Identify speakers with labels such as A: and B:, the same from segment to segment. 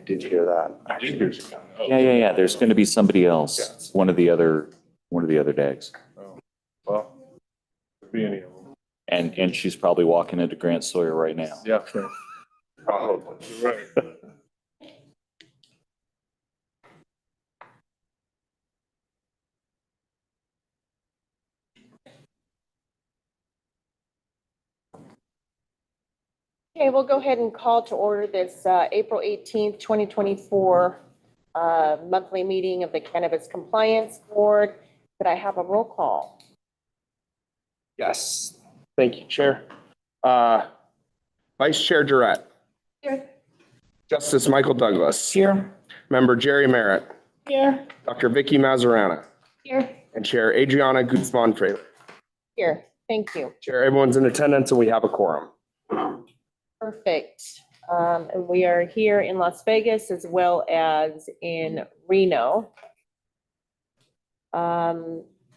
A: did hear that.
B: I did hear some.
C: Yeah. There's going to be somebody else, one of the other DAGs.
B: Oh, well, could be any of them.
C: And she's probably walking into Grant Sawyer right now.
B: Yeah, sure.
A: Probably.
B: Right.
D: Okay, we'll go ahead and call to order this April 18th, 2024 monthly meeting of the Cannabis Compliance Board. Could I have a roll call?
A: Yes, thank you, Chair. Vice Chair Durrett.
D: Here.
A: Justice Michael Douglas.
D: Here.
A: Member Jerry Merritt.
D: Here.
A: Dr. Vicky Mazarana.
D: Here.
A: And Chair Adriana Guzman-Freyler.
D: Here, thank you.
A: Chair, everyone's in attendance and we have a quorum.
D: Perfect. And we are here in Las Vegas as well as in Reno.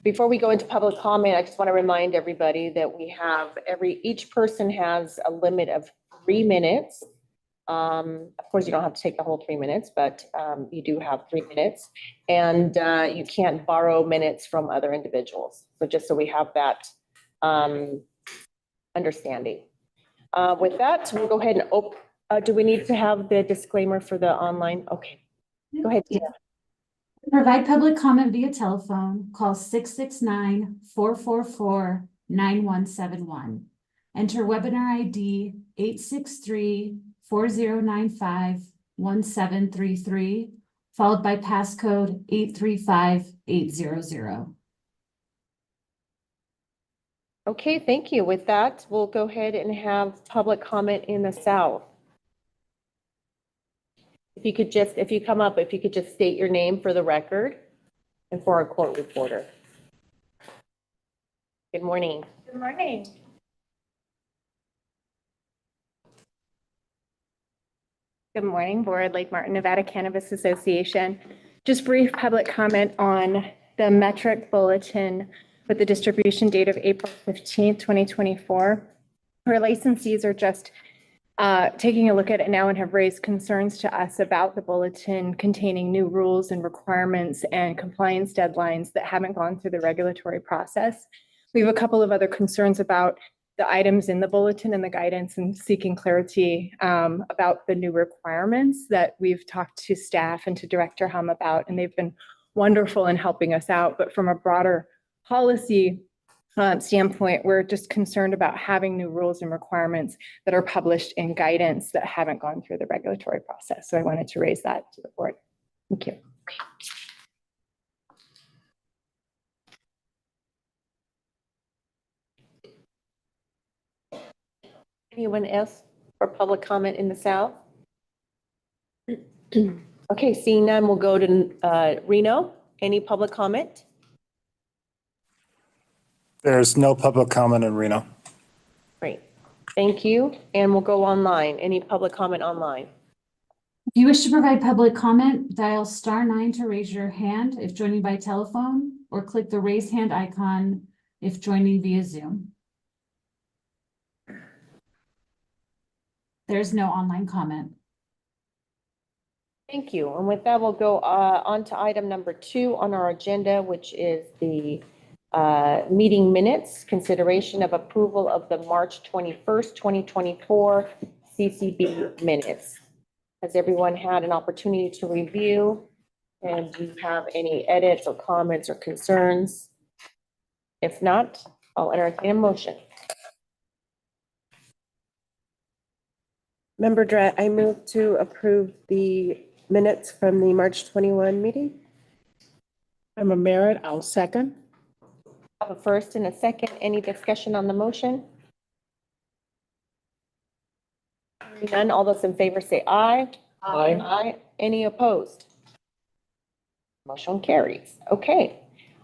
D: Before we go into public comment, I just want to remind everybody that we have each person has a limit of 3 minutes. Of course, you don't have to take the whole 3 minutes, but you do have 3 minutes. And you can't borrow minutes from other individuals. So just so we have that understanding. With that, we'll go ahead and do we need to have the disclaimer for the online? Okay, go ahead.
E: Yeah. To provide public comment via telephone, call 669-444-9171. Enter webinar ID 863-4095-1733, followed by passcode 835800.
D: Okay, thank you. With that, we'll go ahead and have public comment in the South. If you could just state your name for the record and for our court reporter. Good morning.
F: Good morning. Good morning, Board, Lake Martin, Nevada Cannabis Association. Just brief public comment on the metric bulletin with the distribution date of April 15th, 2024. Our licensees are just taking a look at it now and have raised concerns to us about the bulletin containing new rules and requirements and compliance deadlines that haven't gone through the regulatory process. We have a couple of other concerns about the items in the bulletin and the guidance and seeking clarity about the new requirements that we've talked to staff and to Director Hum about, and they've been wonderful in helping us out. But from a broader policy standpoint, we're just concerned about having new rules and requirements that are published in guidance that haven't gone through the regulatory process. So I wanted to raise that to the board. Thank you.
D: Anyone else for public comment in the South? Okay, seeing none, we'll go to Reno. Any public comment?
G: There's no public comment in Reno.
D: Great, thank you. And we'll go online. Any public comment online?
E: If you wish to provide public comment, dial *9 to raise your hand if joining by telephone, or click the raise hand icon if joining via Zoom. There's no online comment.
D: Thank you. And with that, we'll go on to item number 2 on our agenda, which is the meeting minutes, consideration of approval of the March 21st, 2024 CCB minutes. Has everyone had an opportunity to review? And do you have any edits or comments or concerns? If not, I'll entertain a motion.
H: Member Drett, I move to approve the minutes from the March 21 meeting.
I: I'm a Merritt. I'll second.
D: I have a first and a second. Any discussion on the motion? None. All those in favor say aye.
I: Aye.
D: Aye. Any opposed? Motion carries. Okay.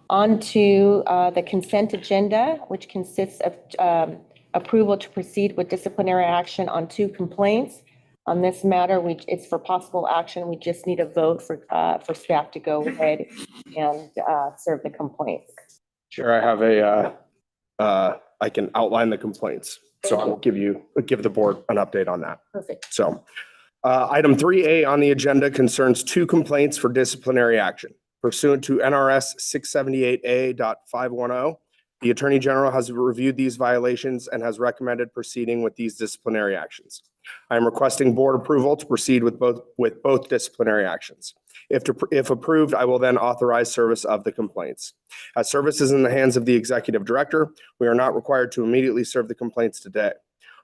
D: On to the consent agenda, which consists of approval to proceed with disciplinary action on 2 complaints. On this matter, it's for possible action. We just need a vote for staff to go ahead and serve the complaints.
A: Chair, I have I can outline the complaints. So I will give the board an update on that.
D: Perfect.
A: So Item 3A on the agenda concerns 2 complaints for disciplinary action. Pursuant to NRS 678A.510, the Attorney General has reviewed these violations and has recommended proceeding with these disciplinary actions. I am requesting board approval to proceed with both disciplinary actions. If approved, I will then authorize service of the complaints. As service is in the hands of the Executive Director, we are not required to immediately serve the complaints today.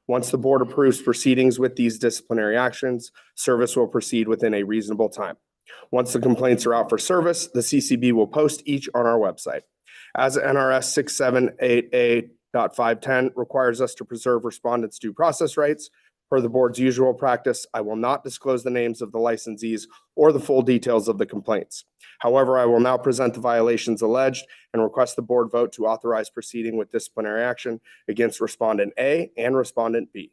A: Once the board approves proceedings with these disciplinary actions, service will proceed within a reasonable time. Once the complaints are out for service, the CCB will post each on our website. As NRS 678A.510 requires us to preserve respondents' due process rights, per the board's usual practice, I will not disclose the names of the licensees or the full details of the complaints. However, I will now present the violations alleged and request the board vote to authorize proceeding with disciplinary action against Respondent A and Respondent B.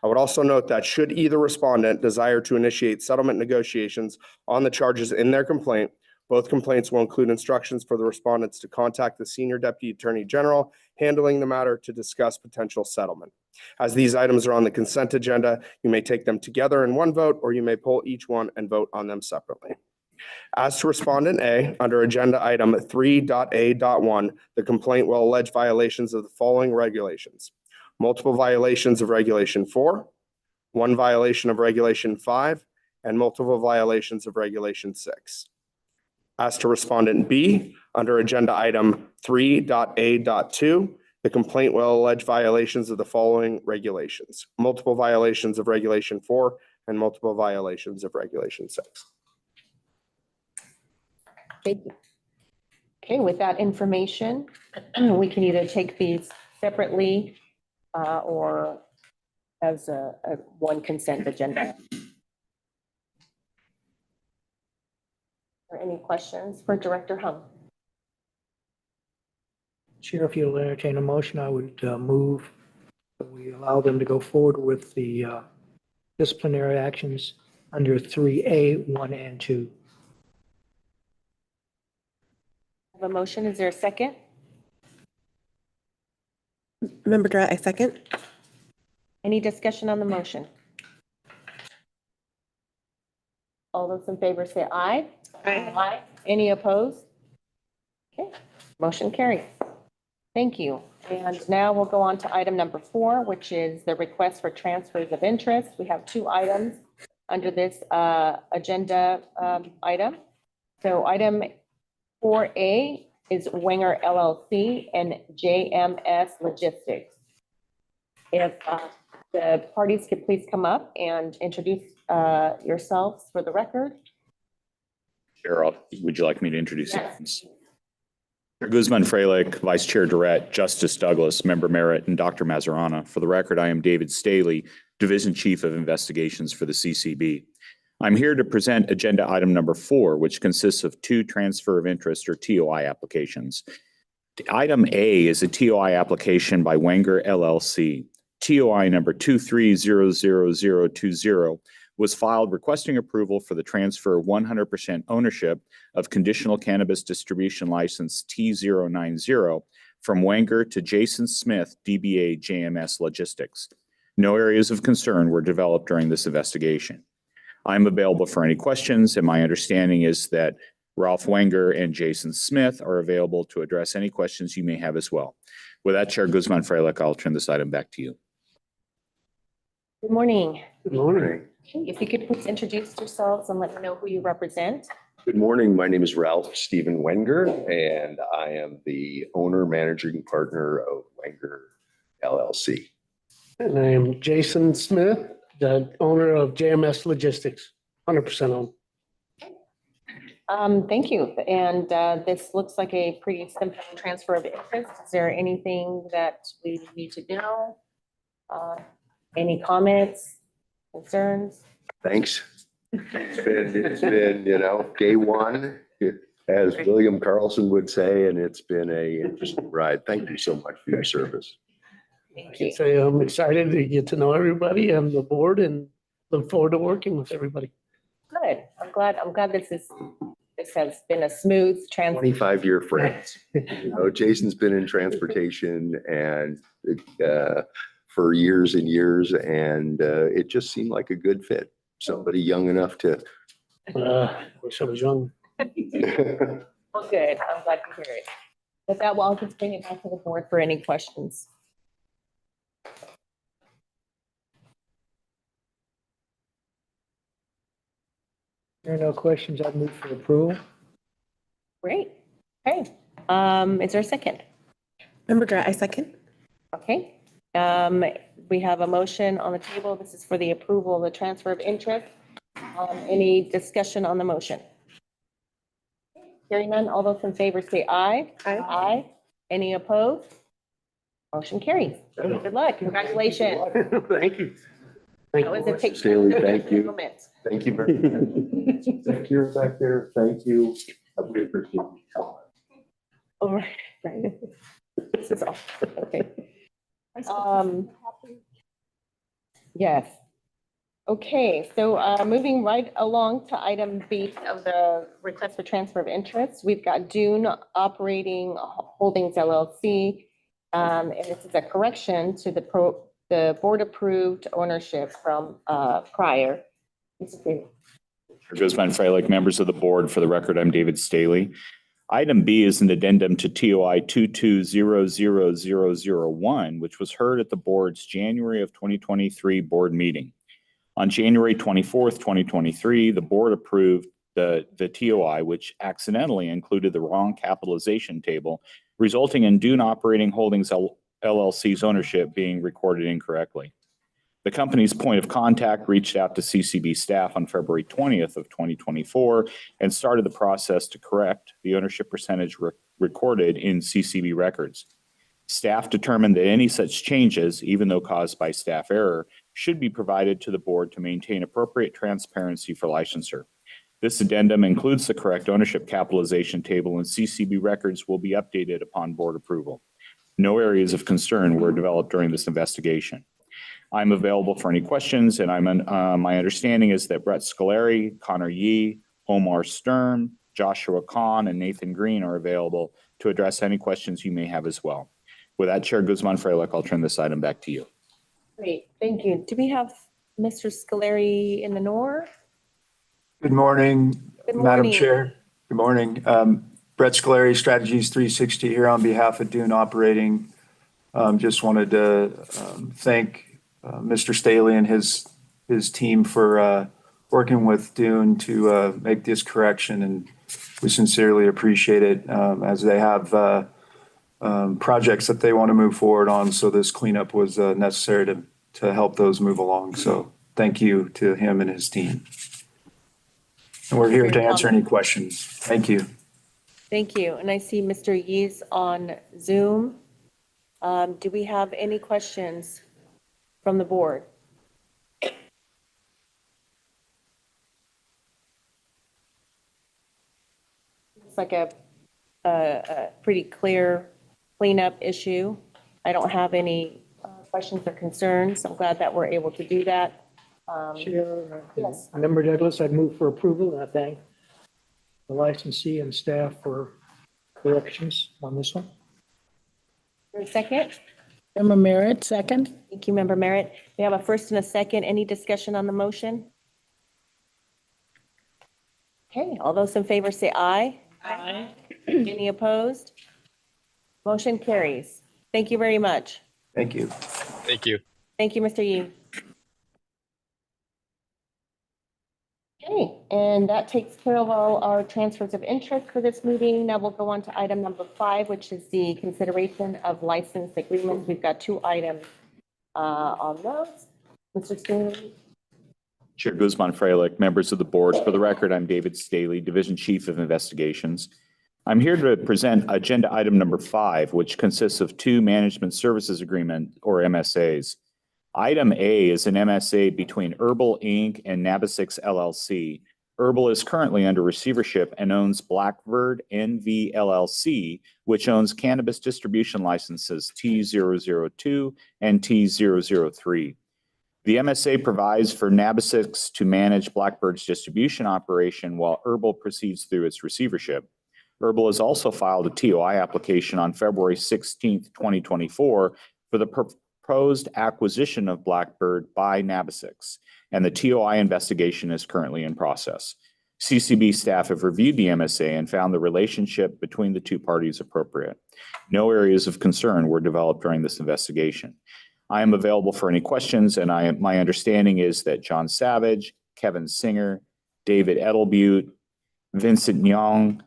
A: I would also note that should either respondent desire to initiate settlement negotiations on the charges in their complaint, both complaints will include instructions for the respondents to contact the Senior Deputy Attorney General handling the matter to discuss potential settlement. As these items are on the consent agenda, you may take them together in one vote, or you may pull each one and vote on them separately. As to Respondent A, under Agenda Item 3.A.1, the complaint will allege violations of the following regulations: multiple violations of Regulation 4, 1 violation of Regulation 5, and multiple violations of Regulation 6. As to Respondent B, under Agenda Item 3.A.2, the complaint will allege violations of the following regulations: multiple violations of Regulation 4 and multiple violations of Regulation 6.
D: Thank you. Okay, with that information, we can either take these separately or as a one consent agenda. Are any questions for Director Hung?
J: Chair, if you'll entertain a motion, I would move that we allow them to go forward with the disciplinary actions under 3A, 1 and 2.
D: I have a motion. Is there a second?
H: Member Drat, I second.
D: Any discussion on the motion? All those in favor say aye. Aye. Any opposed? Okay, motion carries. Thank you. And now we'll go on to item number 4, which is the request for transfers of interest. We have 2 items under this agenda item. So item 4A is Wenger LLC and JMS Logistics. If the parties could please come up and introduce yourselves for the record.
C: Chair, would you like me to introduce you?
D: Yes.
C: Guzman Freilich, Vice Chair Durrett, Justice Douglas, Member Merritt, and Dr. Mazarana. For the record, I am David Staley, Division Chief of Investigations for the CCB. I'm here to present agenda item number 4, which consists of 2 transfer of interest or TOI applications. Item A is a TOI application by Wenger LLC. TOI number 2300020 was filed requesting approval for the transfer of 100% ownership of conditional cannabis distribution license T090 from Wenger to Jason Smith, DBA JMS Logistics. No areas of concern were developed during this investigation. I'm available for any questions, and my understanding is that Ralph Wenger and Jason Smith are available to address any questions you may have as well. With that, Chair Guzman Freilich, I'll turn this item back to you.
D: Good morning.
K: Good morning.
D: If you could please introduce yourselves and let me know who you represent.
K: Good morning. My name is Ralph Stephen Wenger, and I am the owner managing partner of Wenger LLC.
L: And I am Jason Smith, the owner of JMS Logistics, 100% owned.
D: Thank you. And this looks like a pretty simple transfer of interest. Is there anything that we need to know? Any comments, concerns?
K: Thanks. It's been, day one, as William Carlson would say, and it's been an interesting ride. Thank you so much for your service.
D: Thank you.
L: So I'm excited to get to know everybody and the board and look forward to working with everybody.
D: Good. I'm glad this has been a smooth transition.
K: 25-year friends. Jason's been in transportation and for years and years, and it just seemed like a good fit. somebody young enough to.
L: Wish I was young.
D: Well, good. I'm glad to hear it. With that, well, I'll just bring it back to the board for any questions.
J: There are no questions. I'd move for approval.
D: Great. Okay. Is there a second?
H: Member Grant, I second.
D: Okay. We have a motion on the table. This is for the approval of the transfer of interest. Any discussion on the motion? Hearing none, all those in favor say aye.
H: Aye.
D: Aye. Any opposed? Motion carries. Good luck. Congratulations.
L: Thank you.
D: That was a take-
K: Staley, thank you.
D: moment.
K: Thank you very much. Thank you back there. Thank you. I really appreciate you.
D: All right. Right. This is all, okay. Yes. Okay, so moving right along to item B of the request for transfer of interest, we've got Dune Operating Holdings LLC. And this is a correction to the board approved ownership from prior.
C: Guzman Freilich, members of the board, for the record, I'm David Staley. Item B is an addendum to TOI 2200001, which was heard at the board's January of 2023 board meeting. On January 24th, 2023, the board approved the TOI, which accidentally included the wrong capitalization table, resulting in Dune Operating Holdings LLC's ownership being recorded incorrectly. The company's point of contact reached out to CCB staff on February 20th of 2024 and started the process to correct the ownership percentage recorded in CCB records. Staff determined that any such changes, even though caused by staff error, should be provided to the board to maintain appropriate transparency for licensure. This addendum includes the correct ownership capitalization table, and CCB records will be updated upon board approval. No areas of concern were developed during this investigation. I'm available for any questions, and my understanding is that Brett Scolari, Connor Yee, Omar Stern, Joshua Kahn, and Nathan Green are available to address any questions you may have as well. With that, Chair Guzman Freilich, I'll turn this item back to you.
D: Great, thank you. Do we have Mr. Scolari in the NOR?
M: Good morning,
D: Good
M: Madam
D: morning.
M: Chair. Good morning. Brett Scolari, Strategies 360 here on behalf of Dune Operating. Just wanted to thank Mr. Staley and his team for working with Dune to make this correction, and we sincerely appreciate it as they have projects that they want to move forward on. So this cleanup was necessary to help those move along. So thank you to him and his team. And we're here to answer any questions. Thank you.
D: Thank you. And I see Mr. Yee's on Zoom. Do we have any questions from the board? It's like a pretty clear cleanup issue. I don't have any questions or concerns. I'm glad that we're able to do that.
J: Chair,
D: Yes.
J: Member Douglas, I'd move for approval, and I thank the licensee and staff for corrections on this one.
D: For a second.
I: Member Merritt, second.
D: Thank you, Member Merritt. We have a first and a second. Any discussion on the motion? Okay, all those in favor say aye.
I: Aye.
D: Any opposed? Motion carries. Thank you very much.
M: Thank you.
N: Thank you.
D: Thank you, Mr. Yee. Okay, and that takes care of all our transfers of interest for this meeting. Now we'll go on to item number 5, which is the consideration of license agreements. We've got 2 items on those. Mr. Staley.
C: Chair Guzman Freilich, members of the board, for the record, I'm David Staley, Division Chief of Investigations. I'm here to present agenda item number 5, which consists of 2 management services agreement or MSAs. Item A is an MSA between Herbal Inc. and Nabisix LLC. Herbal is currently under receivership and owns Blackbird NV LLC, which owns cannabis distribution licenses T002 and T003. The MSA provides for Nabisix to manage Blackbird's distribution operation while Herbal proceeds through its receivership. Herbal has also filed a TOI application on February 16th, 2024 for the proposed acquisition of Blackbird by Nabisix, and the TOI investigation is currently in process. CCB staff have reviewed the MSA and found the relationship between the two parties appropriate. No areas of concern were developed during this investigation. I am available for any questions, and my understanding is that John Savage, Kevin Singer, David Edelbute, Vincent Young,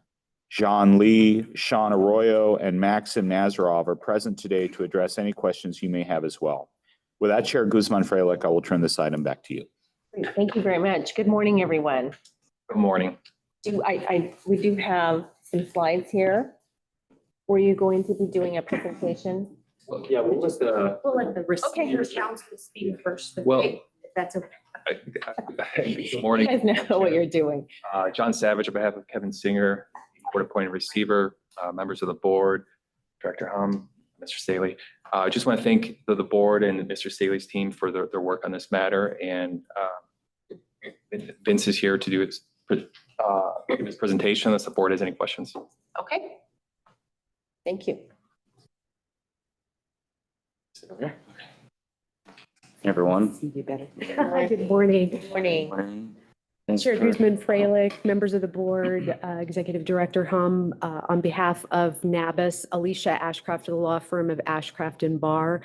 C: John Lee, Sean Arroyo, and Maxim Nazarov are present today to address any questions you may have as well. With that, Chair Guzman-Freilich, I will turn this item back to you.
D: Great. Thank you very much. Good morning, everyone.
B: Good morning.
D: We do have some slides here. Were you going to be doing a presentation?
B: Yeah, what was the?
F: We'll let the
D: Okay.
F: council speak first.
B: Well-
F: If that's okay.
B: Good
D: You
B: morning.
D: guys know what you're doing.
B: John Savage on behalf of Kevin Singer, court appointed receiver, members of the board, Director Hum, Mr. Staley. I just want to thank the board and Mr. Staley's team for their work on this matter. And Vince is here to do his presentation unless the board has any questions.
D: Okay. Thank you.
N: Everyone.
D: You better.
O: Good morning.
D: Good morning.
N: Thanks
O: Chair
N: for-
O: Guzman-Freilich, members of the board, Executive Director Hum, on behalf of Nabis, Alicia Ashcraft of the law firm of Ashcraft and Barr.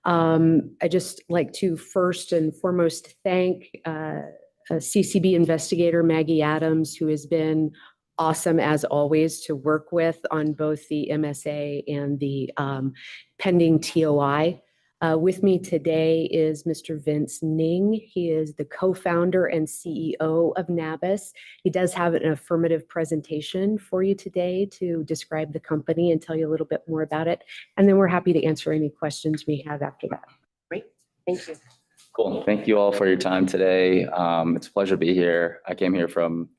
O: I just like to first and foremost thank CCB investigator Maggie Adams, who has been awesome as always to work with on both the MSA and the pending TOI. With me today is Mr. Vince Ning. He is the co-founder and CEO of Nabis. He does have an affirmative presentation for you today to describe the company and tell you a little bit more about it. And then we're happy to answer any questions we have after that.
D: Great. Thank you.
N: Cool. Thank you all for your time today. It's a pleasure to be here. I came here from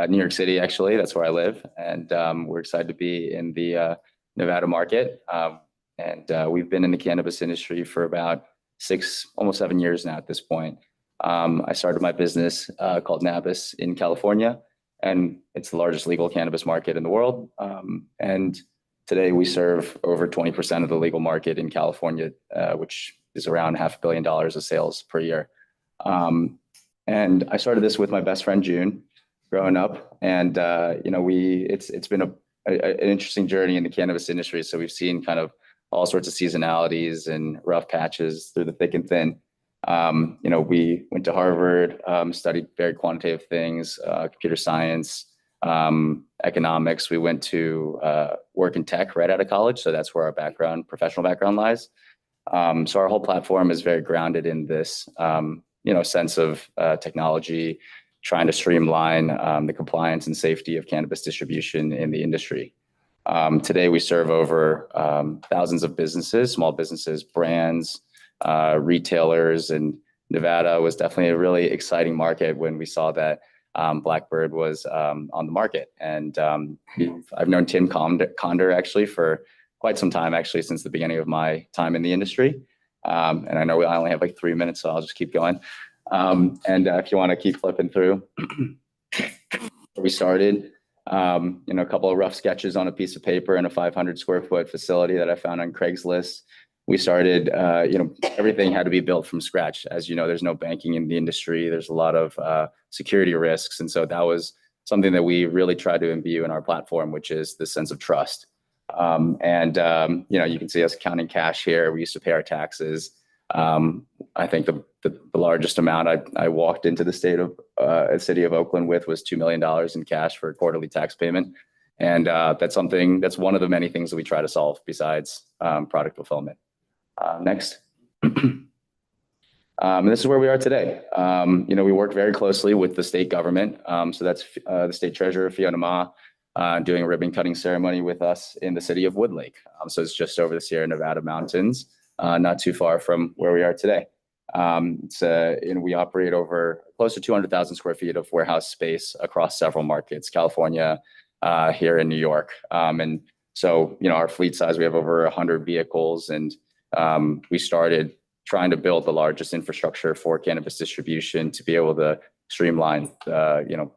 N: New York City, actually. That's where I live. And we're excited to be in the Nevada market. We've been in the cannabis industry for about almost 7 years now at this point. I started my business called Nabis in California, and it's the largest legal cannabis market in the world. And today we serve over 20% of the legal market in California, which is around $500 million of sales per year. And I started this with my best friend, June, growing up. And, it's been an interesting journey in the cannabis industry. So we've seen kind of all sorts of seasonalities and rough patches through the thick and thin. We went to Harvard, studied very quantitative things, computer science, economics. We went to work in tech right out of college. So that's where our professional background lies. So our whole platform is very grounded in this, sense of technology, trying to streamline the compliance and safety of cannabis distribution in the industry. Today, we serve over thousands of businesses, small businesses, brands, retailers, and Nevada was definitely a really exciting market when we saw that Blackbird was on the market. And I've known Tim Conder actually for quite some time, actually, since the beginning of my time in the industry. And I know I only have like 3 minutes, so I'll just keep going. If you want to keep flipping through, we started. A couple of rough sketches on a piece of paper in a 500 square foot facility that I found on Craigslist. We started, everything had to be built from scratch. As you know, there's no banking in the industry. There's a lot of security risks. And so that was something that we really tried to imbue in our platform, which is the sense of trust. You can see us counting cash here. We used to pay our taxes. I think the largest amount I walked into the city of Oakland with was $2 million in cash for a quarterly tax payment. And that's one of the many things that we try to solve besides product fulfillment. Next. This is where we are today. We work very closely with the state government. So that's the state treasurer, Fiona Ma, doing a ribbon cutting ceremony with us in the city of Woodlake. So it's just over the Sierra Nevada mountains, not too far from where we are today. We operate over close to 200,000 square feet of warehouse space across several markets, California, here in New York. Our fleet size, we have over 100 vehicles, and we started trying to build the largest infrastructure for cannabis distribution to be able to streamline,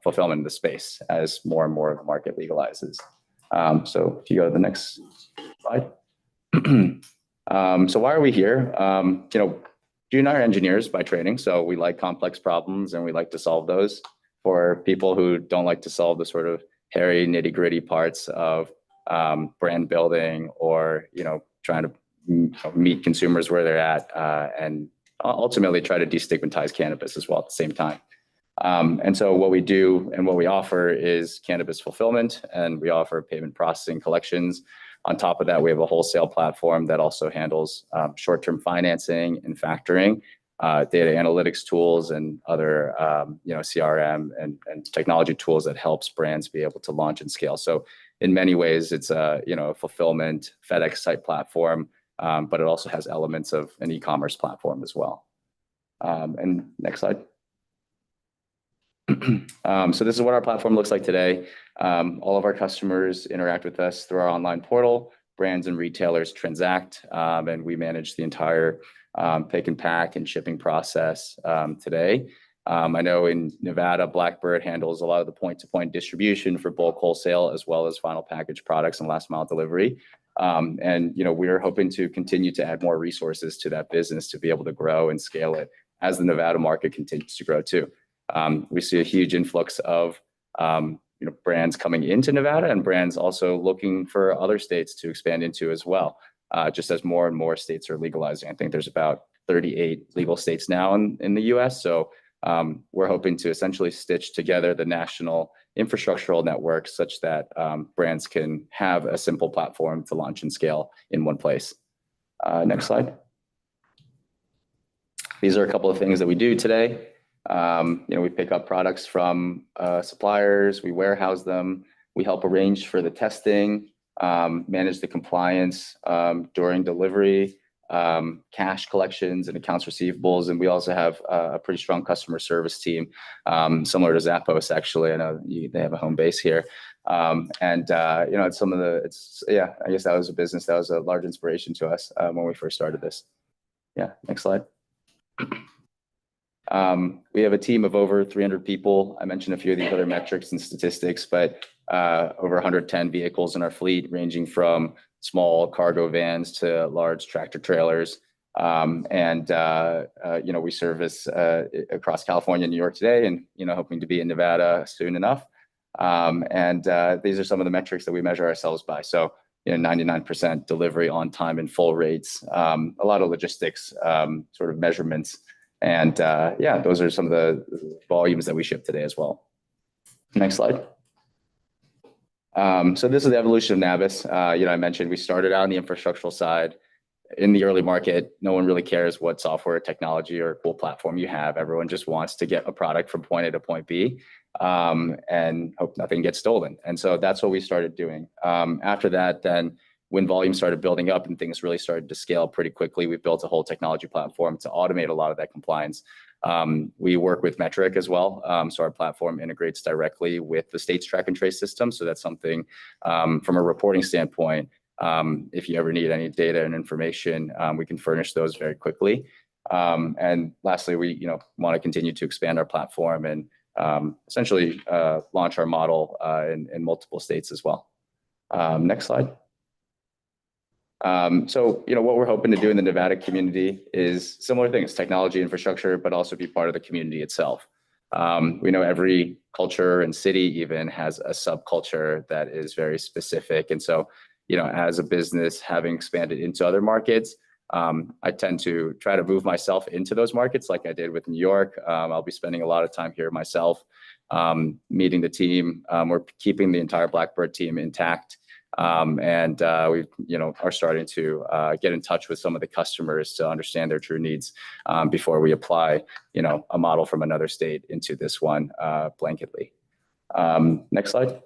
N: fulfillment in the space as more and more of the market legalizes. So if you go to the next slide. So why are we here? Jude and I are engineers by training, so we like complex problems and we like to solve those. For people who don't like to solve the sort of hairy nitty-gritty parts of brand building or, trying to meet consumers where they're at and ultimately try to destigmatize cannabis as well at the same time. And so what we do and what we offer is cannabis fulfillment, and we offer payment processing collections. On top of that, we have a wholesale platform that also handles short-term financing and factoring, data analytics tools, and other CRM and technology tools that helps brands be able to launch and scale. So in many ways, it's a fulfillment FedEx type platform, but it also has elements of an e-commerce platform as well. And next slide. So this is what our platform looks like today. All of our customers interact with us through our online portal. Brands and retailers transact, and we manage the entire pick and pack and shipping process today. I know in Nevada, Blackbird handles a lot of the point-to-point distribution for bulk wholesale, as well as final package products and last mile delivery. And we're hoping to continue to add more resources to that business to be able to grow and scale it as the Nevada market continues to grow too. We see a huge influx of brands coming into Nevada, and brands also looking for other states to expand into as well. Just as more and more states are legalizing. I think there's about 38 legal states now in the US. So we're hoping to essentially stitch together the national infrastructural network such that brands can have a simple platform to launch and scale in one place. Next slide. These are a couple of things that we do today. We pick up products from suppliers, we warehouse them, we help arrange for the testing, manage the compliance during delivery, cash collections and accounts receivables. And we also have a pretty strong customer service team, similar to Zappos, actually. I know they have a home base here. I guess that was a business that was a large inspiration to us when we first started this. Yeah, next slide. We have a team of over 300 people. I mentioned a few of these other metrics and statistics, but over 110 vehicles in our fleet, ranging from small cargo vans to large tractor trailers. We service across California and New York today, and hoping to be in Nevada soon enough. These are some of the metrics that we measure ourselves by. So 99% delivery on time and full rates, a lot of logistics sort of measurements. And those are some of the volumes that we ship today as well. Next slide. So this is the evolution of Nabis. I mentioned we started out on the infrastructural side. In the early market, no one really cares what software technology or cool platform you have. Everyone just wants to get a product from point A to point B and hope nothing gets stolen. And so that's what we started doing. After that, then when volume started building up and things really started to scale pretty quickly, we built a whole technology platform to automate a lot of that compliance. We work with Metric as well. So our platform integrates directly with the state's track and trace system. So that's something from a reporting standpoint, if you ever need any data and information, we can furnish those very quickly. And lastly, we want to continue to expand our platform and essentially launch our model in multiple states as well. Next slide. So, what we're hoping to do in the Nevada community is similar things, technology, infrastructure, but also be part of the community itself. We know every culture and city even has a subculture that is very specific. And so, as a business having expanded into other markets, I tend to try to move myself into those markets like I did with New York. I'll be spending a lot of time here myself, meeting the team. We're keeping the entire Blackbird team intact. We are starting to get in touch with some of the customers to understand their true needs before we apply, a model from another state into this one blanketly. Next slide.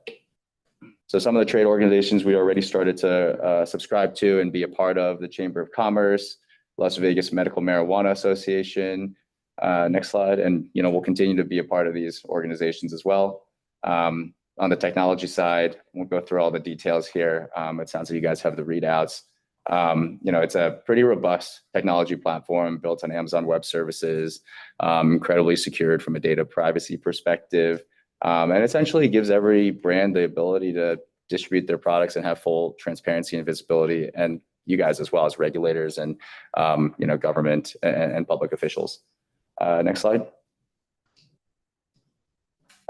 N: So some of the trade organizations we already started to subscribe to and be a part of: the Chamber of Commerce, Las Vegas Medical Marijuana Association. Next slide. And, we'll continue to be a part of these organizations as well. On the technology side, we'll go through all the details here. It sounds like you guys have the readouts. It's a pretty robust technology platform built on Amazon Web Services, incredibly secured from a data privacy perspective, and essentially gives every brand the ability to distribute their products and have full transparency and visibility. And you guys as well as regulators and, government and public officials. Next slide.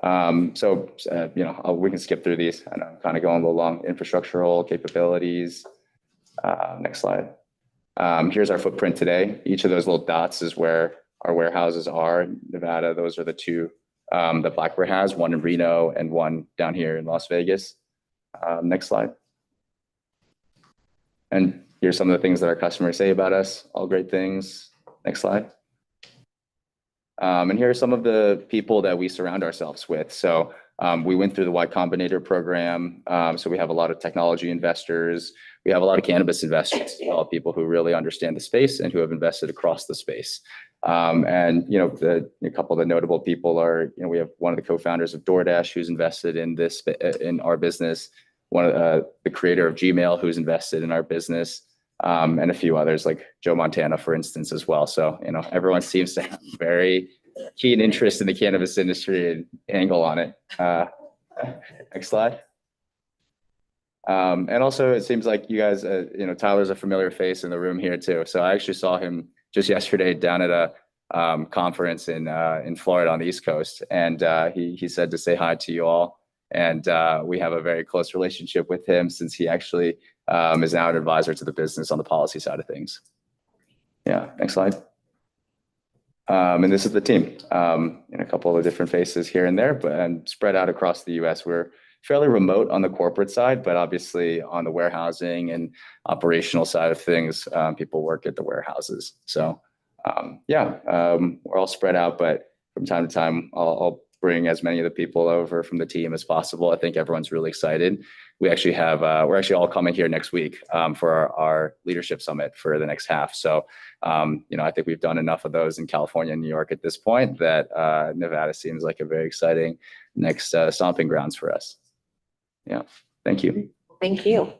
N: We can skip through these. I know I'm kind of going a little long. Infrastructural capabilities. Next slide. Here's our footprint today. Each of those little dots is where our warehouses are in Nevada. Those are the two that Blackberry has, one in Reno and one down here in Las Vegas. Next slide. And here's some of the things that our customers say about us, all great things. Next slide. And here are some of the people that we surround ourselves with. So we went through the Y Combinator program. So we have a lot of technology investors. We have a lot of cannabis investors, people who really understand the space and who have invested across the space. A couple of the notable people are, we have one of the co-founders of DoorDash who's invested in our business, one of the creator of Gmail who's invested in our business, and a few others like Joe Montana, for instance, as well. So, everyone seems to have very keen interest in the cannabis industry and angle on it. Next slide. And also it seems like you guys, Tyler's a familiar face in the room here too. So I actually saw him just yesterday down at a conference in Florida on the East Coast. And he said to say hi to you all. And we have a very close relationship with him since he actually is now an advisor to the business on the policy side of things. Yeah, next slide. And this is the team, a couple of different faces here and there, but spread out across the US. We're fairly remote on the corporate side, but obviously on the warehousing and operational side of things, people work at the warehouses. So we're all spread out, but from time to time, I'll bring as many of the people over from the team as possible. I think everyone's really excited. We actually have, we're actually all coming here next week for our leadership summit for the next half. So, I think we've done enough of those in California and New York at this point that Nevada seems like a very exciting next stomping grounds for us. Yeah, thank you.
D: Thank you.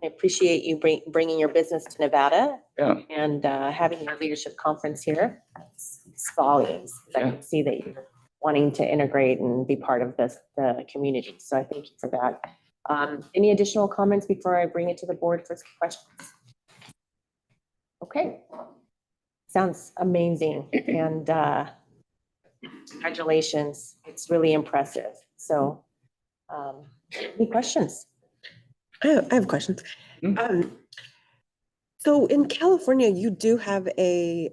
D: I appreciate you bringing your business to Nevada.
N: Yeah.
D: And having your leadership conference here. It's volumes. I can see that you're wanting to integrate and be part of the community. So I thank you for that. Any additional comments before I bring it to the board for questions? Okay. Sounds amazing. And congratulations. It's really impressive. So any questions?
H: I have questions. So in California, you do have a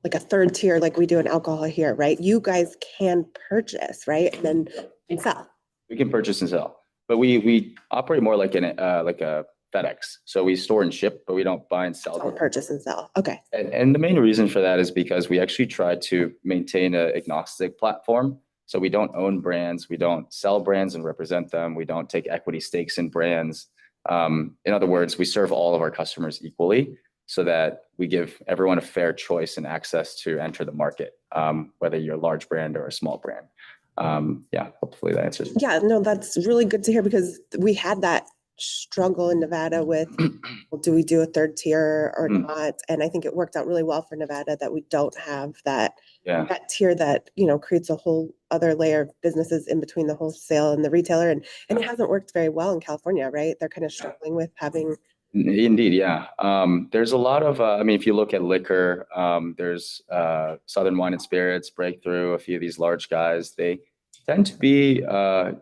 H: third tier like we do in alcohol here, right? You guys can purchase, right? And then sell.
N: We can purchase and sell, but we operate more like a FedEx. So we store and ship, but we don't buy and sell.
H: Don't purchase and sell. Okay.
N: And the main reason for that is because we actually try to maintain an agnostic platform. So we don't own brands, we don't sell brands and represent them, we don't take equity stakes in brands. In other words, we serve all of our customers equally so that we give everyone a fair choice and access to enter the market, whether you're a large brand or a small brand. Hopefully that answers.
H: Yeah, no, that's really good to hear because we had that struggle in Nevada with, well, do we do a third tier or not? And I think it worked out really well for Nevada that we don't have that tier that, creates a whole other layer of businesses in between the wholesale and the retailer. And it hasn't worked very well in California, right? They're kind of struggling with having.
N: Indeed, yeah. There's a lot of, if you look at liquor, there's Southern Wine and Spirits, Breakthrough, a few of these large guys, they tend to be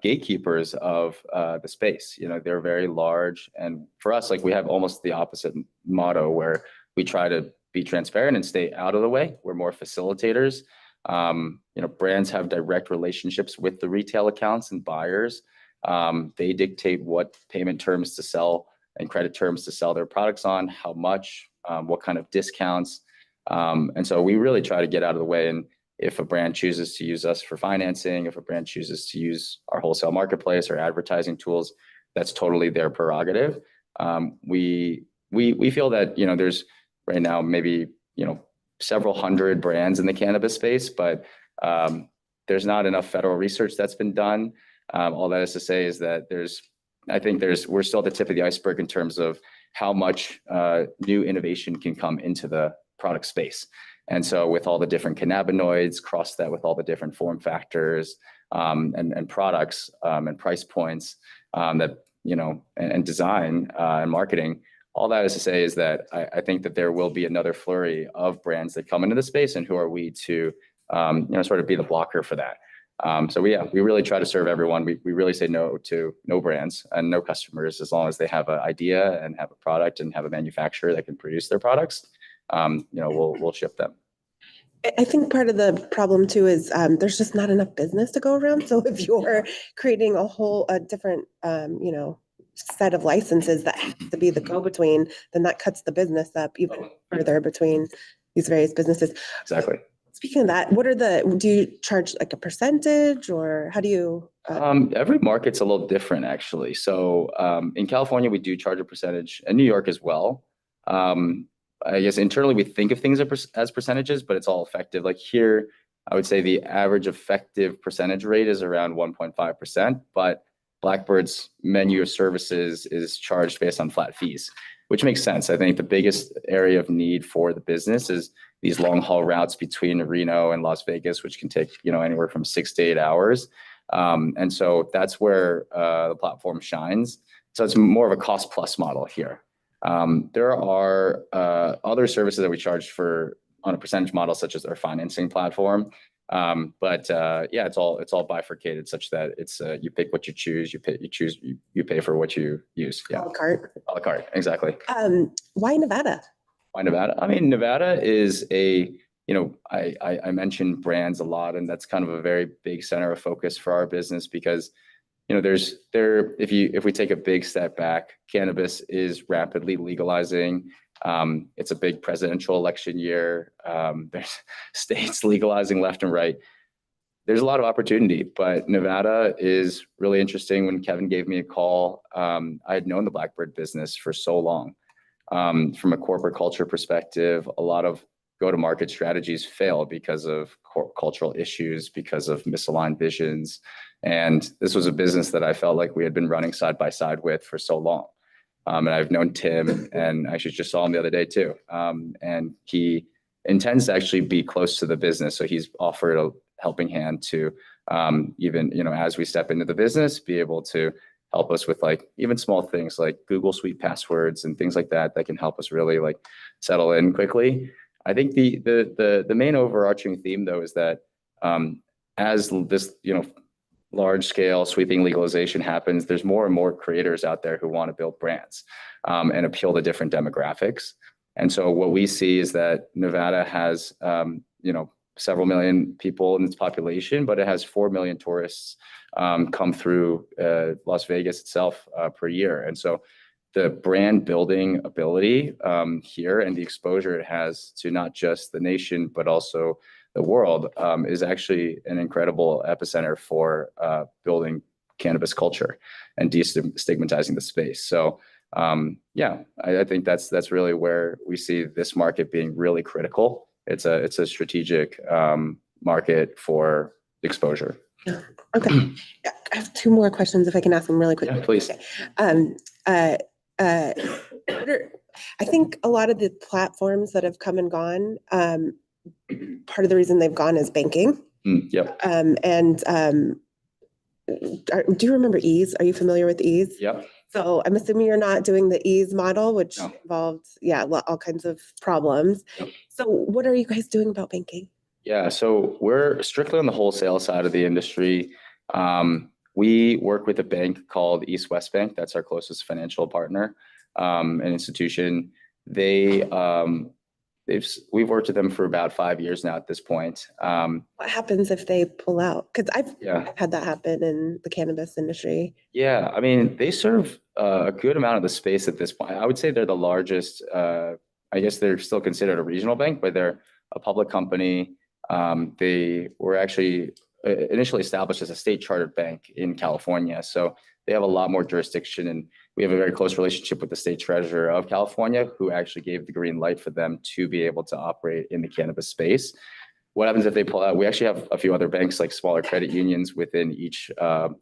N: gatekeepers of the space. They're very large. And for us, we have almost the opposite motto where we try to be transparent and stay out of the way. We're more facilitators. Brands have direct relationships with the retail accounts and buyers. They dictate what payment terms to sell and credit terms to sell their products on, how much, what kind of discounts. And so we really try to get out of the way. And if a brand chooses to use us for financing, if a brand chooses to use our wholesale marketplace or advertising tools, that's totally their prerogative. We feel that, there's right now maybe, several hundred brands in the cannabis space, but there's not enough federal research that's been done. All that is to say is that we're still at the tip of the iceberg in terms of how much new innovation can come into the product space. And so with all the different cannabinoids, cross that with all the different form factors and products and price points and design and marketing, all that is to say is that I think that there will be another flurry of brands that come into the space, and who are we to, sort of be the blocker for that. We really try to serve everyone. We really say no to no brands and no customers as long as they have an idea and have a product and have a manufacturer that can produce their products. We'll ship them.
H: I think part of the problem too is there's just not enough business to go around. So if you're creating a different, set of licenses that has to be the go-between, then that cuts the business up even further between these various businesses.
N: Exactly.
H: Speaking of that, do you charge like a percentage, or how do you?
N: Every market's a little different, actually. So in California, we do charge a percentage, and New York as well. I guess internally we think of things as percentages, but it's all effective. Like here, I would say the average effective percentage rate is around 1.5%, but Blackbird's menu of services is charged based on flat fees, which makes sense. I think the biggest area of need for the business is these long haul routes between Reno and Las Vegas, which can take, anywhere from 6 to 8 hours. And so that's where the platform shines. So it's more of a cost plus model here. There are other services that we charge for on a percentage model, such as our financing platform. It's all bifurcated such that it's you pick what you choose, you pay for what you use. Yeah.
H: A la carte.
N: A la carte, exactly.
H: Why Nevada?
N: Why Nevada? I mean, Nevada is I mentioned brands a lot, and that's kind of a very big center of focus for our business because if we take a big step back, cannabis is rapidly legalizing. It's a big presidential election year. There's states legalizing left and right. There's a lot of opportunity, but Nevada is really interesting. When Kevin gave me a call, I had known the Blackbird business for so long. From a corporate culture perspective, a lot of go-to-market strategies fail because of cultural issues, because of misaligned visions. And this was a business that I felt like we had been running side by side with for so long. And I've known Tim, and I actually just saw him the other day too. And he intends to actually be close to the business. So he's offered a helping hand to even, as we step into the business, be able to help us with like even small things like Google Suite passwords and things like that can help us really like settle in quickly. I think the main overarching theme though is that as this large scale sweeping legalization happens, there's more and more creators out there who want to build brands and appeal to different demographics. And so what we see is that Nevada has several million people in its population, but it has 4 million tourists come through Las Vegas itself per year. And so the brand building ability here and the exposure it has to not just the nation, but also the world is actually an incredible epicenter for building cannabis culture and destigmatizing the space. So I think that's really where we see this market being really critical. It's a strategic market for exposure.
H: Okay. I have 2 more questions if I can ask them really quickly.
N: Yeah, please.
H: Okay. I think a lot of the platforms that have come and gone, part of the reason they've gone is banking.
N: Yep.
H: Do you remember Ease? Are you familiar with Ease?
N: Yep.
H: So I'm assuming you're not doing the Ease model, which involved, all kinds of problems.
N: Yep.
H: So what are you guys doing about banking?
N: Yeah, so we're strictly on the wholesale side of the industry. We work with a bank called East West Bank. That's our closest financial partner, an institution. We've worked with them for about 5 years now at this point.
H: What happens if they pull out? Because I've had that happen in the cannabis industry.
N: Yeah, I mean, they serve a good amount of the space at this point. I would say they're the largest. I guess they're still considered a regional bank, but they're a public company. They were actually initially established as a state chartered bank in California. So they have a lot more jurisdiction, and we have a very close relationship with the state treasurer of California, who actually gave the green light for them to be able to operate in the cannabis space. What happens if they pull out? We actually have a few other banks, like smaller credit unions within each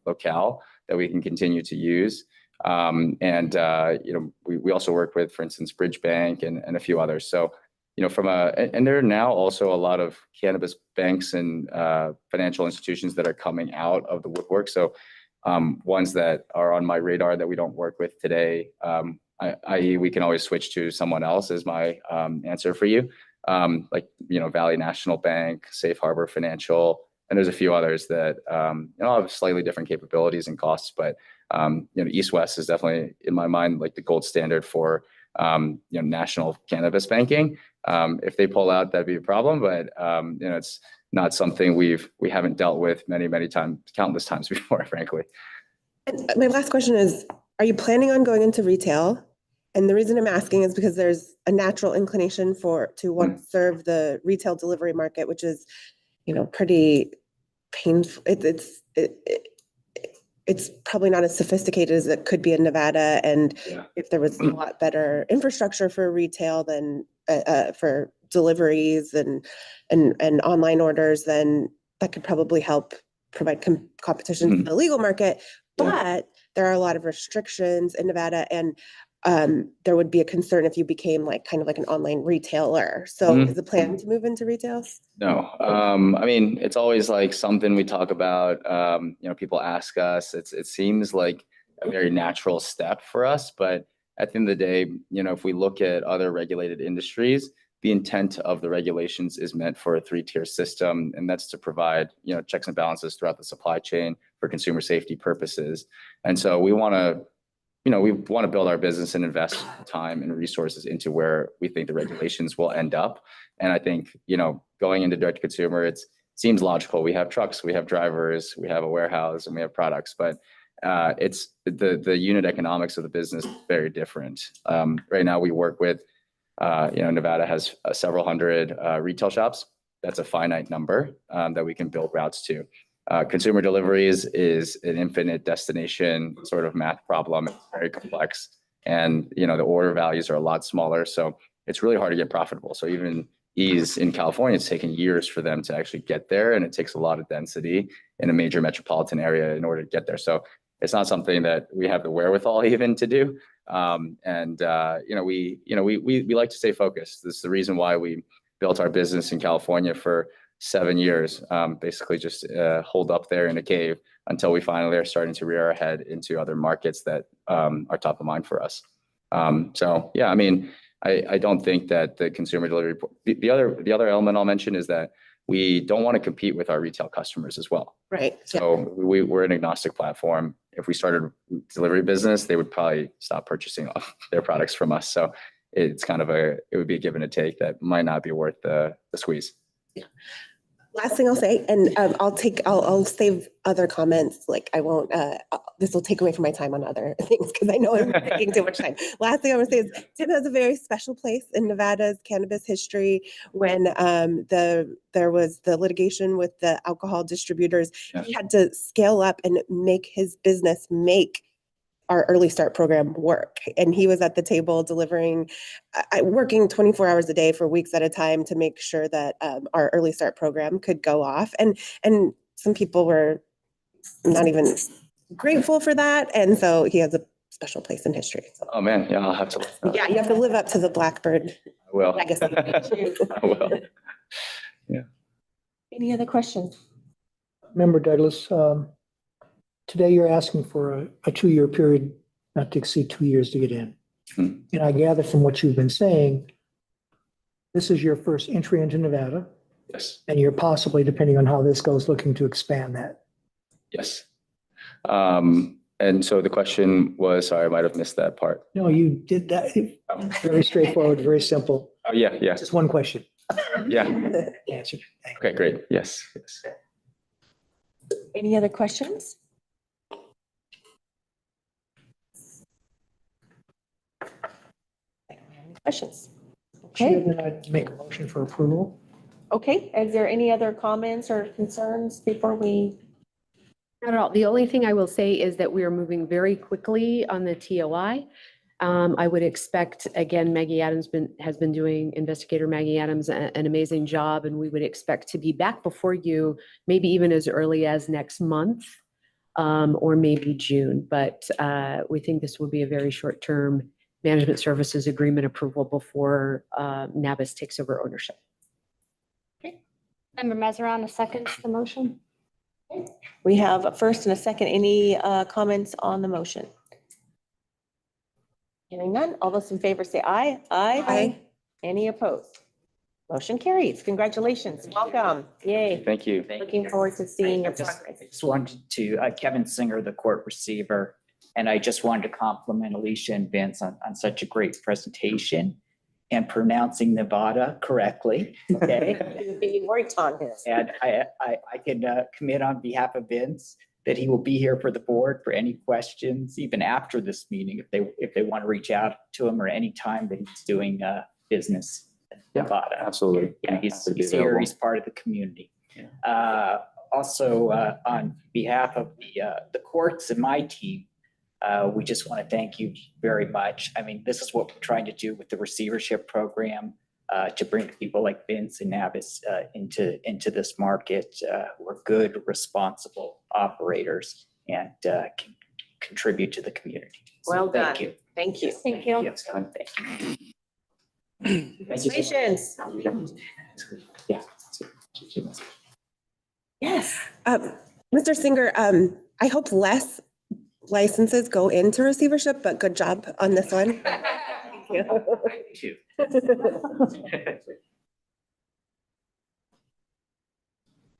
N: locale that we can continue to use. We also work with, for instance, Bridge Bank and a few others. So, and there are now also a lot of cannabis banks and financial institutions that are coming out of the woodwork. So ones that are on my radar that we don't work with today i.e. we can always switch to someone else is my answer for you. Like, Valley National Bank, Safe Harbor Financial, and there's a few others that, have slightly different capabilities and costs, but, East West is definitely, in my mind, like the gold standard for, national cannabis banking. If they pull out, that'd be a problem, but, it's not something we haven't dealt with many times, countless times before, frankly.
H: And my last question is, are you planning on going into retail? And the reason I'm asking is because there's a natural inclination to want to serve the retail delivery market, which is, pretty painful. It's probably not as sophisticated as it could be in Nevada. And if there was a lot better infrastructure for retail than for deliveries and online orders, then that could probably help provide competition for the legal market. But there are a lot of restrictions in Nevada, and there would be a concern if you became kind of like an online retailer. So is the plan to move into retail?
N: No, I mean, it's always like something we talk about. People ask us. It seems like a very natural step for us, but at the end of the day, if we look at other regulated industries, the intent of the regulations is meant for a 3-tier system, and that's to provide checks and balances throughout the supply chain for consumer safety purposes. And so we want to build our business and invest time and resources into where we think the regulations will end up. And I think, going into direct to consumer, it seems logical. We have trucks, we have drivers, we have a warehouse, and we have products, but it's the unit economics of the business is very different. Right now we work with, Nevada has several hundred retail shops. That's a finite number that we can build routes to. Consumer deliveries is an infinite destination sort of math problem. It's very complex, and the order values are a lot smaller, so it's really hard to get profitable. So even Ease in California, it's taken years for them to actually get there, and it takes a lot of density in a major metropolitan area in order to get there. So it's not something that we have the wherewithal even to do. We like to stay focused. This is the reason why we built our business in California for 7 years, basically just holed up there in a cave until we finally are starting to rear our head into other markets that are top of mind for us. So yeah, I mean, I don't think that the consumer delivery, the other element I'll mention is that we don't want to compete with our retail customers as well.
H: Right.
N: So we're an agnostic platform. If we started a delivery business, they would probably stop purchasing their products from us. So it's kind of it would be a give and a take that might not be worth the squeeze.
H: Yeah. Last thing I'll say, and I'll save other comments. Like I won't, this will take away from my time on other things because I know I'm taking too much time. Last thing I want to say is Tim has a very special place in Nevada's cannabis history. When there was the litigation with the alcohol distributors, he had to scale up and make his business our early start program work. And he was at the table delivering, working 24 hours a day for weeks at a time to make sure that our early start program could go off. And some people were not even grateful for that. And so he has a special place in history. So.
N: Oh man, yeah, I'll have to.
H: Yeah, you have to live up to the Blackbird legacy.
N: I will. Yeah.
D: Any other questions?
J: Member Douglas, today you're asking for a 2-year period, not to exceed 2 years to get in. And I gather from what you've been saying, this is your first entry into Nevada.
N: Yes.
J: And you're possibly, depending on how this goes, looking to expand that.
N: Yes. And so the question was, sorry, I might have missed that part.
J: No, you did that. Very straightforward, very simple.
N: Oh, yeah.
J: Just one question.
N: Yeah.
J: Answered.
N: Okay, great. Yes.
D: Any other questions? Questions? Okay.
J: Chair, then I'd make a motion for approval.
D: Okay. Is there any other comments or concerns before we?
O: Not at all. The only thing I will say is that we are moving very quickly on the TOI. I would expect, again, investigator Maggie Adams, an amazing job, and we would expect to be back before you, maybe even as early as next month, or maybe June. But we think this will be a very short-term management services agreement approval before Cannabis takes over ownership.
P: Okay. Member Mazeron, a second to the motion.
D: We have a first and a second. Any comments on the motion? Hearing none. All those in favor say aye.
H: Aye.
D: Any opposed? Motion carries. Congratulations. Welcome. Yay.
N: Thank you.
D: Looking forward to seeing your
Q: I
D: progress.
Q: just wanted to, Kevin Singer, the court receiver, and I just wanted to compliment Alicia and Vince on such a great presentation and pronouncing Nevada correctly. Okay.
D: You worked on this.
Q: And I can commit on behalf of Vince that he will be here for the board for any questions, even after this meeting, if they want to reach out to him or any time that he's doing business in Nevada.
N: Absolutely.
Q: Yeah, he's here,
N: available.
Q: he's part of the community. Also, on behalf of the courts and my team, we just want to thank you very much. I mean, this is what we're trying to do with the receivership program, to bring people like Vince and Navis into this market. We're good, responsible operators and can contribute to the community. So
D: Well done.
Q: Thank you.
D: Thank you.
P: Thank you.
Q: Yes, thank you.
D: Congratulations.
Q: Yeah.
D: Yes.
H: Mr. Singer, I hope less licenses go into receivership, but good job on this one.
Q: Thank you.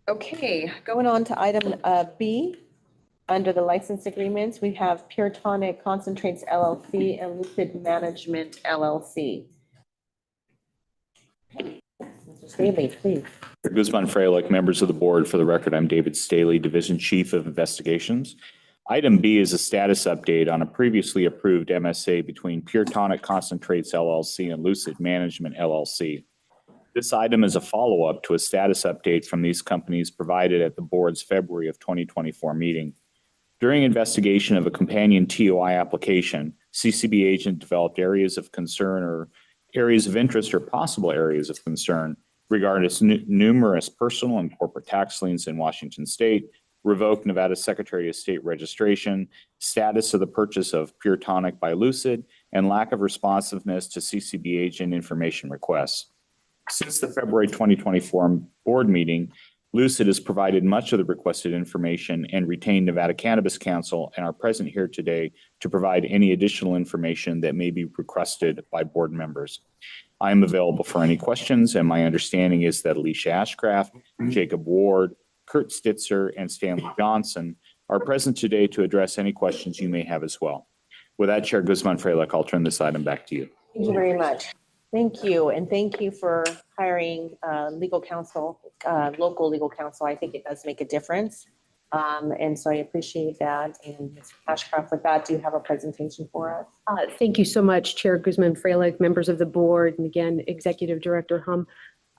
D: Okay, going on to item B. Under the license agreements, we have Pure Tonic Concentrates LLC and Lucid Management LLC. Mr. Staley, please.
C: Guzman Freilich, members of the board, for the record, I'm David Staley, Division Chief of Investigations. Item B is a status update on a previously approved MSA between Pure Tonic Concentrates LLC and Lucid Management LLC. This item is a follow-up to a status update from these companies provided at the board's February of 2024 meeting. During investigation of a companion TOI application, CCB agent developed areas of concern or areas of interest or possible areas of concern regarding numerous personal and corporate tax liens in Washington State, revoked Nevada Secretary of State registration, status of the purchase of Pure Tonic by Lucid, and lack of responsiveness to CCB agent information requests. Since the February 2024 board meeting, Lucid has provided much of the requested information and retained Nevada Cannabis Council and are present here today to provide any additional information that may be requested by board members. I am available for any questions, and my understanding is that Alicia Ashcraft, Jacob Ward, Kurt Stitzer, and Stanley Johnson are present today to address any questions you may have as well. With that, Chair Guzman Freilich, I'll turn this item back to you.
D: Thank you very much. Thank you, and thank you for hiring legal counsel, local legal counsel. I think it does make a difference. And so I appreciate that. And Ms. Ashcraft, with that, do you have a presentation for us?
O: Thank you so much, Chair Guzman Freilich, members of the board, and again, Executive Director Hum.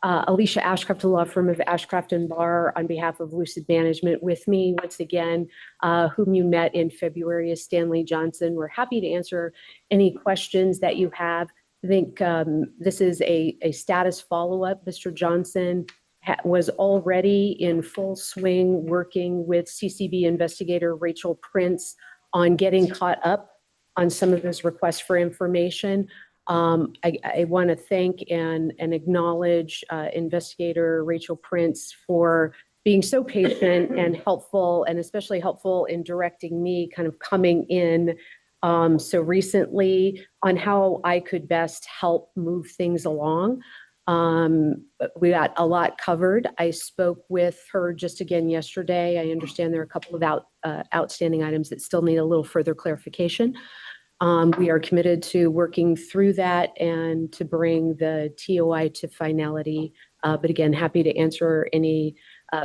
O: Alicia Ashcraft, the law firm of Ashcraft and Barr, on behalf of Lucid Management. With me once again, whom you met in February, is Stanley Johnson. We're happy to answer any questions that you have. I think this is a status follow-up. Mr. Johnson was already in full swing working with CCB investigator Rachel Prince on getting caught up on some of his requests for information. I want to thank and acknowledge investigator Rachel Prince for being so patient and helpful, and especially helpful in directing me kind of coming in so recently on how I could best help move things along. We got a lot covered. I spoke with her just again yesterday. I understand there are a couple of outstanding items that still need a little further clarification. We are committed to working through that and to bring the TOI to finality. But again, happy to answer any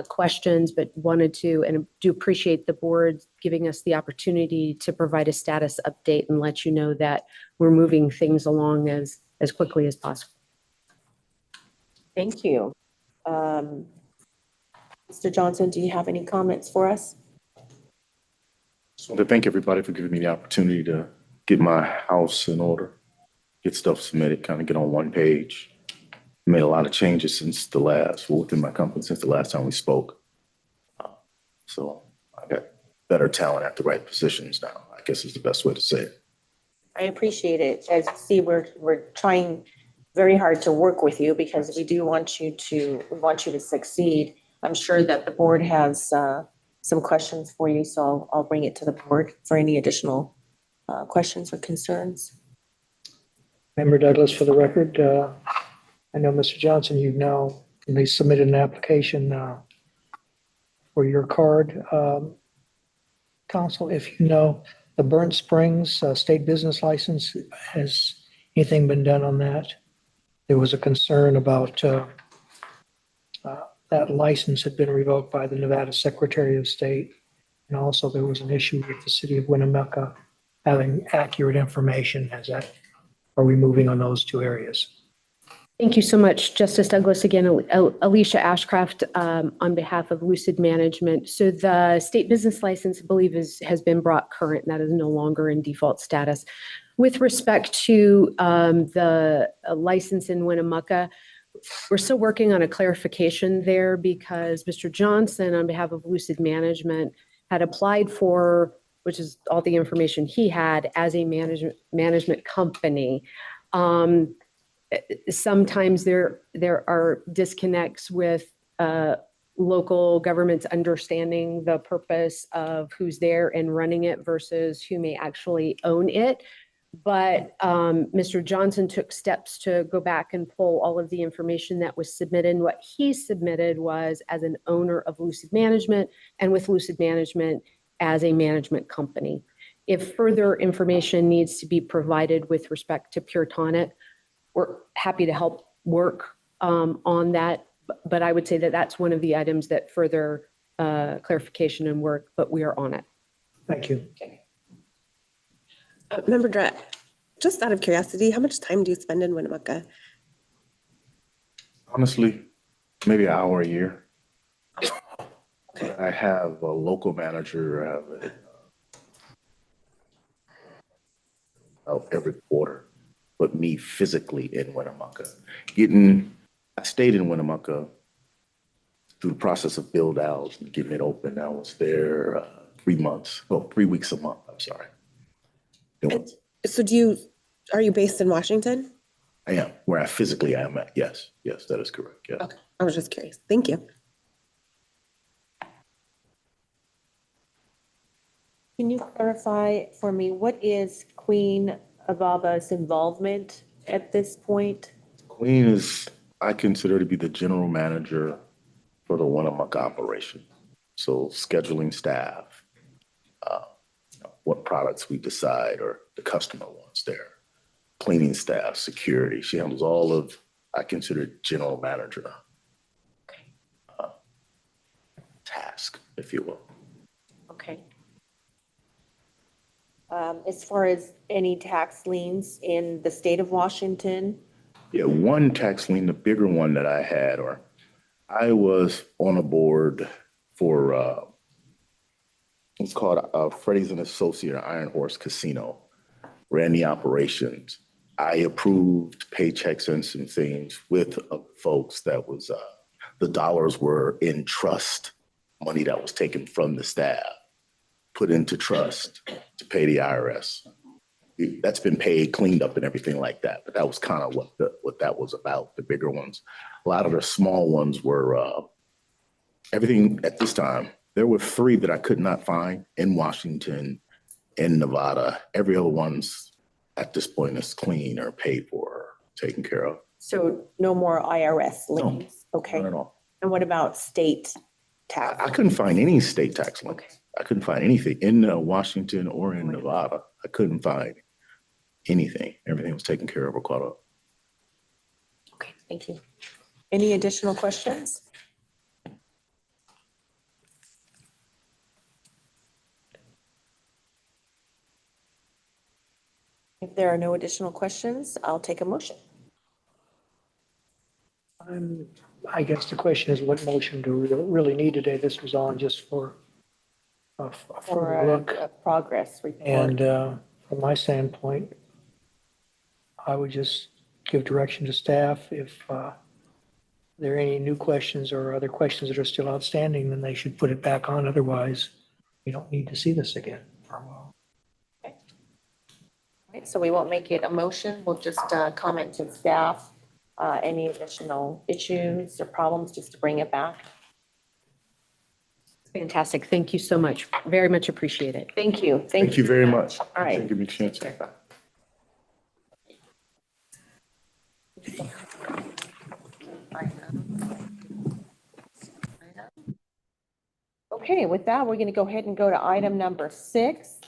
O: questions, but wanted to and do appreciate the board giving us the opportunity to provide a status update and let you know that we're moving things along as quickly as possible.
D: Thank you. Mr. Johnson, do you have any comments for us?
R: Just want to thank everybody for giving me the opportunity to get my house in order, get stuff submitted, kind of get on one page. Made a lot of changes since within my company since the last time we spoke. So I got better talent at the right positions now, I guess is the best way to say it.
D: I appreciate it. As you see, we're trying very hard to work with you because we want you to succeed. I'm sure that the board has some questions for you, so I'll bring it to the board for any additional questions or concerns.
J: Member Douglas, for the record, I know Mr. Johnson, you've now at least submitted an application for your card. Council, if you know, the Burnt Springs state business license, has anything been done on that? There was a concern about that license had been revoked by the Nevada Secretary of State. And also there was an issue with the city of Winnemucca having accurate information. Are we moving on those two areas?
O: Thank you so much, Justice Douglas. Again, Alicia Ashcraft on behalf of Lucid Management. So the state business license, I believe, has been brought current. That is no longer in default status. With respect to the license in Winnemucca, we're still working on a clarification there because Mr. Johnson, on behalf of Lucid Management, had applied for, which is all the information he had, as a management company. Sometimes there are disconnects with local governments understanding the purpose of who's there and running it versus who may actually own it. But Mr. Johnson took steps to go back and pull all of the information that was submitted. And what he submitted was as an owner of Lucid Management and with Lucid Management as a management company. If further information needs to be provided with respect to Pure Tonic, we're happy to help work on that. But I would say that that's one of the items that further clarification and work, but we are on it.
J: Thank you.
H: Member Drett, just out of curiosity, how much time do you spend in Winnemucca?
R: Honestly, maybe an hour a year. I have a local manager, I have every quarter, but me physically in Winnemucca. I stayed in Winnemucca through the process of build out and getting it open. I was there 3 weeks a month, I'm sorry.
H: So are you based in Washington?
R: I am, where I physically am at. Yes, that is correct. Yes.
H: Okay, I was just curious. Thank you.
D: Can you clarify for me, what is Queen Avaba's involvement at this point?
R: Queen is, I consider to be the general manager for the Winnemucca operation. So scheduling staff, what products we decide or the customer wants there, cleaning staff, security. She handles all of, I consider general manager task, if you will.
D: Okay. As far as any tax liens in the state of Washington?
R: Yeah, one tax lien, the bigger one that I had, or I was on a board for, it's called Freddie's and Associate Iron Horse Casino, ran the operations. I approved paychecks and some things with folks that was, the dollars were in trust, money that was taken from the staff, put into trust to pay the IRS. That's been paid, cleaned up and everything like that. But that was kind of what that was about, the bigger ones. A lot of the small ones were everything at this time. There were 3 that I could not find in Washington, in Nevada. Every other one's at this point is clean or paid for or taken care of.
D: So no more IRS liens?
R: No,
D: Okay.
R: not at all.
D: And what about state tax?
R: I couldn't find any state tax liens.
D: Okay.
R: I couldn't find anything in Washington or in Nevada. I couldn't find anything. Everything was taken care of or caught up.
D: Okay, thank you. Any additional questions? If there are no additional questions, I'll take a motion.
J: I guess the question is, what motion do we really need today? This was on just for a look.
D: A progress report.
J: And from my standpoint, I would just give direction to staff. If there are any new questions or other questions that are still outstanding, then they should put it back on. Otherwise, we don't need to see this again for a while.
D: Okay. All right, so we won't make it a motion. We'll just comment to staff any additional issues or problems, just to bring it back.
O: Fantastic. Thank you so much. Very much appreciate it.
D: Thank you. Thank you.
R: Thank you very much.
D: All right.
R: Thanks for giving me a chance.
D: Okay, with that, we're going to go ahead and go to item number 6.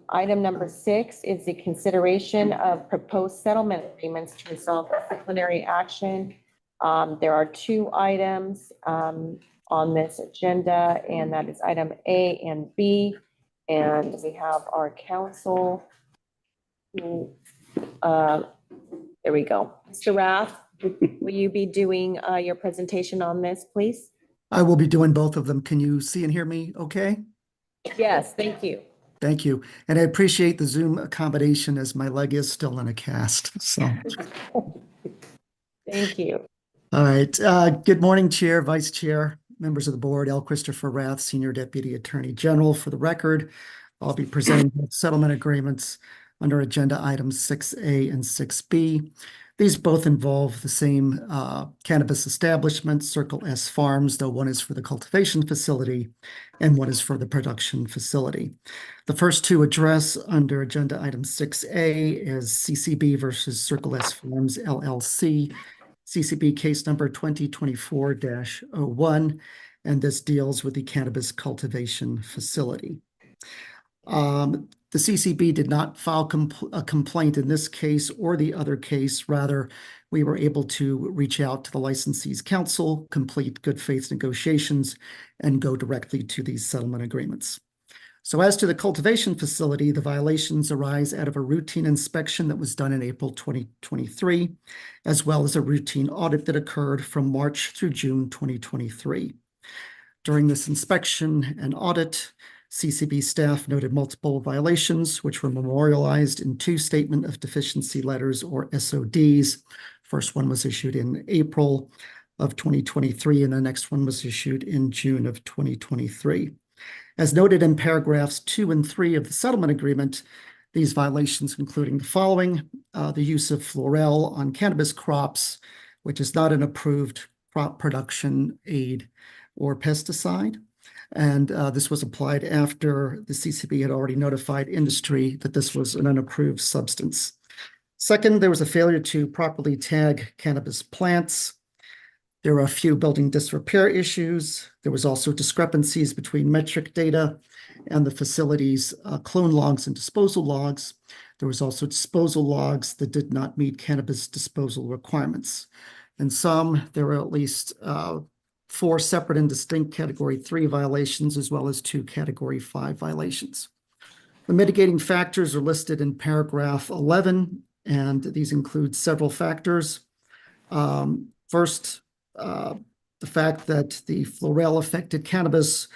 D: Item number 6 is the consideration of proposed settlement agreements to resolve disciplinary action. There are 2 items on this agenda, and that is item A and B. And we have our counsel who, there we go. Mr. Rath, will you be doing your presentation on this, please?
S: I will be doing both of them. Can you see and hear me okay?
D: Yes, thank you.
S: Thank you. And I appreciate the Zoom accommodation as my leg is still in a cast. So,
D: thank you.
S: all right. Good morning, Chair, Vice Chair, members of the board. L. Christopher Rath, Senior Deputy Attorney General. For the record, I'll be presenting settlement agreements under agenda items 6A and 6B. These both involve the same cannabis establishment, Circle S Farms, though one is for the cultivation facility and one is for the production facility. The first 2 address under agenda item 6A is CCB versus Circle S Farms LLC, CCB case number 2024-01, and this deals with the cannabis cultivation facility. The CCB did not file a complaint in this case or the other case. Rather, we were able to reach out to the licensee's counsel, complete good faith negotiations, and go directly to these settlement agreements. So as to the cultivation facility, the violations arise out of a routine inspection that was done in April 2023, as well as a routine audit that occurred from March through June 2023. During this inspection and audit, CCB staff noted multiple violations, which were memorialized in 2 statement of deficiency letters, or SODs. First one was issued in April of 2023, and the next one was issued in June of 2023. As noted in paragraphs 2 and 3 of the settlement agreement, these violations including the following: the use of Florel on cannabis crops, which is not an approved crop production aid or pesticide. And this was applied after the CCB had already notified industry that this was an unapproved substance. Second, there was a failure to properly tag cannabis plants. There were a few building disrepair issues. There was also discrepancies between metric data and the facility's clone logs and disposal logs. There was also disposal logs that did not meet cannabis disposal requirements. In sum, there were at least 4 separate and distinct Category 3 violations, as well as 2 Category 5 violations. The mitigating factors are listed in paragraph 11, and these include several factors. First, the fact that the Florel-affected cannabis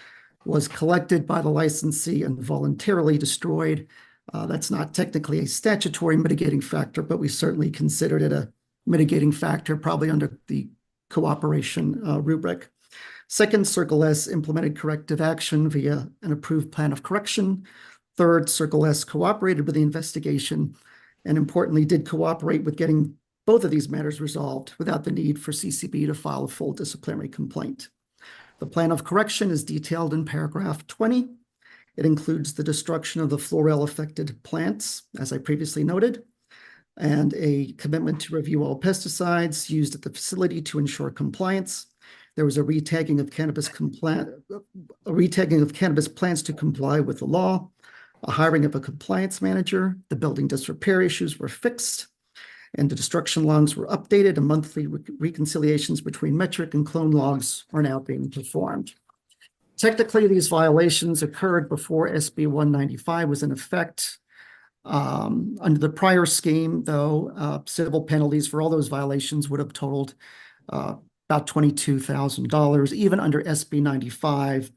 S: was collected by the licensee and voluntarily destroyed. That's not technically a statutory mitigating factor, but we certainly considered it a mitigating factor, probably under the cooperation rubric. Second, Circle S implemented corrective action via an approved plan of correction. Third, Circle S cooperated with the investigation and importantly did cooperate with getting both of these matters resolved without the need for CCB to file a full disciplinary complaint. The plan of correction is detailed in paragraph 20. It includes the destruction of the Florel-affected plants, as I previously noted, and a commitment to review all pesticides used at the facility to ensure compliance. There was a retagging of cannabis plants to comply with the law, a hiring of a compliance manager, the building disrepair issues were fixed, and the destruction logs were updated, and monthly reconciliations between metric and clone logs are now being performed. Technically, these violations occurred before SB 195 was in effect. Under the prior scheme, though, civil penalties for all those violations would have totaled about $22,000. Even under SB 95,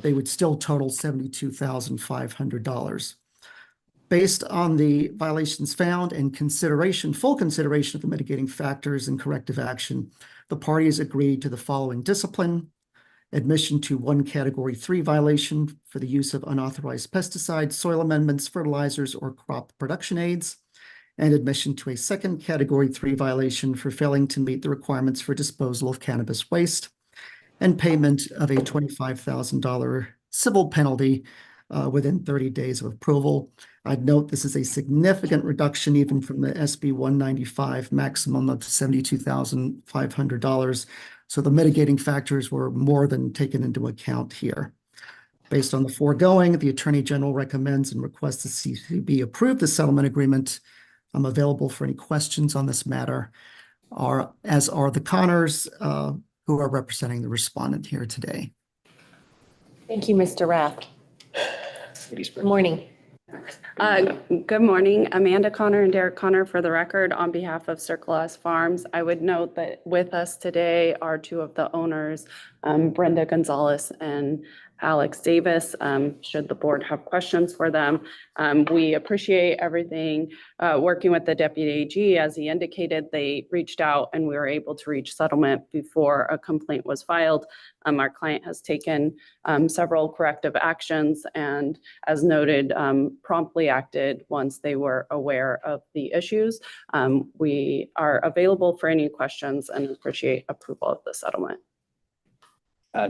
S: they would still total $72,500. Based on the violations found and full consideration of the mitigating factors and corrective action, the parties agreed to the following discipline: admission to 1 Category 3 violation for the use of unauthorized pesticides, soil amendments, fertilizers, or crop production aids, and admission to a 2nd Category 3 violation for failing to meet the requirements for disposal of cannabis waste, and payment of a $25,000 civil penalty within 30 days of approval. I'd note this is a significant reduction even from the SB 195 maximum of $72,500. So the mitigating factors were more than taken into account here. Based on the foregoing, the Attorney General recommends and requests the CCB approve the settlement agreement. I'm available for any questions on this matter, as are the Connors, who are representing the respondent here today.
D: Thank you, Mr. Rath. Good morning.
T: Good morning, Amanda Connor and Derek Connor for the record on behalf of Circle S Farms. I would note that with us today are two of the owners, Brenda Gonzalez and Alex Davis, should the board have questions for them. We appreciate everything, working with the Deputy AG. As he indicated, they reached out and we were able to reach settlement before a complaint was filed. Our client has taken several corrective actions and, as noted, promptly acted once they were aware of the issues. We are available for any questions and appreciate approval of the settlement.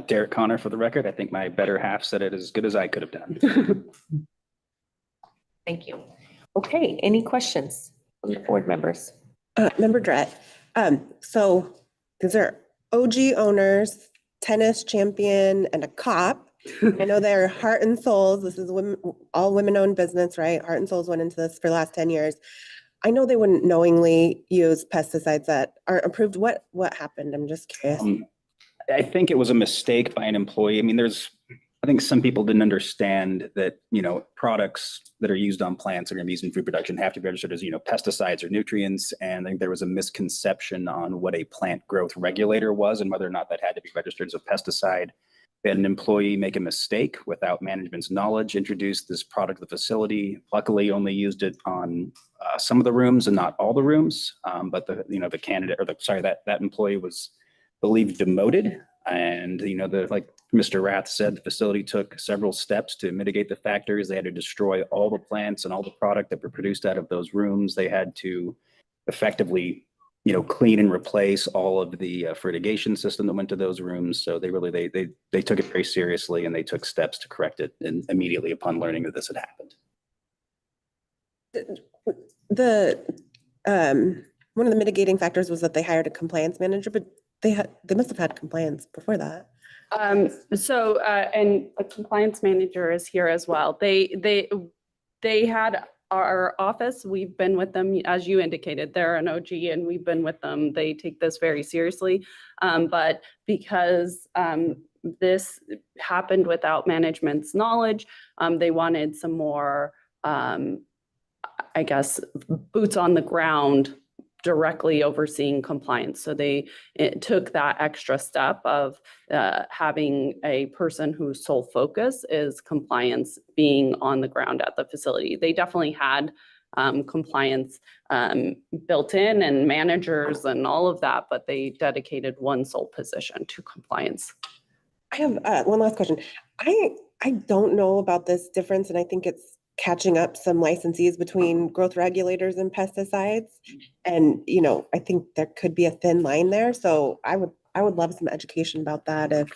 U: Derek Connor for the record. I think my better half said it as good as I could have done.
D: Thank you. Okay, any questions from the board members?
H: Member Drett, so these are OG owners, tennis champion, and a cop. I know they're heart and souls. This is all women-owned business, right? Heart and souls went into this for the last 10 years. I know they wouldn't knowingly use pesticides that aren't approved. What happened? I'm just curious.
U: I think it was a mistake by an employee. I mean, I think some people didn't understand that, products that are used on plants that are going to be used in food production have to be registered as, pesticides or nutrients. And I think there was a misconception on what a plant growth regulator was and whether or not that had to be registered as a pesticide. They had an employee make a mistake without management's knowledge, introduce this product to the facility, luckily only used it on some of the rooms and not all the rooms. But the candidate, that employee was believed demoted. And, like Mr. Rath said, the facility took several steps to mitigate the factors. They had to destroy all the plants and all the product that were produced out of those rooms. They had to effectively, clean and replace all of the fertigation system that went to those rooms. So they took it very seriously and they took steps to correct it immediately upon learning that this had happened.
H: One of the mitigating factors was that they hired a compliance manager, but they must have had compliance before that.
T: And a compliance manager is here as well. They had our office. We've been with them, as you indicated, they're an OG and we've been with them. They take this very seriously. But because this happened without management's knowledge, they wanted some more, boots on the ground directly overseeing compliance. So they took that extra step of having a person whose sole focus is compliance being on the ground at the facility. They definitely had compliance built in and managers and all of that, but they dedicated one sole position to compliance.
H: I have one last question. I don't know about this difference, and I think it's catching up some licensees between growth regulators and pesticides. And, I think there could be a thin line there. So I would love some education about that. If,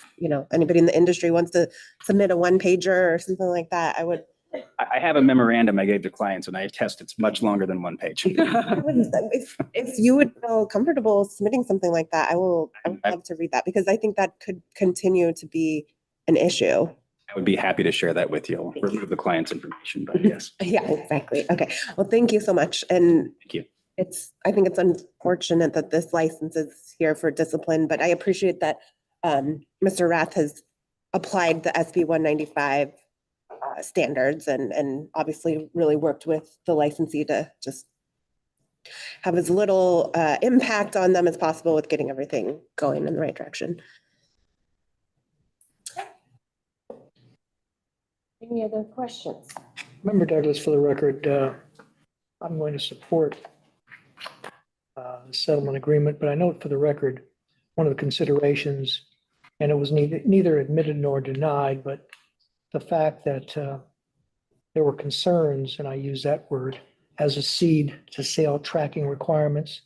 H: anybody in the industry wants to submit a one-pager or something like that,
U: I have a memorandum I gave to clients and I attest it's much longer than one page.
H: If you would feel comfortable submitting something like that, I would love to read that because I think that could continue to be an issue.
U: I would be happy to share that with you. I'll remove the client's information, but yes.
H: Yeah, exactly. Okay. Well, thank you so much. And
U: thank you.
H: I think it's unfortunate that this license is here for discipline, but I appreciate that Mr. Rath has applied the SB 195 standards and obviously really worked with the licensee to just have as little impact on them as possible with getting everything going in the right direction.
D: Any other questions?
J: Member Douglas, for the record, I'm going to support the settlement agreement, but I note for the record, one of the considerations, and it was neither admitted nor denied, but the fact that there were concerns, and I use that word, as a seed to sale tracking requirements,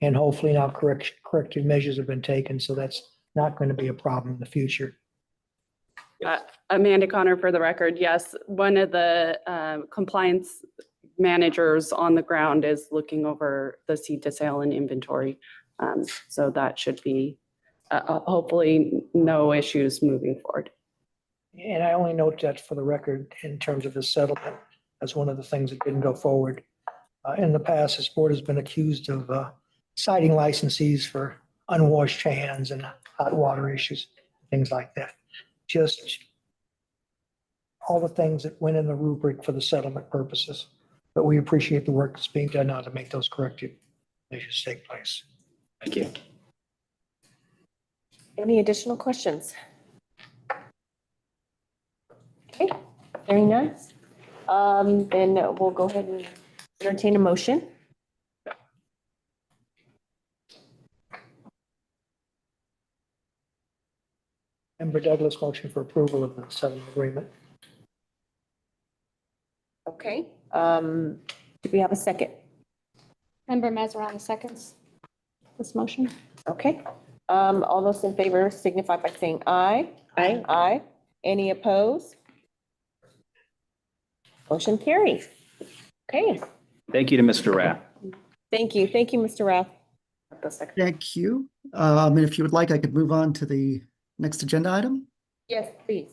J: and hopefully now corrective measures have been taken, so that's not going to be a problem in the future.
T: Amanda Connor for the record. Yes, one of the compliance managers on the ground is looking over the seed to sale and inventory. So that should be hopefully no issues moving forward.
J: And I only note that for the record, in terms of the settlement, as one of the things that didn't go forward. In the past, this board has been accused of citing licensees for unwashed hands and hot water issues, things like that. Just all the things that went in the rubric for the settlement purposes. But we appreciate the work that's being done now to make those corrective measures take place.
U: Thank you.
D: Any additional questions? Okay, hearing none. Then we'll go ahead and entertain a motion.
J: Member Douglas, motion for approval of the settlement agreement.
D: Okay, do we have a second?
P: Member Mazarin seconds this motion.
D: Okay, all those in favor signify by saying aye.
H: Aye.
D: Aye. Any opposed? Motion carries. Okay,
U: Thank you to Mr. Rath.
D: thank you. Thank you, Mr. Rath.
S: Thank you. And if you would like, I could move on to the next agenda item.
D: Yes, please.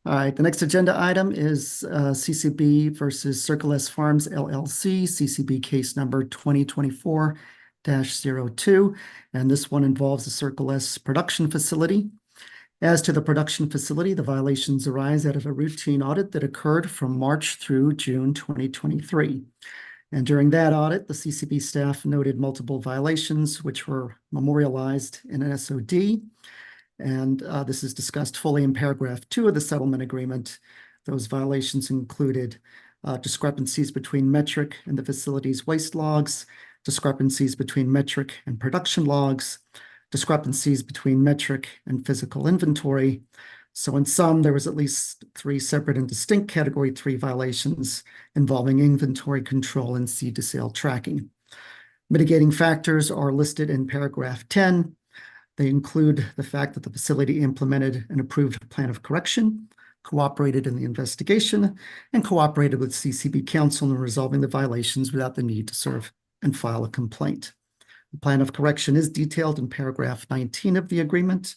S: All right, the next agenda item is CCB versus Circle S Farms LLC, CCB case number 2024-02. And this one involves the Circle S production facility. As to the production facility, the violations arise out of a routine audit that occurred from March through June 2023. And during that audit, the CCB staff noted multiple violations, which were memorialized in an SOD. And this is discussed fully in paragraph 2 of the settlement agreement. Those violations included discrepancies between metric and the facility's waste logs, discrepancies between metric and production logs, discrepancies between metric and physical inventory. So in sum, there was at least 3 separate and distinct category 3 violations involving inventory control and seed to sale tracking. Mitigating factors are listed in paragraph 10. They include the fact that the facility implemented an approved plan of correction, cooperated in the investigation, and cooperated with CCB counsel in resolving the violations without the need to serve and file a complaint. The plan of correction is detailed in paragraph 19 of the agreement.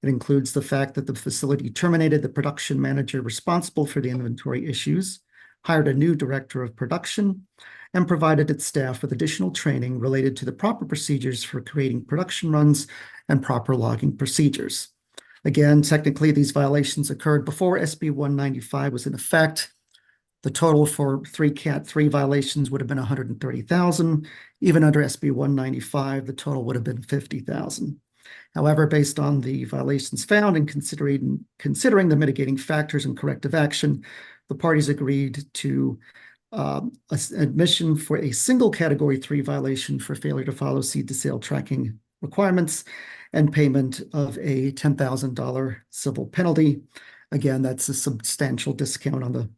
S: It includes the fact that the facility terminated the production manager responsible for the inventory issues, hired a new director of production, and provided its staff with additional training related to the proper procedures for creating production runs and proper logging procedures. Again, technically, these violations occurred before SB 195 was in effect. The total for 3 Cat 3 violations would have been $130,000. Even under SB 195, the total would have been $50,000. However, based on the violations found and considering the mitigating factors and corrective action, the parties agreed to admission for a single Category 3 violation for failure to follow seed to sale tracking requirements and payment of a $10,000 civil penalty. Again, that's a substantial discount on the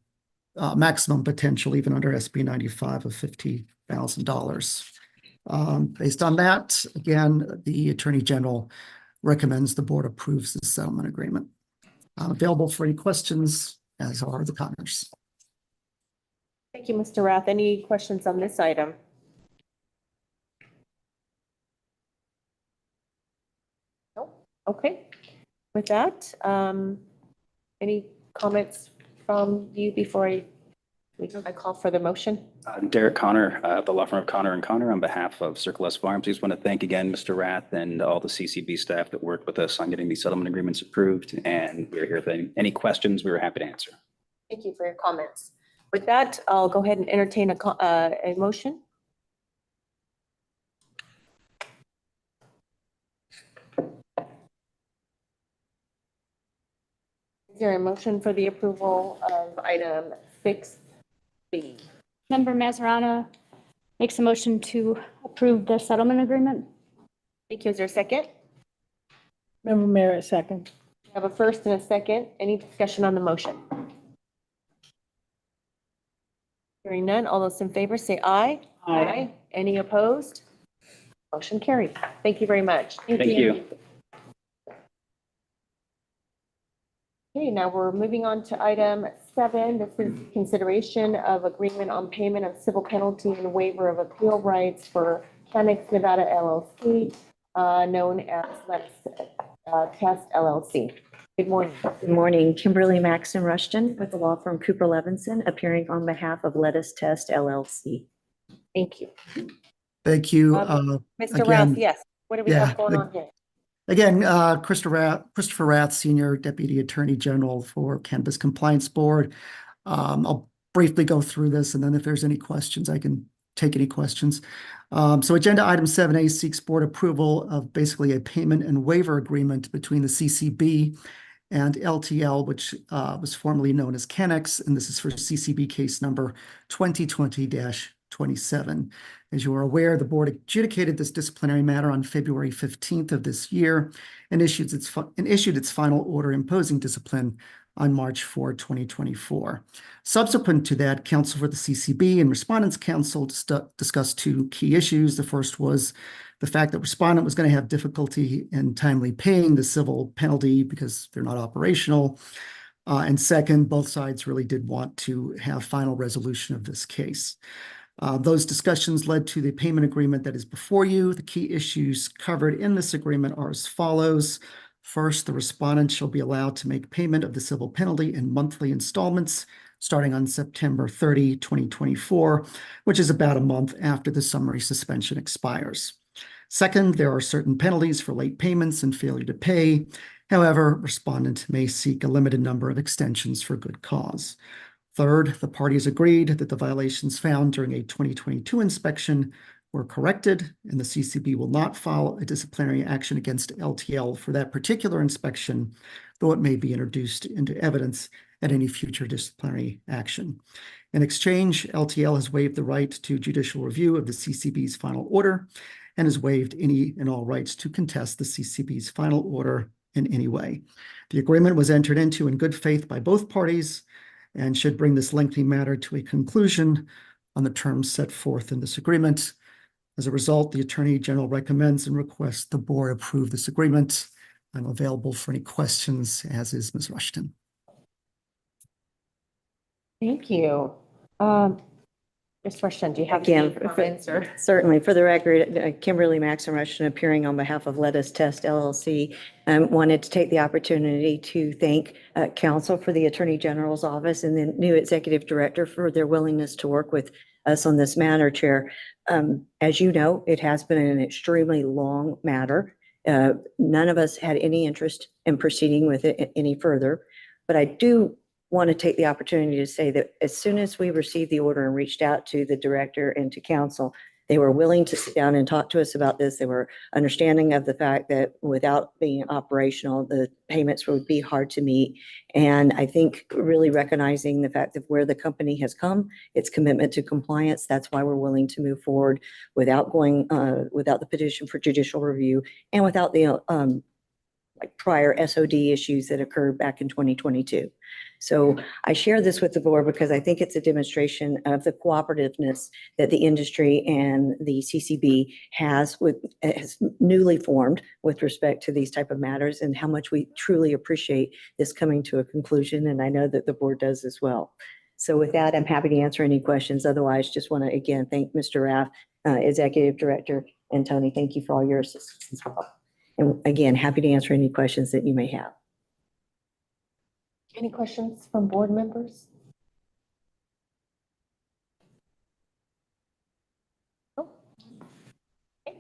S: maximum potential, even under SB 95 of $50,000. Based on that, again, the Attorney General recommends the board approves the settlement agreement. Available for any questions, as are the comments.
D: Thank you, Mr. Rath. Any questions on this item? No? Okay. With that, any comments from you before I call for the motion?
U: Derek Connor, the law firm of Connor and Connor, on behalf of Circle S Farms. Just want to thank again Mr. Rath and all the CCB staff that worked with us on getting these settlement agreements approved. And we're here for any questions. We were happy to answer.
D: Thank you for your comments. With that, I'll go ahead and entertain a motion. Is there a motion for the approval of item 6B?
P: Member Mazarana makes a motion to approve the settlement agreement.
D: Thank you. Is there a second?
I: Member Merritt, second.
D: We have a first and a second. Any discussion on the motion? Hearing none, all those in favor say aye.
I: Aye.
D: Any opposed? Motion carried. Thank you very much.
U: Thank you.
D: Okay, now we're moving on to item 7. This is consideration of agreement on payment of civil penalty and waiver of appeal rights for Cannabis Nevada LLC, known as Let's Test LLC. Good morning.
G: Good morning. Kimberly Maxon Rushton with the law firm Cooper Levinson, appearing on behalf of Let Us Test LLC.
D: Thank you.
S: Thank you.
D: Mr.
S: Again,
D: Rath, yes. What do we
S: yeah,
D: have going on here?
S: Again, Christopher Rath, Senior Deputy Attorney General for Cannabis Compliance Board. I'll briefly go through this, and then if there's any questions, I can take any questions. So agenda item 7A seeks board approval of basically a payment and waiver agreement between the CCB and LTL, which was formerly known as Cannex, and this is for CCB case number 2020-27. As you are aware, the board adjudicated this disciplinary matter on February 15th of this year and issued its final order imposing discipline on March 4, 2024. Subsequent to that, counsel for the CCB and respondents counsel discussed 2 key issues. The first was the fact that respondent was going to have difficulty in timely paying the civil penalty because they're not operational. And second, both sides really did want to have final resolution of this case. Those discussions led to the payment agreement that is before you. The key issues covered in this agreement are as follows. First, the respondent shall be allowed to make payment of the civil penalty in monthly installments starting on September 30, 2024, which is about a month after the summary suspension expires. Second, there are certain penalties for late payments and failure to pay. However, respondent may seek a limited number of extensions for good cause. Third, the parties agreed that the violations found during a 2022 inspection were corrected, and the CCB will not file a disciplinary action against LTL for that particular inspection, though it may be introduced into evidence at any future disciplinary action. In exchange, LTL has waived the right to judicial review of the CCB's final order and has waived any and all rights to contest the CCB's final order in any way. The agreement was entered into in good faith by both parties and should bring this lengthy matter to a conclusion on the terms set forth in this agreement. As a result, the Attorney General recommends and requests the board approve this agreement. I'm available for any questions, as is Ms. Rushton.
D: Thank you. Ms. Rushton, do you have
G: Again,
D: any comments?
G: certainly, for the record, Kimberly Maxon Rushton, appearing on behalf of Let Us Test LLC, wanted to take the opportunity to thank counsel for the Attorney General's office and the new executive director for their willingness to work with us on this matter, Chair. As you know, it has been an extremely long matter. None of us had any interest in proceeding with it any further, but I do want to take the opportunity to say that as soon as we received the order and reached out to the director and to counsel, they were willing to sit down and talk to us about this. They were understanding of the fact that without being operational, the payments would be hard to meet. And I think really recognizing the fact of where the company has come, its commitment to compliance, that's why we're willing to move forward without going, without the petition for judicial review and without the prior SOD issues that occurred back in 2022. So I share this with the board because I think it's a demonstration of the cooperativeness that the industry and the CCB has newly formed with respect to these type of matters and how much we truly appreciate this coming to a conclusion. And I know that the board does as well. So with that, I'm happy to answer any questions. Otherwise, just want to again thank Mr. Raff, Executive Director, and Tony. Thank you for all your assistance as well. And again, happy to answer any questions that you may have.
D: Any questions from board members? Oh. Okay.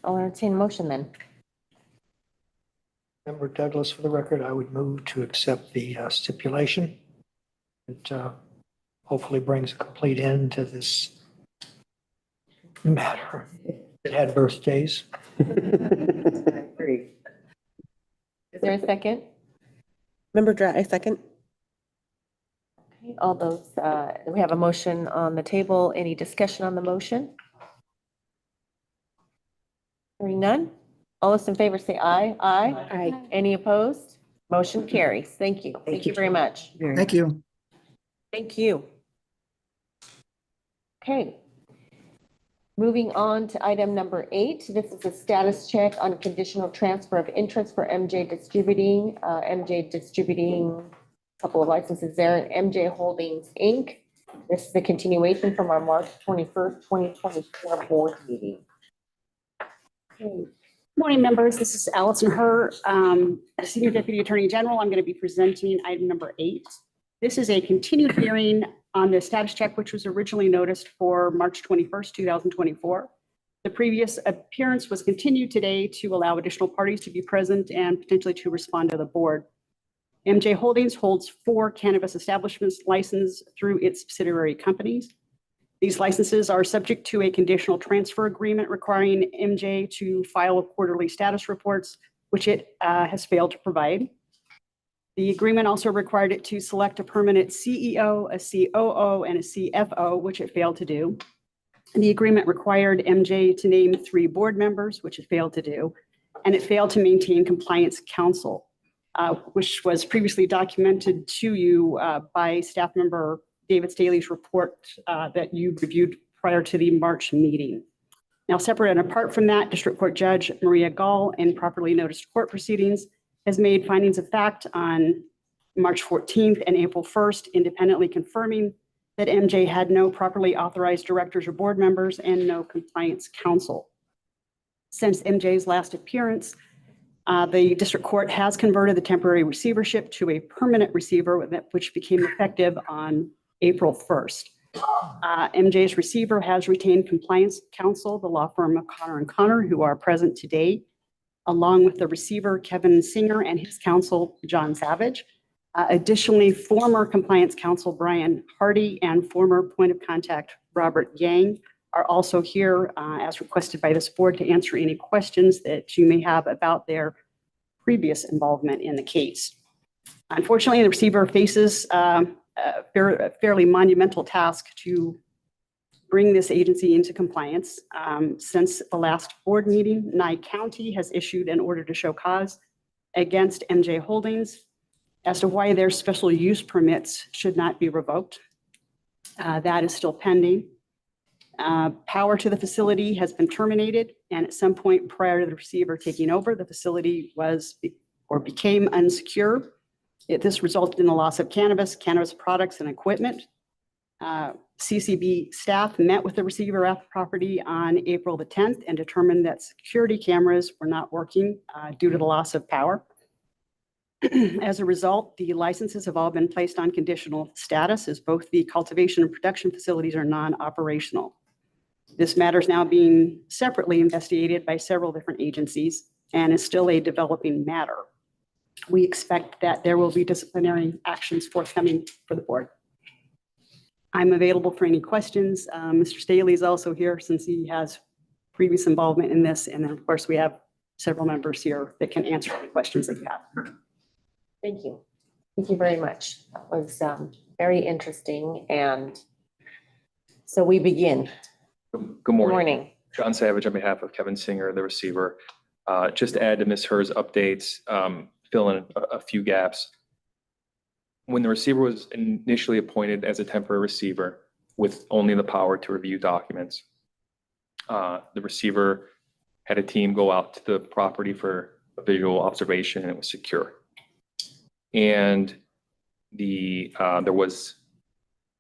D: I'll entertain a motion then.
J: Member Douglas, for the record, I would move to accept the stipulation. It hopefully brings a complete end to this matter. It had birthdays.
D: Is there a second?
H: Member Drat, I second.
D: Okay, all those, we have a motion on the table. Any discussion on the motion? Hearing none. All those in favor say aye. Aye.
H: Aye.
D: Any opposed? Motion carries. Thank you. Thank you very much.
S: Thank you.
D: Thank you. Okay. Moving on to item number 8, this is a status check on conditional transfer of interest for MJ Distributing. MJ Distributing, a couple of licenses there, and MJ Holdings, Inc. This is the continuation from our March 21st, 2024 board meeting.
E: Morning, members. This is Allison Herr, Senior Deputy Attorney General. I'm going to be presenting item number 8. This is a continued hearing on the status check, which was originally noticed for March 21st, 2024. The previous appearance was continued today to allow additional parties to be present and potentially to respond to the board. MJ Holdings holds 4 cannabis establishments licensed through its subsidiary companies. These licenses are subject to a conditional transfer agreement requiring MJ to file quarterly status reports, which it has failed to provide. The agreement also required it to select a permanent CEO, a COO, and a CFO, which it failed to do. And the agreement required MJ to name 3 board members, which it failed to do. And it failed to maintain compliance counsel, which was previously documented to you by staff member David Staley's report that you reviewed prior to the March meeting. Now, separate and apart from that, District Court Judge Maria Gall, in properly noticed court proceedings, has made findings of fact on March 14th and April 1st, independently confirming that MJ had no properly authorized directors or board members and no compliance counsel. Since MJ's last appearance, the district court has converted the temporary receivership to a permanent receiver, which became effective on April 1st. MJ's receiver has retained compliance counsel, the law firm of Connor & Connor, who are present today, along with the receiver, Kevin Singer, and his counsel, John Savage. Additionally, former compliance counsel, Brian Hardy, and former point of contact, Robert Yang, are also here as requested by this board to answer any questions that you may have about their previous involvement in the case. Unfortunately, the receiver faces a fairly monumental task to bring this agency into compliance. Since the last board meeting, Nye County has issued an order to show cause against MJ Holdings as to why their special use permits should not be revoked. That is still pending. Power to the facility has been terminated, and at some point prior to the receiver taking over, the facility was or became unsecure. This resulted in the loss of cannabis products, and equipment. CCB staff met with the receiver at the property on April the 10th and determined that security cameras were not working due to the loss of power. As a result, the licenses have all been placed on conditional status as both the cultivation and production facilities are non-operational. This matter is now being separately investigated by several different agencies and is still a developing matter. We expect that there will be disciplinary actions forthcoming for the board. I'm available for any questions. Mr. Staley is also here since he has previous involvement in this. And then, of course, we have several members here that can answer any questions that you have.
D: Thank you. Thank you very much. That was very interesting. And so we begin.
B: Good morning. John Savage on behalf of Kevin Singer, the receiver. Just to add to Ms. Herr's updates, fill in a few gaps. When the receiver was initially appointed as a temporary receiver with only the power to review documents, the receiver had a team go out to the property for a visual observation, and it was secure. And there was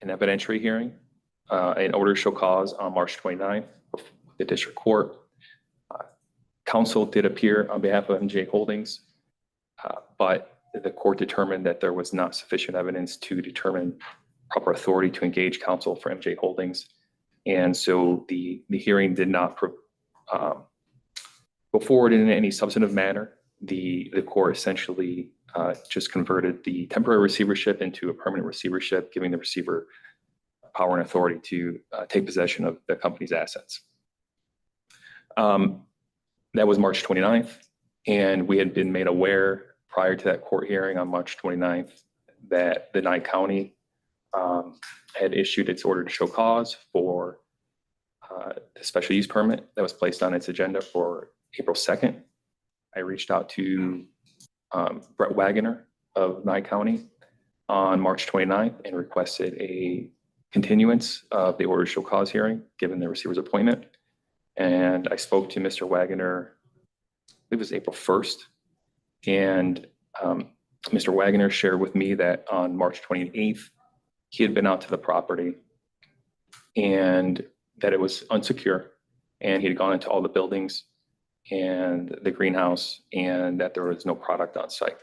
B: an evidentiary hearing, an order to show cause on March 29th of the district court. Counsel did appear on behalf of MJ Holdings, but the court determined that there was not sufficient evidence to determine proper authority to engage counsel for MJ Holdings. And so the hearing did not go forward in any substantive manner. The court essentially just converted the temporary receivership into a permanent receivership, giving the receiver power and authority to take possession of the company's assets. That was March 29th, and we had been made aware prior to that court hearing on March 29th that the Nye County had issued its order to show cause for the special use permit that was placed on its agenda for April 2nd. I reached out to Brett Wagoner of Nye County on March 29th and requested a continuance of the order to show cause hearing, given the receiver's appointment. And I spoke to Mr. Wagner, I believe it was April 1st. And Mr. Wagner shared with me that on March 28th, he had been out to the property and that it was unsecure. And he had gone into all the buildings and the greenhouse and that there was no product on site.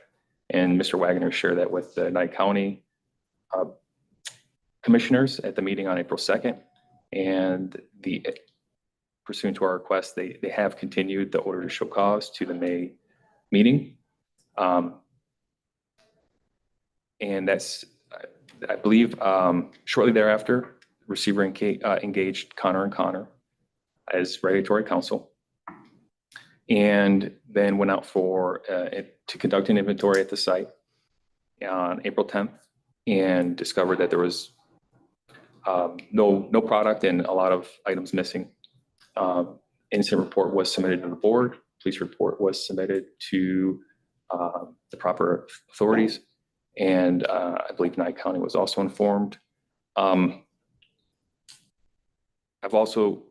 B: And Mr. Wagner shared that with the Nye County commissioners at the meeting on April 2nd. And pursuant to our request, they have continued the order to show cause to the May meeting. And that's, I believe, shortly thereafter, receiver engaged Connor & Connor as regulatory counsel, and then went out to conduct an inventory at the site on April 10th and discovered that there was no product and a lot of items missing. Incident report was submitted to the board. Police report was submitted to the proper authorities. And I believe Nye County was also informed. I've also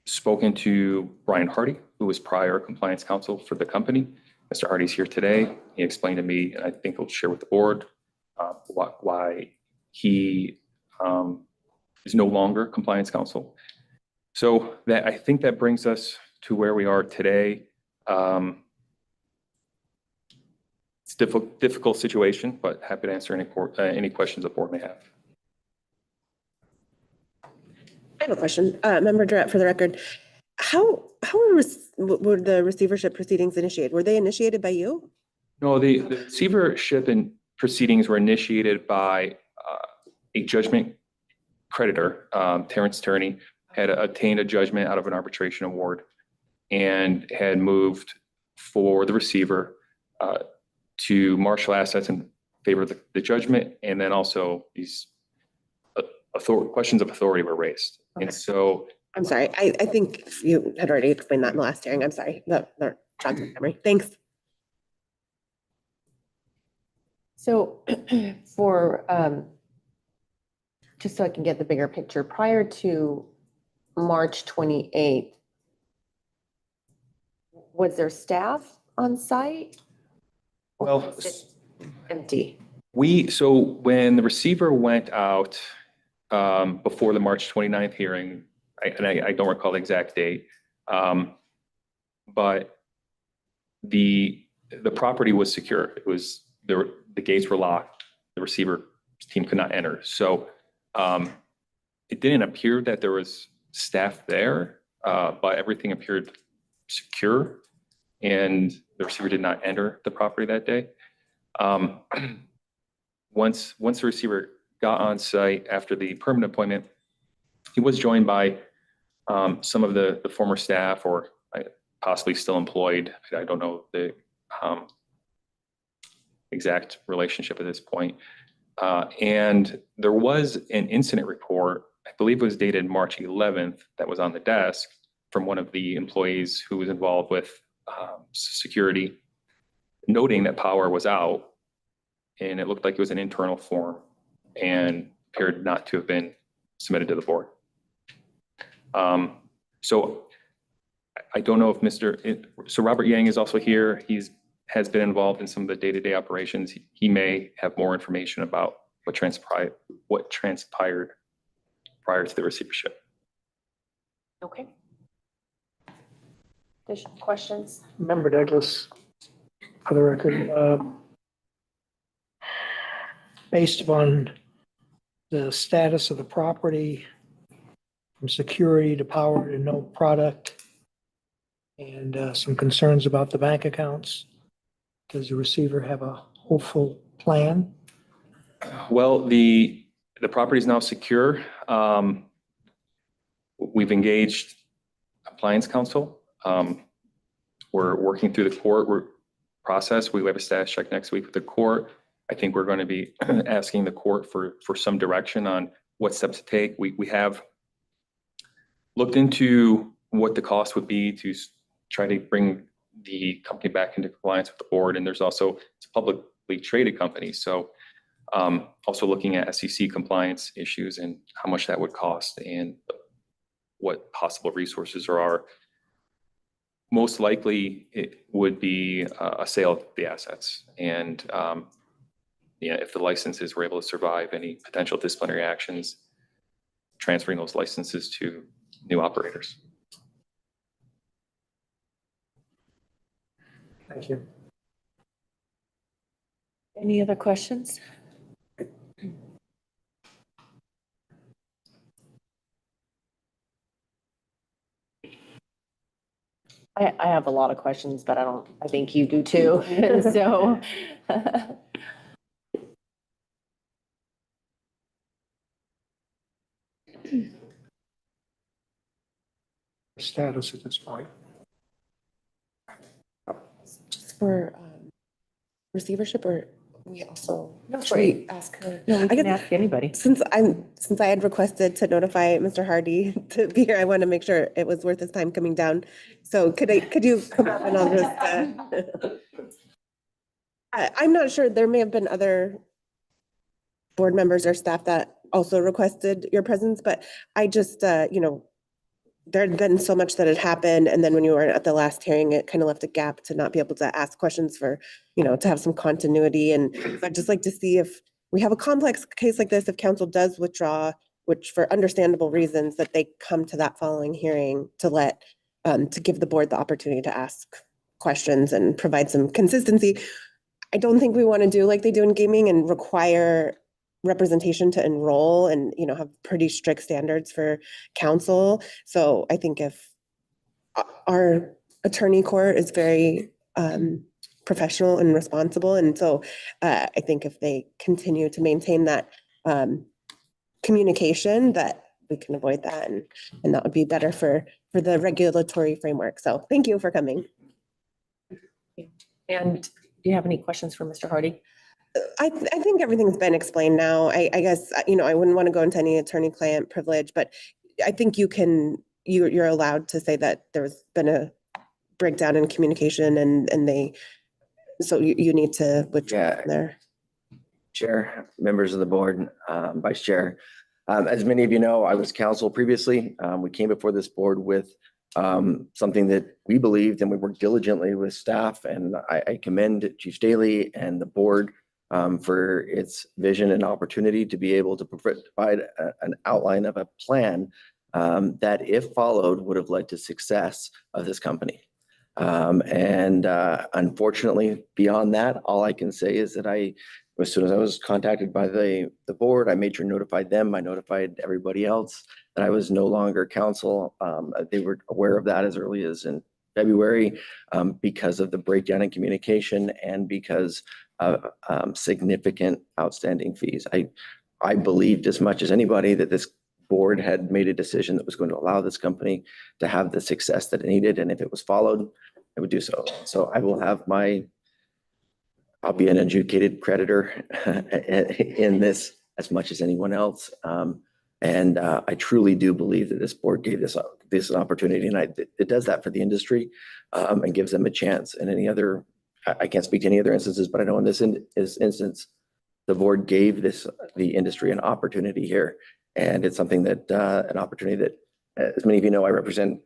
B: spoken to Brian Hardy, who was prior compliance counsel for the company. Mr. Hardy's here today. He explained to me, and I think he'll share with the board why he is no longer compliance counsel. So I think that brings us to where we are today. It's a difficult situation, but happy to answer any questions the board may have.
H: I have a question. Member Durrett, for the record, how were the receivership proceedings initiated? Were they initiated by you?
B: No, the receivership and proceedings were initiated by a judgment creditor. Terrence Turney had obtained a judgment out of an arbitration award and had moved for the receiver to marshal assets in favor of the judgment. And then also these questions of authority were raised. Okay. And so
H: I'm sorry. I think you had already explained that in the last hearing. I'm sorry. The jogs my memory. Thanks.
D: So just so I can get the bigger picture, prior to March 28th, was there staff on site?
B: Well,
D: Empty.
B: So when the receiver went out before the March 29th hearing, I don't recall the exact date, but the property was secure. It was the gates were locked. The receiver team could not enter. So it didn't appear that there was staff there, but everything appeared secure, and the receiver did not enter the property that day. Once the receiver got on site after the permanent appointment, he was joined by some of the former staff, or possibly still employed. I don't know the exact relationship at this point. And there was an incident report, I believe it was dated March 11th, that was on the desk from one of the employees who was involved with security, noting that power was out, and it looked like it was an internal form and appeared not to have been submitted to the board. So I don't know if so Robert Yang is also here. Has been involved in some of the day-to-day operations. He may have more information about what transpired prior to the receivership.
D: Okay. Additional questions?
J: Member Douglas, for the record, based upon the status of the property, from security to power to no product, and some concerns about the bank accounts, does the receiver have a hopeful plan?
B: Well, the property is now secure. We've engaged compliance counsel. We're working through the court process. We have a status check next week with the court. I think we're going to be asking the court for some direction on what steps to take. We have looked into what the cost would be to try to bring the company back into compliance with the board. And there's also, it's a publicly traded company. So also looking at SEC compliance issues and how much that would cost and what possible resources there are. Most likely, it would be a sale of the assets. And if the licenses were able to survive any potential disciplinary actions, transferring those licenses to new operators.
J: Thank you.
D: Any other questions? I have a lot of questions, but I think you do too. So.
J: Status at this point.
H: Just for receivership, or we also?
D: No,
H: Should we ask her?
D: No, we
H: I
D: can
H: guess
D: ask anybody.
H: Since I had requested to notify Mr. Hardy to be here, I want to make sure it was worth his time coming down. So could you come up and I'll just, I'm not sure, there may have been other board members or staff that also requested your presence, but I just, there had been so much that had happened. And then when you were at the last hearing, it kind of left a gap to not be able to ask questions for, to have some continuity. And I'd just like to see if we have a complex case like this, if council does withdraw, which for understandable reasons, that they come to that following hearing to to give the board the opportunity to ask questions and provide some consistency. I don't think we want to do like they do in gaming and require representation to enroll and, have pretty strict standards for council. So I think if our attorney court is very professional and responsible. And so I think if they continue to maintain that communication, that we can avoid that. And that would be better for the regulatory framework. So thank you for coming.
D: And do you have any questions for Mr. Hardy?
H: I think everything's been explained now. I guess, I wouldn't want to go into any attorney-client privilege, but I think you're allowed to say that there's been a breakdown in communication and so you need to withdraw from there.
A: Chair, members of the board, Vice Chair. As many of you know, I was counsel previously. We came before this board with something that we believed, and we worked diligently with staff, and I commend Chief Staley and the board for its vision and opportunity to be able to provide an outline of a plan that, if followed, would have led to success of this company. Unfortunately, beyond that, all I can say is that as soon as I was contacted by the board, I made sure to notify them. I notified everybody else that I was no longer counsel. They were aware of that as early as in February because of the breakdown in communication and because of significant outstanding fees. I believed as much as anybody that this board had made a decision that was going to allow this company to have the success that it needed. And if it was followed, it would do so. So I will have I'll be an adjudicated creditor in this as much as anyone else. I truly do believe that this board gave this an opportunity, and it does that for the industry and gives them a chance. And any other, I can't speak to any other instances, but I know in this instance, the board gave the industry an opportunity here. And it's something that, an opportunity that, as many of you know, I represent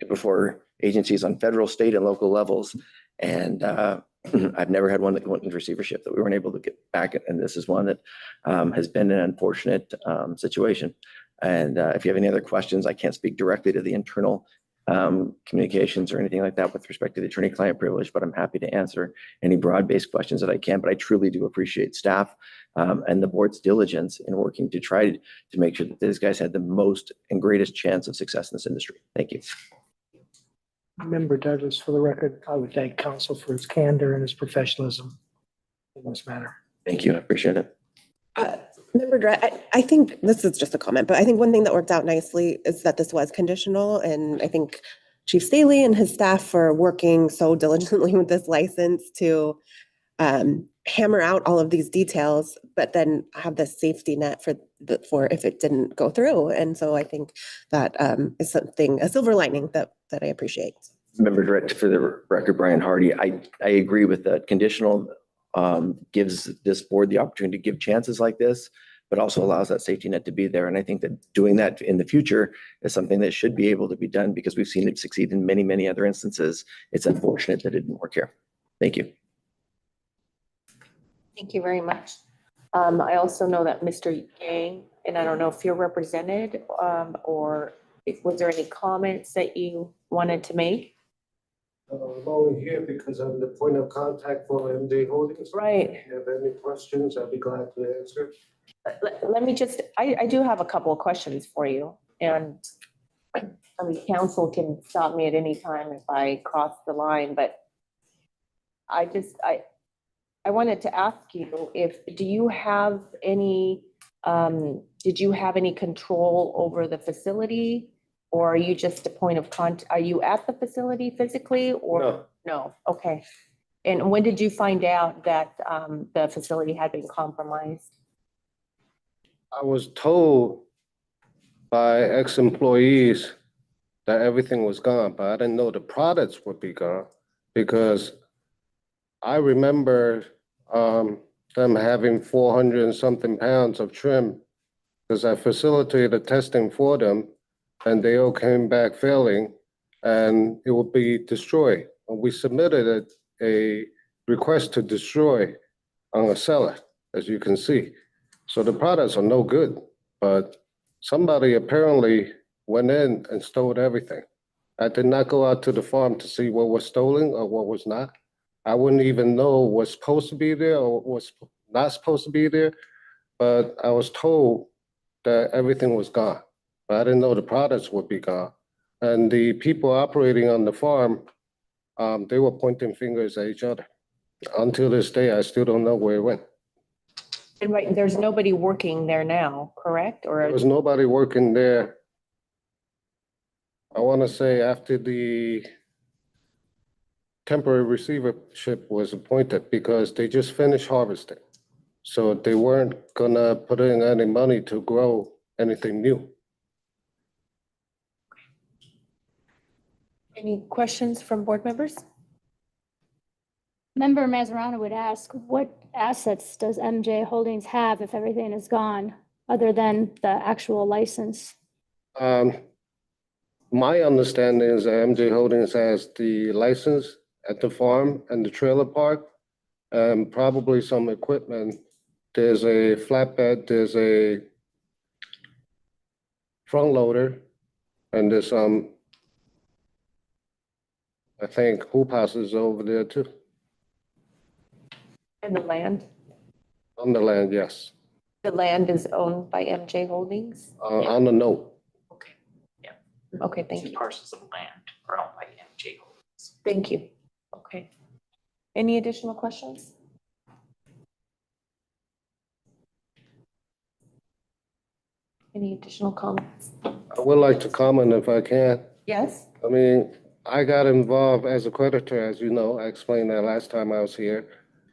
A: before agencies on federal, state, and local levels. And I've never had one that went into receivership that we weren't able to get back. And this is one that has been an unfortunate situation. And if you have any other questions, I can't speak directly to the internal communications or anything like that with respect to the attorney-client privilege, but I'm happy to answer any broad-based questions that I can. But I truly do appreciate staff and the board's diligence in working to try to make sure that these guys had the most and greatest chance of success in this industry. Thank you.
J: Member Douglas, for the record, I would thank counsel for his candor and his professionalism in this matter.
A: Thank you. I appreciate it.
H: Member Dredd, I think this is just a comment, but I think one thing that worked out nicely is that this was conditional. And I think Chief Staley and his staff are working so diligently with this license to hammer out all of these details, but then have the safety net for if it didn't go through. And so I think that is a silver lining that I appreciate.
A: Member Dredd, for the record, Brian Hardy, I agree with that. Conditional gives this board the opportunity to give chances like this. but also allows that safety net to be there. And I think that doing that in the future is something that should be able to be done because we've seen it succeed in many, many other instances. It's unfortunate that it didn't work here. Thank you.
D: Thank you very much. I also know that Mr. Yang, and I don't know if you're represented, or was there any comments that you wanted to make?
L: I'm only here because I'm the point of contact for MJ Holdings.
D: Right.
L: If you have any questions, I'll be glad to answer.
D: Let me just, I do have a couple of questions for you, and I mean, council can stop me at any time if I cross the line, but I wanted to ask you did you have any control over the facility, or are you just a point of contact? Are you at the facility physically or?
L: No.
D: No, okay. And when did you find out that the facility had been compromised?
L: I was told by ex-employees that everything was gone, but I didn't know the products would be gone because I remember them having 400 and something pounds of trim because I facilitated testing for them and they all came back failing and it would be destroyed. And we submitted a request to destroy on a seller, as you can see. So the products are no good, but somebody apparently went in and stole everything. I did not go out to the farm to see what was stolen or what was not. I wouldn't even know what's supposed to be there or what's not supposed to be there, but I was told that everything was gone. But I didn't know the products would be gone. And the people operating on the farm, they were pointing fingers at each other. Until this day, I still don't know where it went.
D: And right, there's nobody working there now, correct? Or
L: There was nobody working there. I want to say after the temporary receivership was appointed because they just finished harvesting. So they weren't gonna put in any money to grow anything new.
D: any questions from board members?
P: Member Mazarano would ask, what assets does MJ Holdings have if everything is gone, other than the actual license?
L: My understanding is that MJ Holdings has the license at the farm and the trailer park, and probably some equipment. There's a flatbed, there's a front loader, and there's I think hoop houses over there too.
D: And the land?
L: On the land, yes.
D: The land is owned by MJ Holdings?
L: On the note.
D: Okay, thank
Q: Two
D: you.
Q: parcels of land are owned by MJ Holdings.
D: Thank you. Okay. Any additional questions? Any additional comments?
L: I would like to comment if I can.
D: Yes?
L: I mean, I got involved as a creditor, as you know, I explained that last time I was here.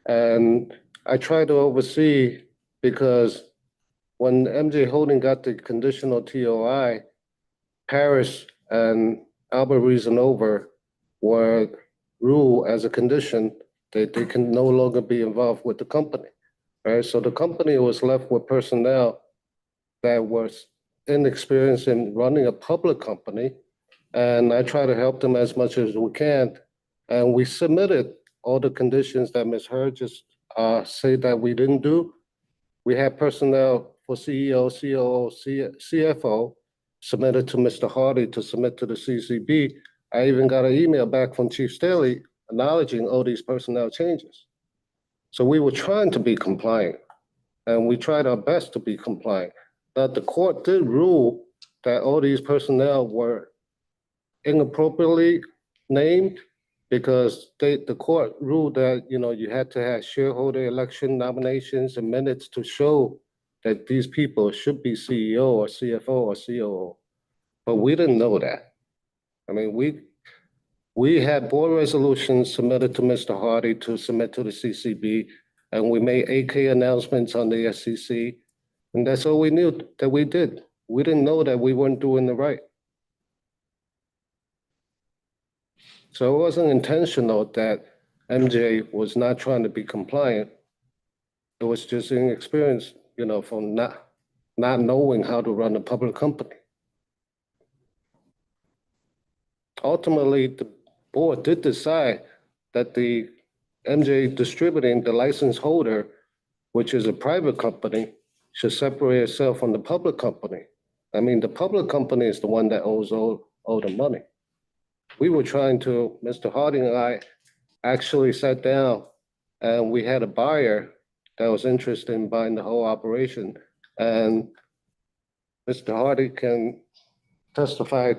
L: And I tried to oversee because when MJ Holding got the conditional TOI, Paris and Albert Reasonover were ruled as a condition that they can no longer be involved with the company. Right? So the company was left with personnel that was inexperienced in running a public company. And I try to help them as much as we can. And we submitted all the conditions that Ms. Hurd just said that we didn't do. We had personnel for CEO, COO, CFO submitted to Mr. Hardy to submit to the CCB. I even got an email back from Chief Staley acknowledging all these personnel changes. So we were trying to be compliant, and we tried our best to be compliant. But the court did rule that all these personnel were inappropriately named because the court ruled that, you know, you had to have shareholder election nominations and minutes to show that these people should be CEO or CFO or COO. But we didn't know that. I mean, we had board resolutions submitted to Mr. Hardy to submit to the CCB, and we made AK announcements on the SEC, and that's all we knew that we did. We didn't know that we weren't doing the right. So it wasn't intentional that MJ was not trying to be compliant. It was just inexperience, you know, from not not knowing how to run a public company. Ultimately, the board did decide that the MJ Distributing, the license holder, which is a private company, should separate itself from the public company. I mean, the public company is the one that owes all the money. We were trying to, Mr. Harding and I actually sat down and we had a buyer that was interested in buying the whole operation. And Mr. Harding can testify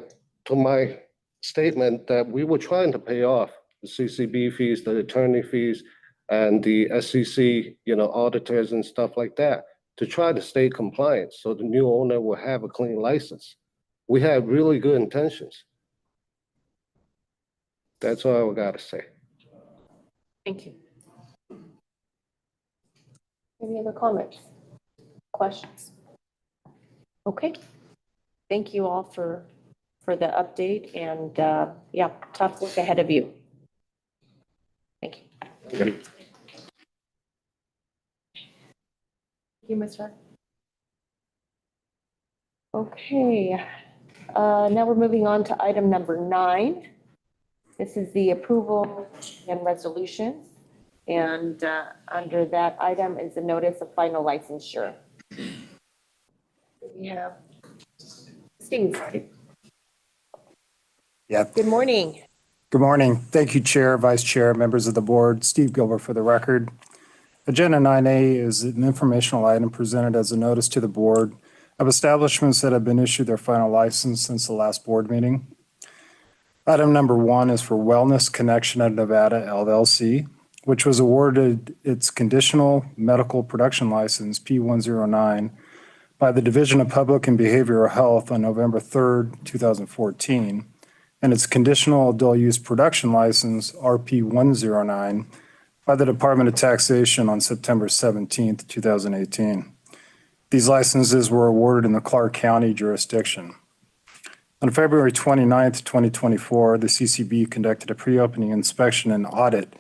L: to my statement that we were trying to pay off the CCB fees, the attorney fees, and the SEC, auditors and stuff like that, to try to stay compliant so the new owner will have a clean license. We had really good intentions. That's all I gotta say.
D: Thank you. Any other comments? Questions? Okay. Thank you all for the update and yeah, tough work ahead of you. Thank you. Thank you, Ms. Hart. Okay. Now we're moving on to item number 9. This is the approval and resolutions. And under that item is the notice of final licensure. We have Steve.
K: Yeah.
D: Good morning.
K: Good morning. Thank you, Chair, Vice Chair, members of the board. Steve Gilbert for the record. Agenda 9A is an informational item presented as a notice to the board of establishments that have been issued their final license since the last board meeting. Item number 1 is for Wellness Connection of Nevada, LLC, which was awarded its conditional medical production license, P109, by the Division of Public and Behavioral Health on November 3rd, 2014, and its conditional adult use production license, RP109, by the Department of Taxation on September 17th, 2018. These licenses were awarded in the Clark County jurisdiction. On February 29th, 2024, the CCB conducted a pre-opening inspection and audit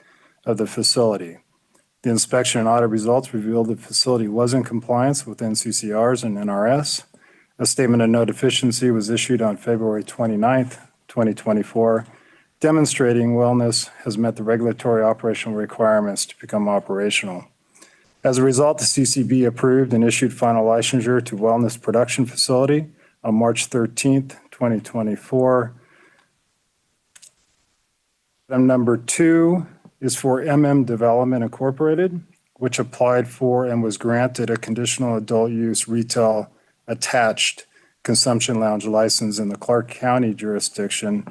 K: of the facility. The inspection and audit results revealed the facility was in compliance with NCCRs and NRS. A statement of no deficiency was issued on February 29th, 2024, demonstrating Wellness has met the regulatory operational requirements to become operational. As a result, the CCB approved and issued final licensure to Wellness Production Facility on March 13th, 2024. Item number 2 is for Development Incorporated, which applied for and was granted a conditional adult use retail attached consumption lounge license in the Clark County jurisdiction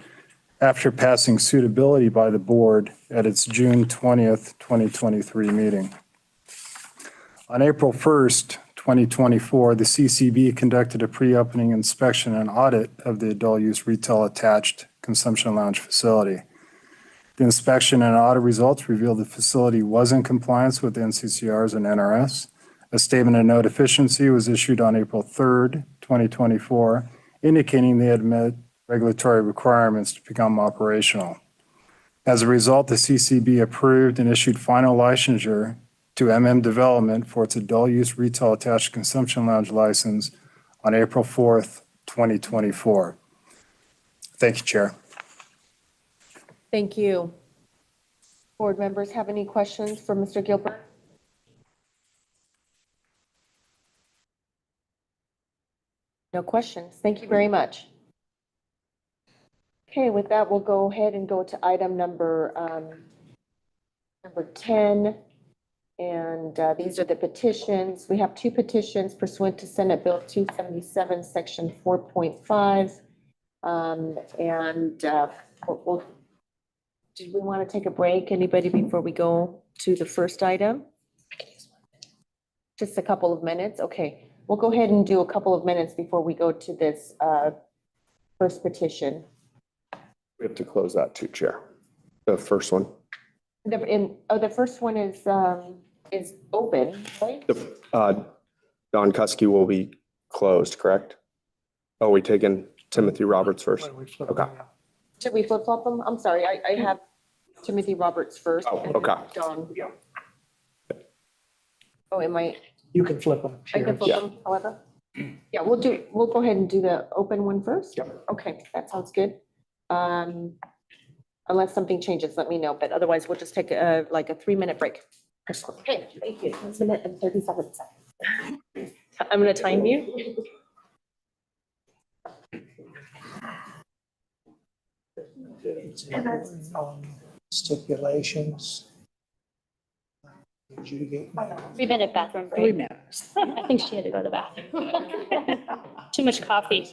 K: after passing suitability by the board at its June 20th, 2023 meeting. On April 1st, 2024, the CCB conducted a pre-opening inspection and audit of the adult use retail attached consumption lounge facility. The inspection and audit results revealed the facility was in compliance with NCCRs and NRS. A statement of no deficiency was issued on April 3rd, 2024, indicating they had met regulatory requirements to become operational. As a result, the CCB approved and issued final licensure to Development for its adult use retail attached consumption lounge license on April 4th, 2024. Thank you, Chair.
D: Thank you. Board members have any questions for Mr. Gilbert? No questions. Thank you very much. Okay, with that, we'll go ahead and go to item number 10. And these are the petitions. We have 2 petitions pursuant to Senate Bill 277, Section 4.5. Did we want to take a break, anybody, before we go to the first item? Just a couple of minutes? Okay, we'll go ahead and do a couple of minutes before we go to this first petition.
V: We have to close that too, Chair. The first one.
D: The first one is open, right?
V: Don Kuski will be closed, correct? Oh, we taking Timothy Roberts first? Okay.
D: Should we flip-flop them? I'm sorry, I have Timothy Roberts first.
V: Oh, okay.
D: Don. Oh, am I?
J: You can flip them.
D: I can flip them, however. Yeah, we'll go ahead and do the open one first. Okay, that sounds good. Unless something changes, let me know, but otherwise we'll just take like a 3-minute break. Okay, thank you. 1 minute and 37 seconds. I'm gonna time you.
J: Stipulations. Adjudicate.
P: 3-minute bathroom break.
I: 3 minutes.
P: I think she had to go to the bathroom. Too much coffee.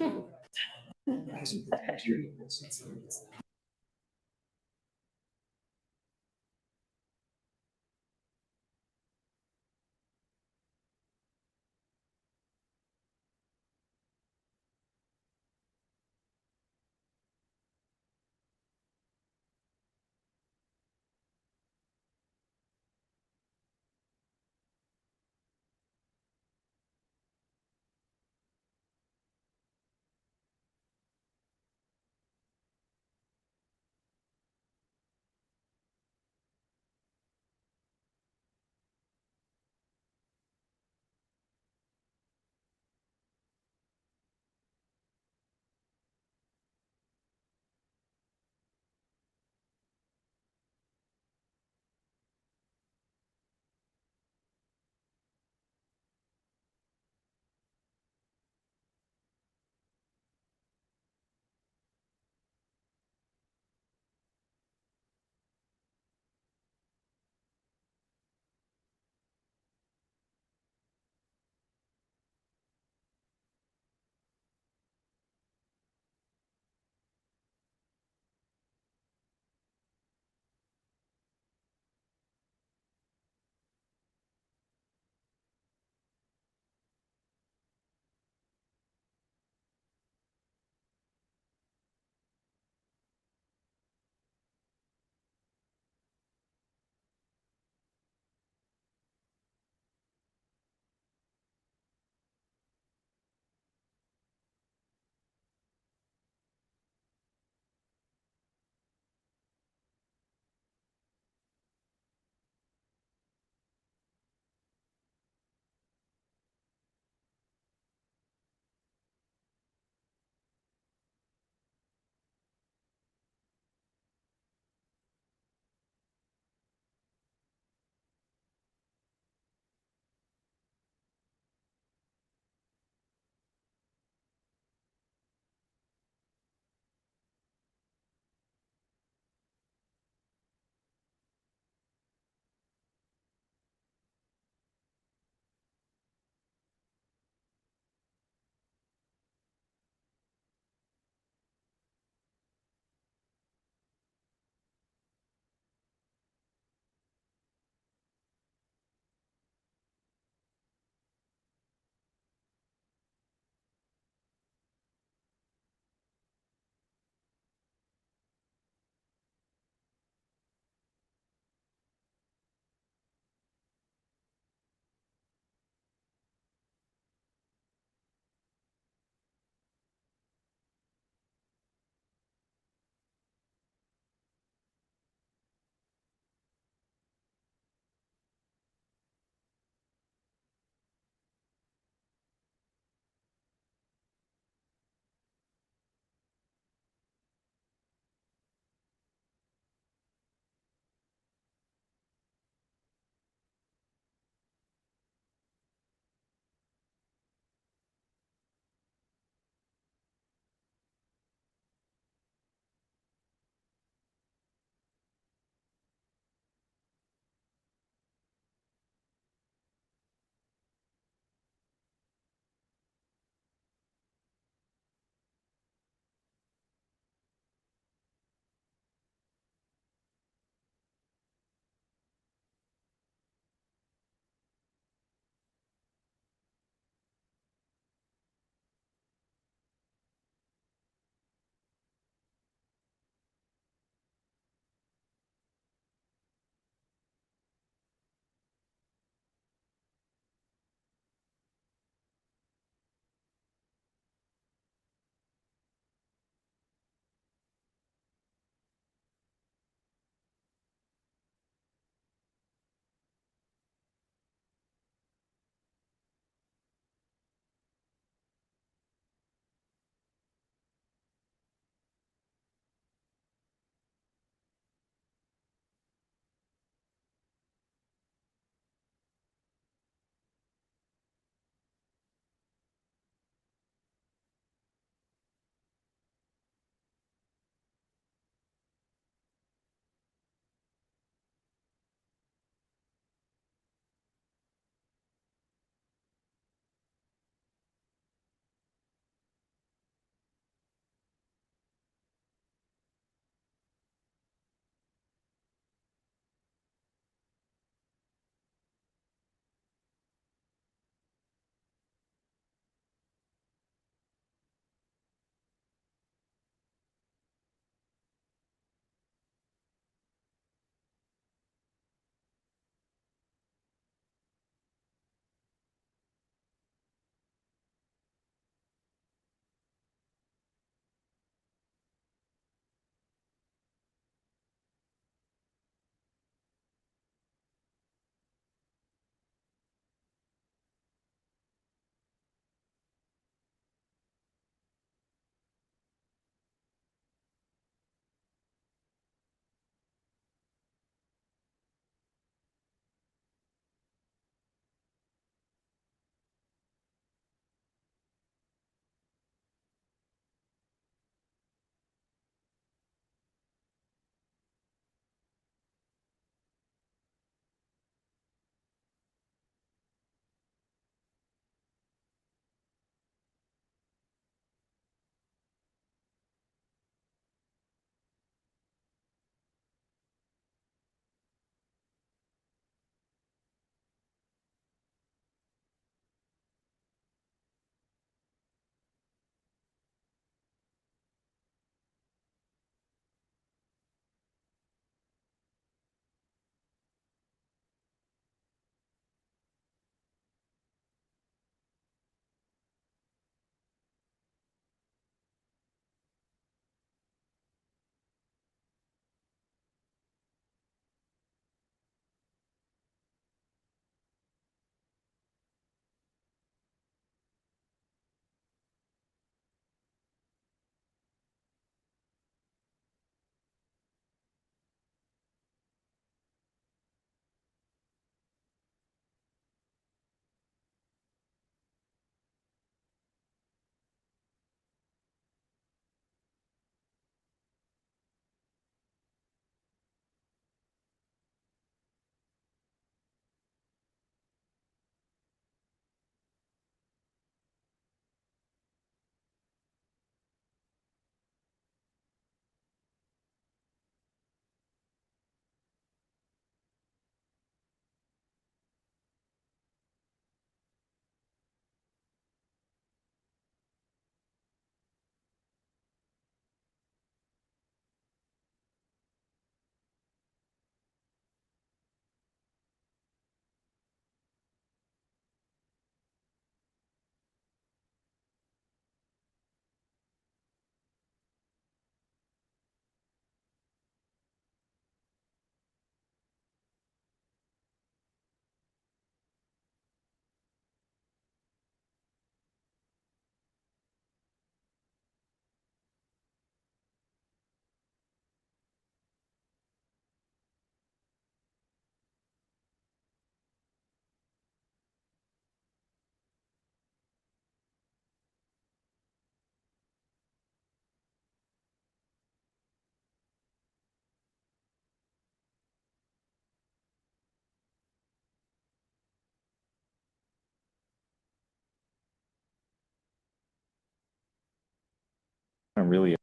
R: really.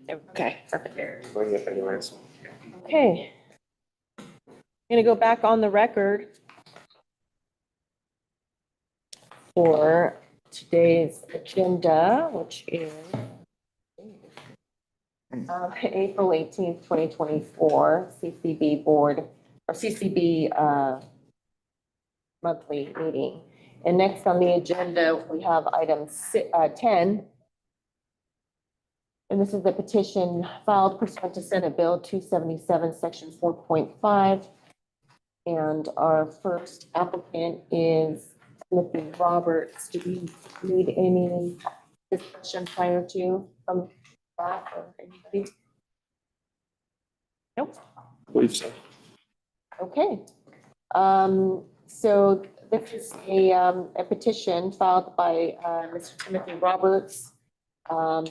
D: Okay, perfect. Okay. I'm gonna go back on the record for today's agenda, which is April 18th, 2024, CCB board, or CCB monthly meeting. And next on the agenda, we have item 10. And this is the petition filed pursuant to Senate Bill 277, Section 4.5. And our first applicant is Timothy Roberts. Do we need any discussion prior to from that or anybody? Nope. Okay. So this is a petition filed by Mr. Timothy Roberts.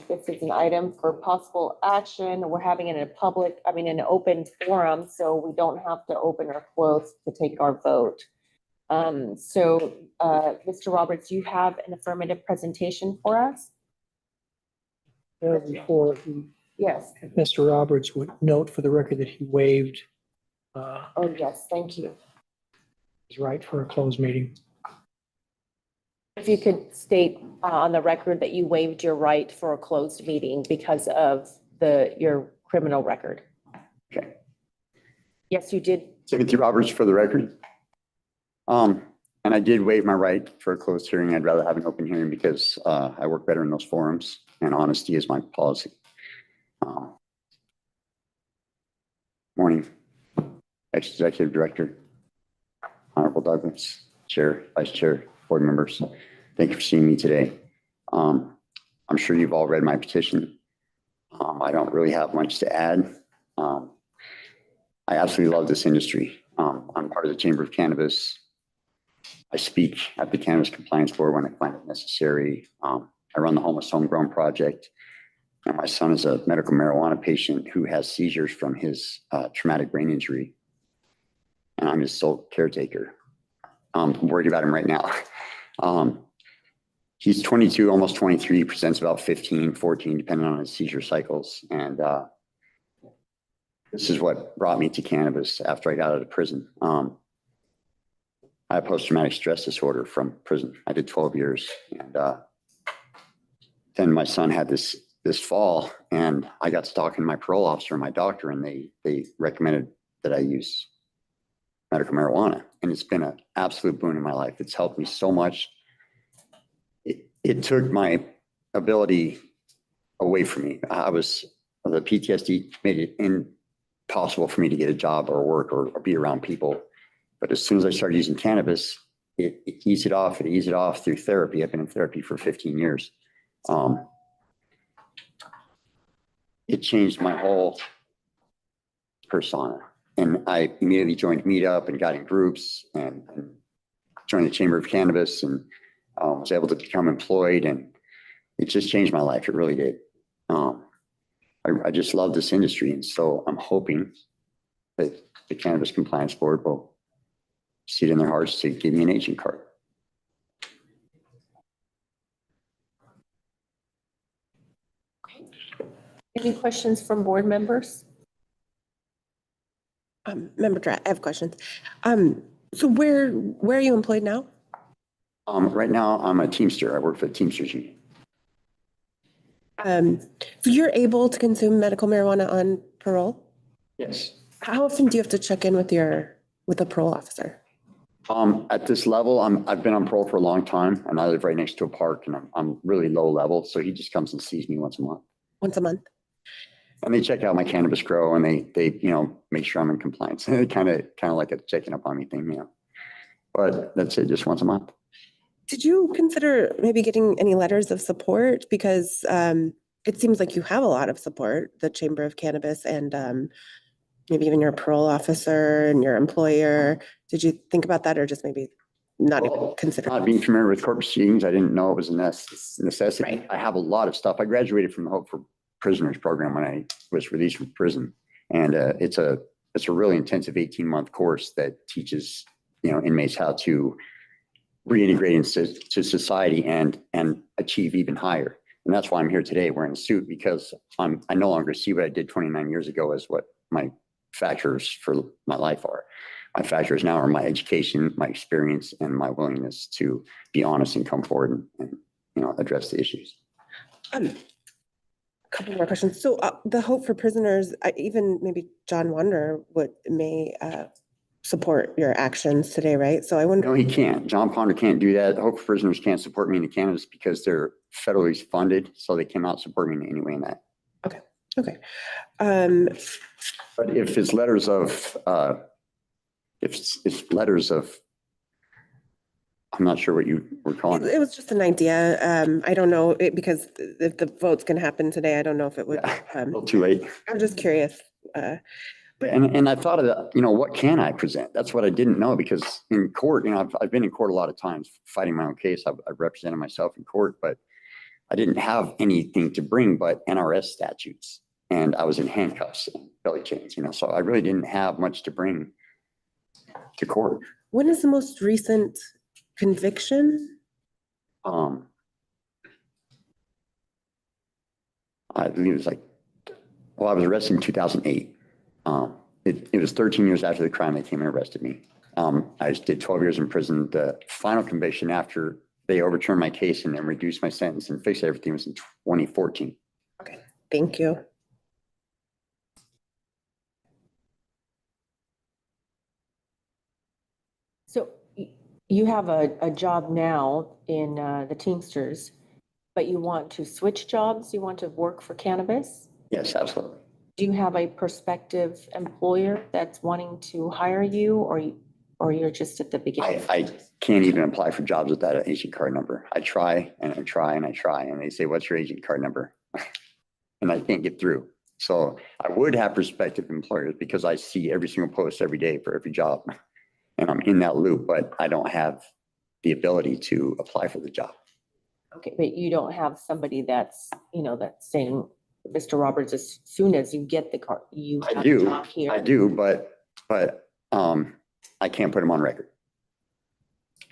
D: This is an item for possible action. We're having it in an open forum, so we don't have to open or close to take our vote. Mr. Roberts, you have an affirmative presentation for us?
J: Before
D: Yes.
J: Mr. Roberts would note for the record that he waived
D: Oh, yes, thank you.
J: his right for a closed meeting.
D: If you could state on the record that you waived your right for a closed meeting because of your criminal record.
F: Okay.
D: Yes, you did.
F: Timothy Roberts for the record. And I did waive my right for a closed hearing. I'd rather have an open hearing because I work better in those forums and honesty is my policy. Morning, Ex-Executive Director, Honorable Douglas, Chair, Vice Chair, board members. Thank you for seeing me today. I'm sure you've all read my petition. I don't really have much to add. I absolutely love this industry. I'm part of the Chamber of Cannabis. I speak at the Cannabis Compliance Board when I find it necessary. I run the Homeless Homegrown Project. And my son is a medical marijuana patient who has seizures from his traumatic brain injury. And I'm his sole caretaker. I'm worried about him right now. He's 22, almost 23, presents about 15, 14, depending on his seizure cycles. And this is what brought me to cannabis after I got out of prison. I have post-traumatic stress disorder from prison. I did 12 years. And then my son had this fall, and I got to talking to my parole officer and my doctor, and they recommended that I use medical marijuana. And it's been an absolute boon in my life. It's helped me so much. It took my ability away from me. The PTSD made it impossible for me to get a job or work or be around people. But as soon as I started using cannabis, it eased it off. It eased it off through therapy. I've been in therapy for 15 years. It changed my whole persona. And I immediately joined Meetup and got in groups and joined the Chamber of Cannabis and was able to become employed. And it just changed my life. It really did. I just love this industry. And so I'm hoping that the Cannabis Compliance Board will see it in their hearts to give me an agent card.
D: Any questions from board members?
H: Member Dratt, I have questions. So where are you employed now?
F: Right now, I'm a Teamster. I work for the Teamsters Union.
H: So you're able to consume medical marijuana on parole?
F: Yes.
H: How often do you have to check in with the parole officer?
F: At this level, I've been on parole for a long time, and I live right next to a park, and I'm really low level, so he just comes and sees me once a month.
H: Once a month?
F: And they check out my cannabis grow, and they make sure I'm in compliance. kind of like a checking up on me thing, But that's it, just once a month.
H: Did you consider maybe getting any letters of support? Because it seems like you have a lot of support, the Chamber of Cannabis and maybe even your parole officer and your employer. Did you think about that or just maybe not even consider?
F: Not being familiar with court proceedings, I didn't know it was a necessity. Right. I have a lot of stuff. I graduated from the Hope for Prisoners program when I was released from prison. And it's a really intensive 18-month course that teaches inmates how to reintegrate into society and achieve even higher. And that's why I'm here today wearing a suit, because I no longer see what I did 29 years ago as what my factors for my life are. My factors now are my education, my experience, and my willingness to be honest and come forward and address the issues.
H: A couple more questions. So the Hope for Prisoners, even maybe John Wander may support your actions today, right? So I wonder.
F: No, he can't. John Ponder can't do that. Hope for Prisoners can't support me in the cannabis because they're federally funded, so they cannot support me in any way in that.
H: Okay. Okay.
F: But if it's letters of, I'm not sure what you were calling it.
H: It was just an idea. I don't know because if the vote's going to happen today, I don't know if it would.
F: A little too late.
H: I'm just curious.
F: And I thought of that, what can I present? That's what I didn't know, because in court, I've been in court a lot of times fighting my own case. I've represented myself in court, but I didn't have anything to bring but NRS statutes. And I was in handcuffs and belly chains, so I really didn't have much to bring to court.
H: When is the most recent conviction?
F: I believe it was I was arrested in 2008. It was 13 years after the crime they came and arrested me. I just did 12 years in prison. The final conviction after they overturned my case and then reduced my sentence and fixed everything was in 2014.
H: Okay, thank you.
D: So you have a job now in the Teamsters, but you want to switch jobs? You want to work for Cannabis?
F: Yes, absolutely.
D: Do you have a prospective employer that's wanting to hire you, or you're just at the beginning?
F: I can't even apply for jobs without an agent card number. I try and I try and I try, and they say, "What's your agent card number?" And I can't get through. So I would have prospective employers because I see every single post every day for every job, and I'm in that loop, but I don't have the ability to apply for the job.
D: Okay, but you don't have somebody that's, that's saying, Mr. Roberts, as soon as you get the card, you have a job here.
F: I do, but I can't put them on record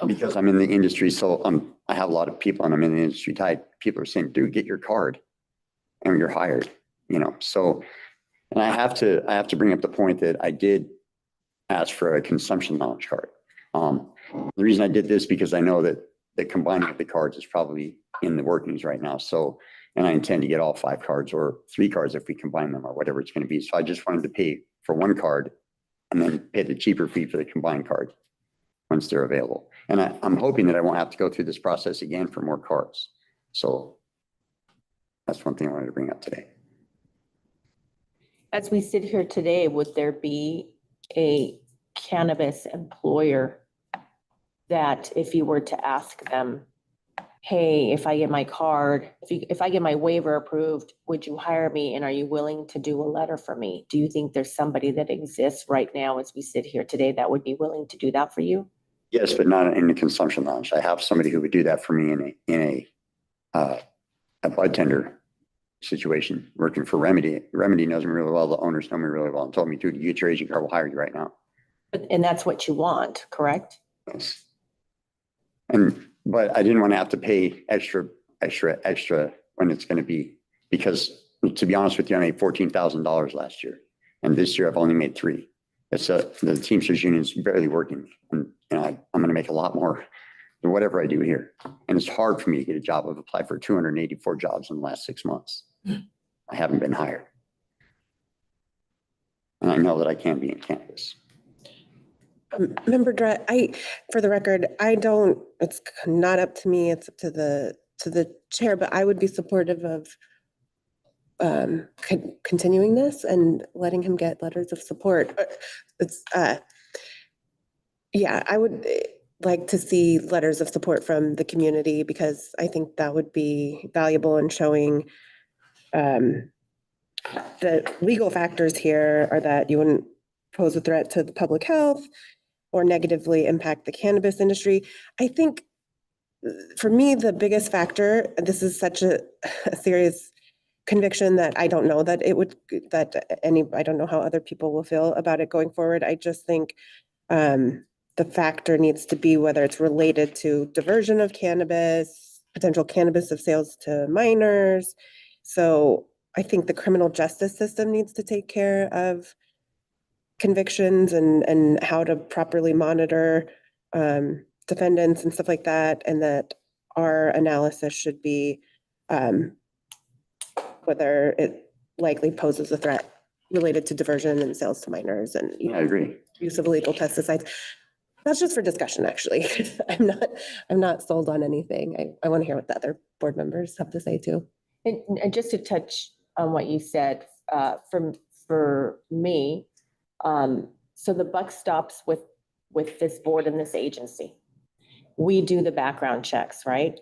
F: because I'm in the industry. So I have a lot of people, and I'm in the industry type. People are saying, "Dude, get your card, and you're hired." So, and I have to bring up the point that I did ask for a consumption knowledge card. The reason I did this because I know that the combining of the cards is probably in the workings right now. So, and I intend to get all 5 cards or 3 cards if we combine them or whatever it's going to be. So I just wanted to pay for 1 card and then pay the cheaper fee for the combined card once they're available. And I'm hoping that I won't have to go through this process again for more cards. So that's one thing I wanted to bring up today.
D: As we sit here today, would there be a Cannabis employer that if you were to ask them, "Hey, if I get my card, if I get my waiver approved, would you hire me? And are you willing to do a letter for me?" Do you think there's somebody that exists right now as we sit here today that would be willing to do that for you?
F: Yes, but not in the consumption lounge. I have somebody who would do that for me in a bud tender situation, working for Remedy. Remedy knows me really well. The owners know me really well and told me, "Dude, you get your agent card, we'll hire you right now."
D: And that's what you want, correct?
F: Yes. But I didn't want to have to pay extra when it's going to be, because to be honest with you, I made $14,000 last year. And this year I've only made 3. The Teamsters Union is barely working. And I'm going to make a lot more than whatever I do here. And it's hard for me to get a job. I've applied for 284 jobs in the last 6 months. I haven't been hired. And I know that I can be in cannabis.
H: Member Drett, for the record, it's not up to me, it's up to the chair, but I would be supportive of continuing this and letting him get letters of support. I would like to see letters of support from the community because I think that would be valuable in showing the legal factors here are that you wouldn't pose a threat to the public health or negatively impact the cannabis industry. I think for me, the biggest factor, this is such a serious conviction that I don't know that I don't know how other people will feel about it going forward. I just think the factor needs to be whether it's related to diversion of cannabis, potential cannabis of sales to minors. So I think the criminal justice system needs to take care of convictions and how to properly monitor defendants and stuff like that, and that our analysis should be whether it likely poses a threat related to diversion and sales to minors and
F: I agree.
H: use of illegal pesticides. That's just for discussion, actually. I'm not sold on anything. I want to hear what the other board members have to say too.
D: And just to touch on what you said, for me, so the buck stops with this board and this agency. We do the background checks, right?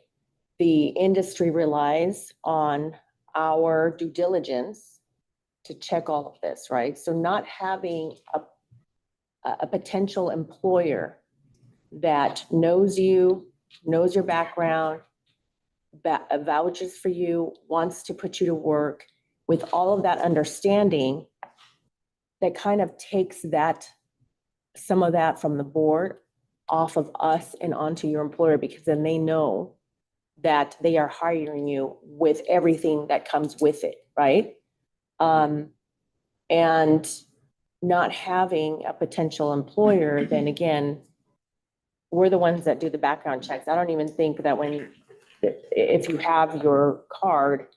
D: The industry relies on our due diligence to check all of this, right? So not having a potential employer that knows you, knows your background, vouches for you, wants to put you to work with all of that understanding, that kind of takes some of that from the board off of us and onto your employer, because then they know that they are hiring you with everything that comes with it, right? And not having a potential employer, then again, we're the ones that do the background checks. I don't even think that if you have your card,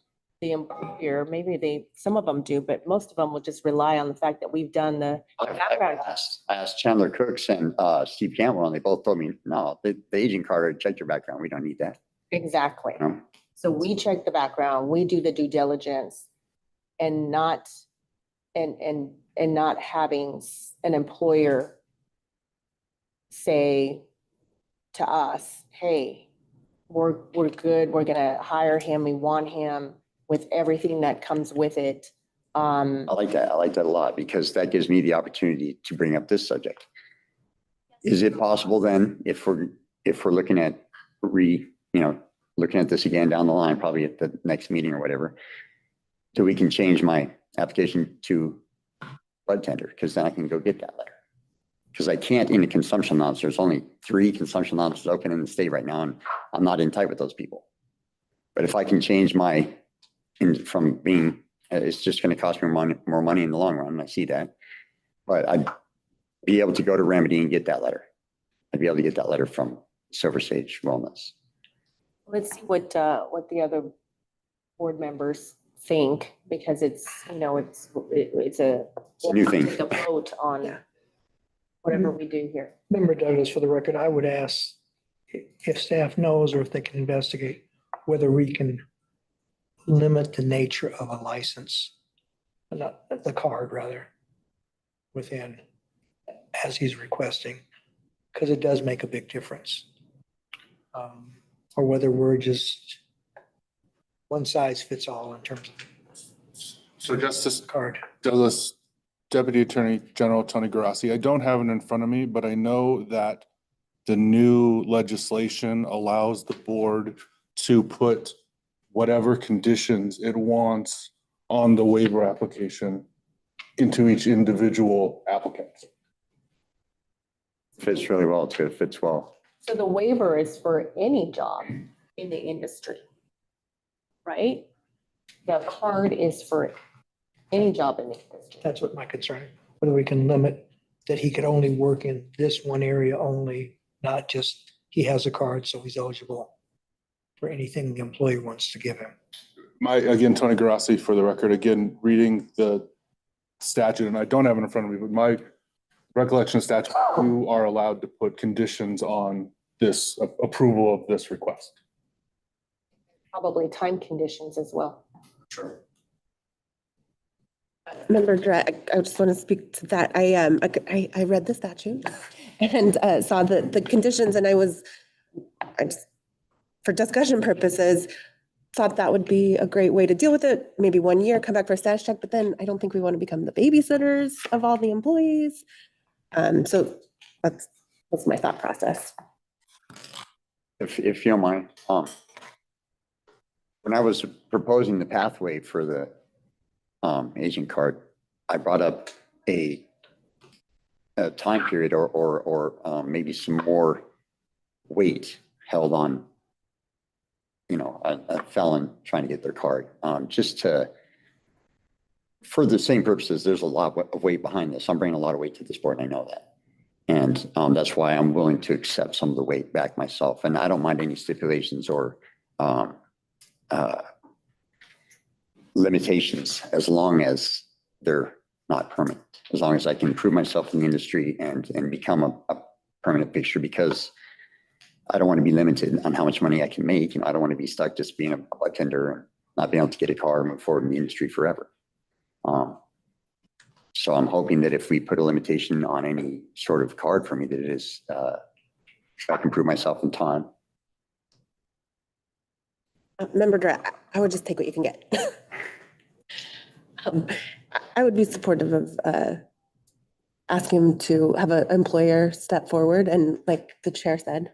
D: the employer, maybe some of them do, but most of them will just rely on the fact that we've done the background.
F: I asked Chandler Cooks and Steve Campbell, and they both told me, no, the agent card already checked your background. We don't need that.
D: Exactly.
F: No.
D: So we check the background, we do the due diligence, and not having an employer say to us, hey, we're good, we're gonna hire him, we want him with everything that comes with it.
F: I like that. I like that a lot, because that gives me the opportunity to bring up this subject. Is it possible then, if we're looking at looking at this again down the line, probably at the next meeting or whatever, so we can change my application to bud tender, because then I can go get that letter. Because I can't in the consumption lounge. There's only 3 consumption lounges open in the state right now, and I'm not in tight with those people. But if I can change from being, it's just going to cost me more money in the long run, and I see that. But I'd be able to go to Remedy and get that letter. I'd be able to get that letter from Silver Sage Wellness.
D: Let's see what the other board members think, because it's a
F: new thing.
D: Take a vote on whatever we do here.
J: Member Douglas, for the record, I would ask if staff knows or if they can investigate whether we can limit the nature of a license, not the card rather, within, as he's requesting, because it does make a big difference. Or whether we're just one size fits all in terms of.
M: So Justice
J: Card.
M: Douglas, Deputy Attorney General Tony Grassi, I don't have it in front of me, but I know that the new legislation allows the board to put whatever conditions it wants on the waiver application into each individual applicant.
F: Fits really well. It fits well.
D: So the waiver is for any job in the industry, right? The card is for any job in the industry.
J: That's what my concern, whether we can limit that he could only work in this one area only, not just he has a card, so he's eligible for anything the employer wants to give him.
M: Again, Tony Grassi, for the record, again, reading the statute, and I don't have it in front of me, but my recollection of statute, you are allowed to put conditions on this approval of this request.
D: Probably time conditions as well.
M: Sure.
H: Member Dredd, I just want to speak to that. I read the statute and saw the conditions, and I just, for discussion purposes, thought that would be a great way to deal with it. Maybe 1 year, come back for a status check, but then I don't think we want to become the babysitters of all the employees. So that's my thought process.
F: If you don't mind, when I was proposing the pathway for the agent card, I brought up a time period or maybe some more weight held on, a felon trying to get their card, for the same purposes. There's a lot of weight behind this. I'm bringing a lot of weight to this board, and I know that. And that's why I'm willing to accept some of the weight back myself. And I don't mind any stipulations or limitations, as long as they're not permanent, as long as I can prove myself in the industry and become a permanent fixture, because I don't want to be limited on how much money I can make. I don't want to be stuck just being a bartender and not being able to get a car and move forward in the industry forever. So I'm hoping that if we put a limitation on any sort of card for me, that it is, I can prove myself in time.
H: Member Drat, I would just take what you can get. I would be supportive of asking him to have an employer step forward, and like the chair said,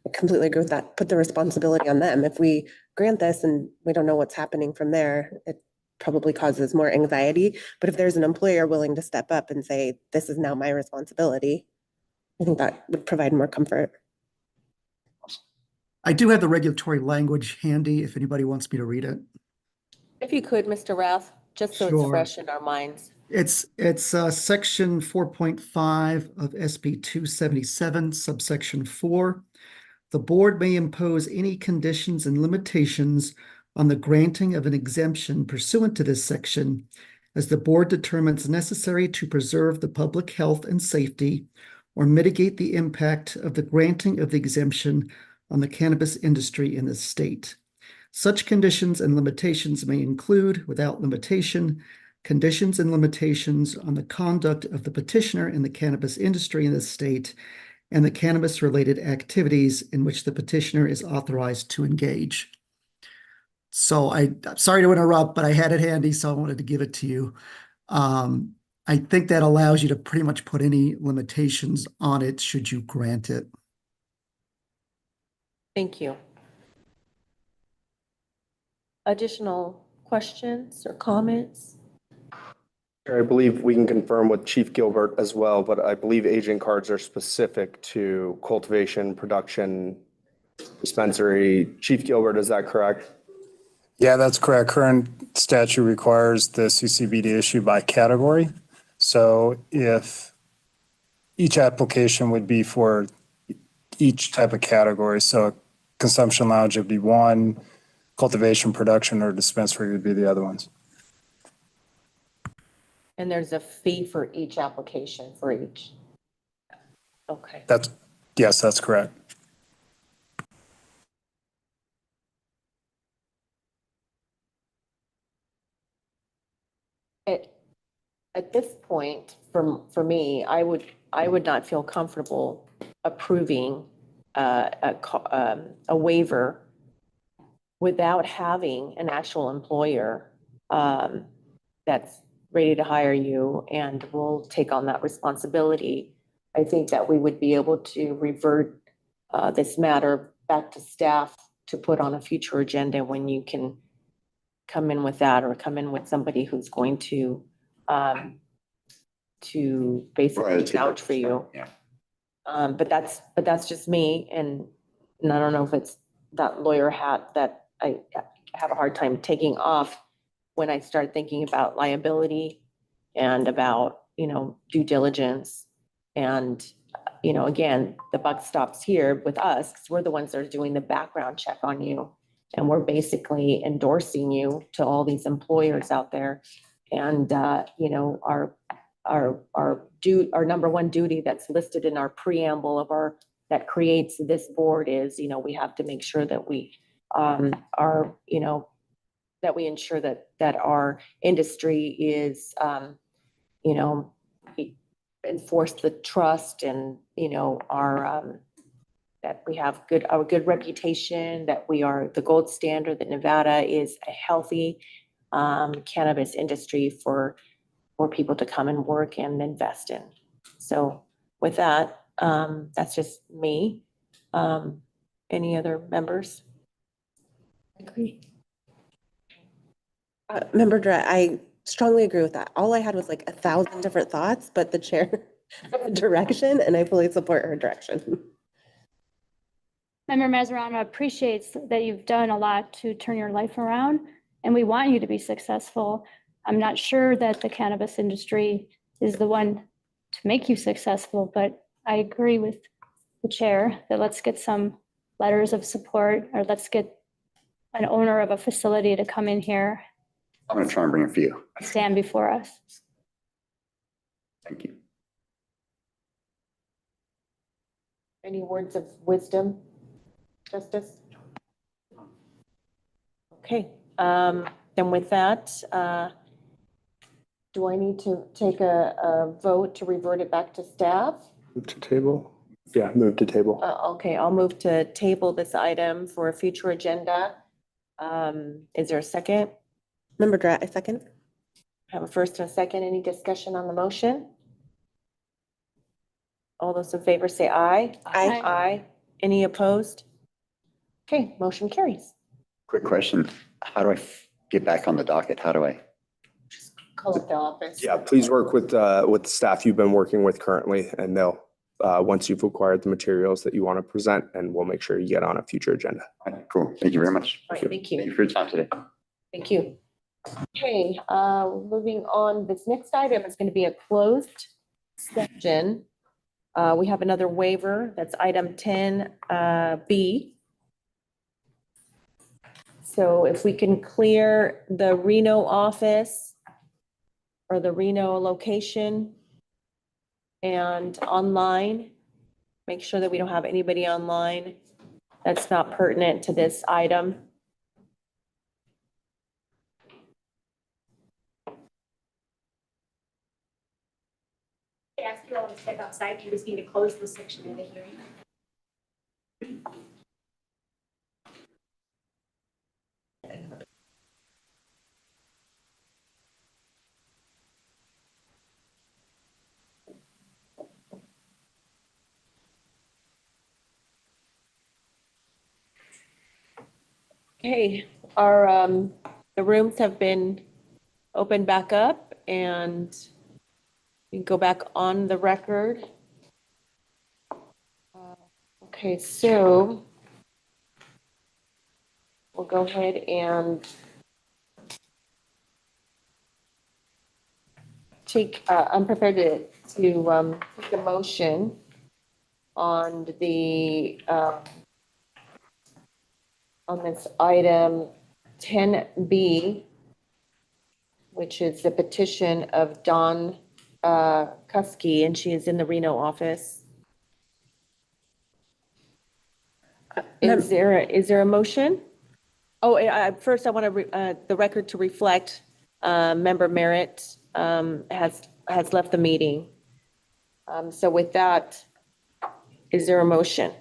H: I completely agree with that. Put the responsibility on them. If we grant this and we don't know what's happening from there, it probably causes more anxiety. But if there's an employer willing to step up and say, this is now my responsibility, I think that would provide more comfort.
S: I do have the regulatory language handy if anybody wants me to read it.
D: If you could, Mr. Rath, just so it's
S: Sure.
D: fresh in our minds.
S: It's section 4.5 of SB 277, subsection 4. The board may impose any conditions and limitations on the granting of an exemption pursuant to this section as the board determines necessary to preserve the public health and safety or mitigate the impact of the granting of the exemption on the cannabis industry in the state. Such conditions and limitations may include, without limitation, conditions and limitations on the conduct of the petitioner in the cannabis industry in the state and the cannabis-related activities in which the petitioner is authorized to engage. So I'm sorry to interrupt, but I had it handy, so I wanted to give it to you. I think that allows you to pretty much put any limitations on it should you grant it.
D: Thank you. Additional questions or comments?
V: I believe we can confirm with Chief Gilbert as well, but I believe agent cards are specific to cultivation, production, dispensary. Chief Gilbert, is that correct?
K: Yeah, that's correct. Current statute requires the CCB to issue by category. So if each application would be for each type of category, so consumption lounge would be one, cultivation, production, or dispensary would be the other ones.
D: And there's a fee for each application for each. Okay.
K: Yes, that's correct.
D: At this point, for me, I would not feel comfortable approving a waiver without having an actual employer that's ready to hire you and will take on that responsibility. I think that we would be able to revert this matter back to staff to put on a future agenda when you can come in with that, or come in with somebody who's going to basically vouch for you.
F: Yeah.
D: But that's just me, and I don't know if it's that lawyer hat that I have a hard time taking off when I start thinking about liability and about, due diligence. And, again, the buck stops here with us because we're the ones that are doing the background check on you. And we're basically endorsing you to all these employers out there. And, our number one duty that's listed in our preamble that creates this board is, we have to make sure that we that we ensure that our industry is, enforce the trust and, that we have a good reputation, that we are the gold standard, that Nevada is a healthy cannabis industry for people to come and work and invest in. So with that, that's just me. Any other members?
H: Agree. Member Drat, I strongly agree with that. All I had was like 1,000 different thoughts, but the chair direction, and I fully support her direction.
P: Member Mazarano appreciates that you've done a lot to turn your life around, and we want you to be successful. I'm not sure that the cannabis industry is the one to make you successful, but I agree with the chair that let's get some letters of support, or let's get an owner of a facility to come in here,
F: I'm going to try and bring a few.
P: stand before us.
F: Thank you.
D: Any words of wisdom, Justice? Okay, then with that, do I need to take a vote to revert it back to staff?
V: Move to table? Yeah, move to table.
D: Okay, I'll move to table this item for a future agenda. Is there a second?
H: Member Drat, a second.
D: Have a first and a second. Any discussion on the motion? All those in favor say aye.
H: Aye.
D: Aye. Any opposed? Okay, motion carries.
F: Quick question. How do I get back on the docket? How do I?
D: Call up the office.
V: Yeah, please work with the staff you've been working with currently, and they'll, once you've acquired the materials that you want to present, and we'll make sure you get on a future agenda.
F: Cool. Thank you very much.
D: All right, thank you.
F: Thank you for your time today.
D: Thank you. Okay, moving on, this next item is going to be a closed session. We have another waiver, that's item 10B. So if we can clear the Reno office or the Reno location and online, make sure that we don't have anybody online that's not pertinent to this item.
E: I ask you all to step outside. You just need to close this section of the hearing.
D: Okay, the rooms have been opened back up and we can go back on the record. Okay, so we'll go ahead and I'm prepared to take a motion on on this item 10B, which is the petition of Dawn Kuski, and she is in the Reno office. Is there a motion? Oh, first I want the record to reflect Member Merritt has left the meeting. So with that, is there a motion?